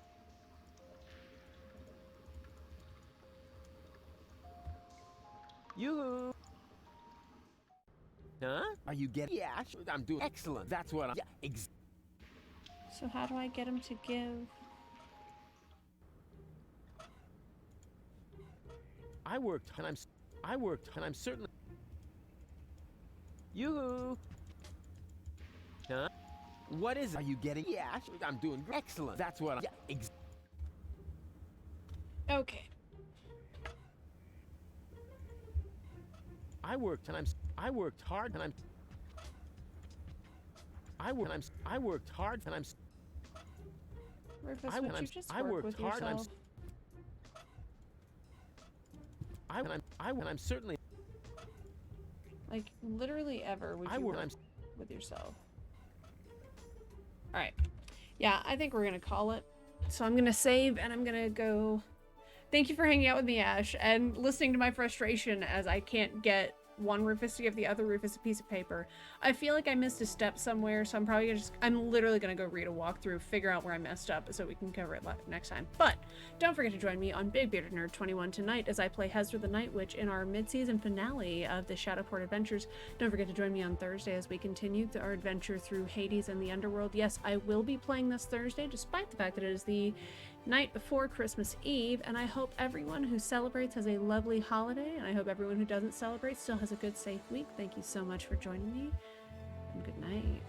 You. Huh? Are you getting? Yeah, I'm doing excellent. That's what I'm. Yeah, So how do I get him to give? I worked and I'm certainly. You. Huh? What is it? Are you getting? Yeah, I'm doing excellent. That's what I'm. Yeah, Okay. I worked hard and I worked hard and I'm. Rufus, would you just work with yourself? I'm certainly. Like, literally ever would you work with yourself? Alright. Yeah, I think we're gonna call it. So I'm gonna save and I'm gonna go. Thank you for hanging out with me, Ash, and listening to my frustration as I can't get one Rufus to give the other Rufus a piece of paper. I feel like I missed a step somewhere, so I'm literally gonna go read a walkthrough, figure out where I messed up so we can cover it next time. But don't forget to join me on Big Bearded Nerd 21 tonight as I play Hezra the Night Witch in our mid-season finale of the Shadowport Adventures. Don't forget to join me on Thursday as we continue our adventure through Hades and the Underworld. Yes, I will be playing this Thursday, despite the fact that it is the night before Christmas Eve, and I hope everyone who celebrates has a lovely holiday, and I hope everyone who doesn't celebrate still has a good, safe week. Thank you so much for joining me, and good night.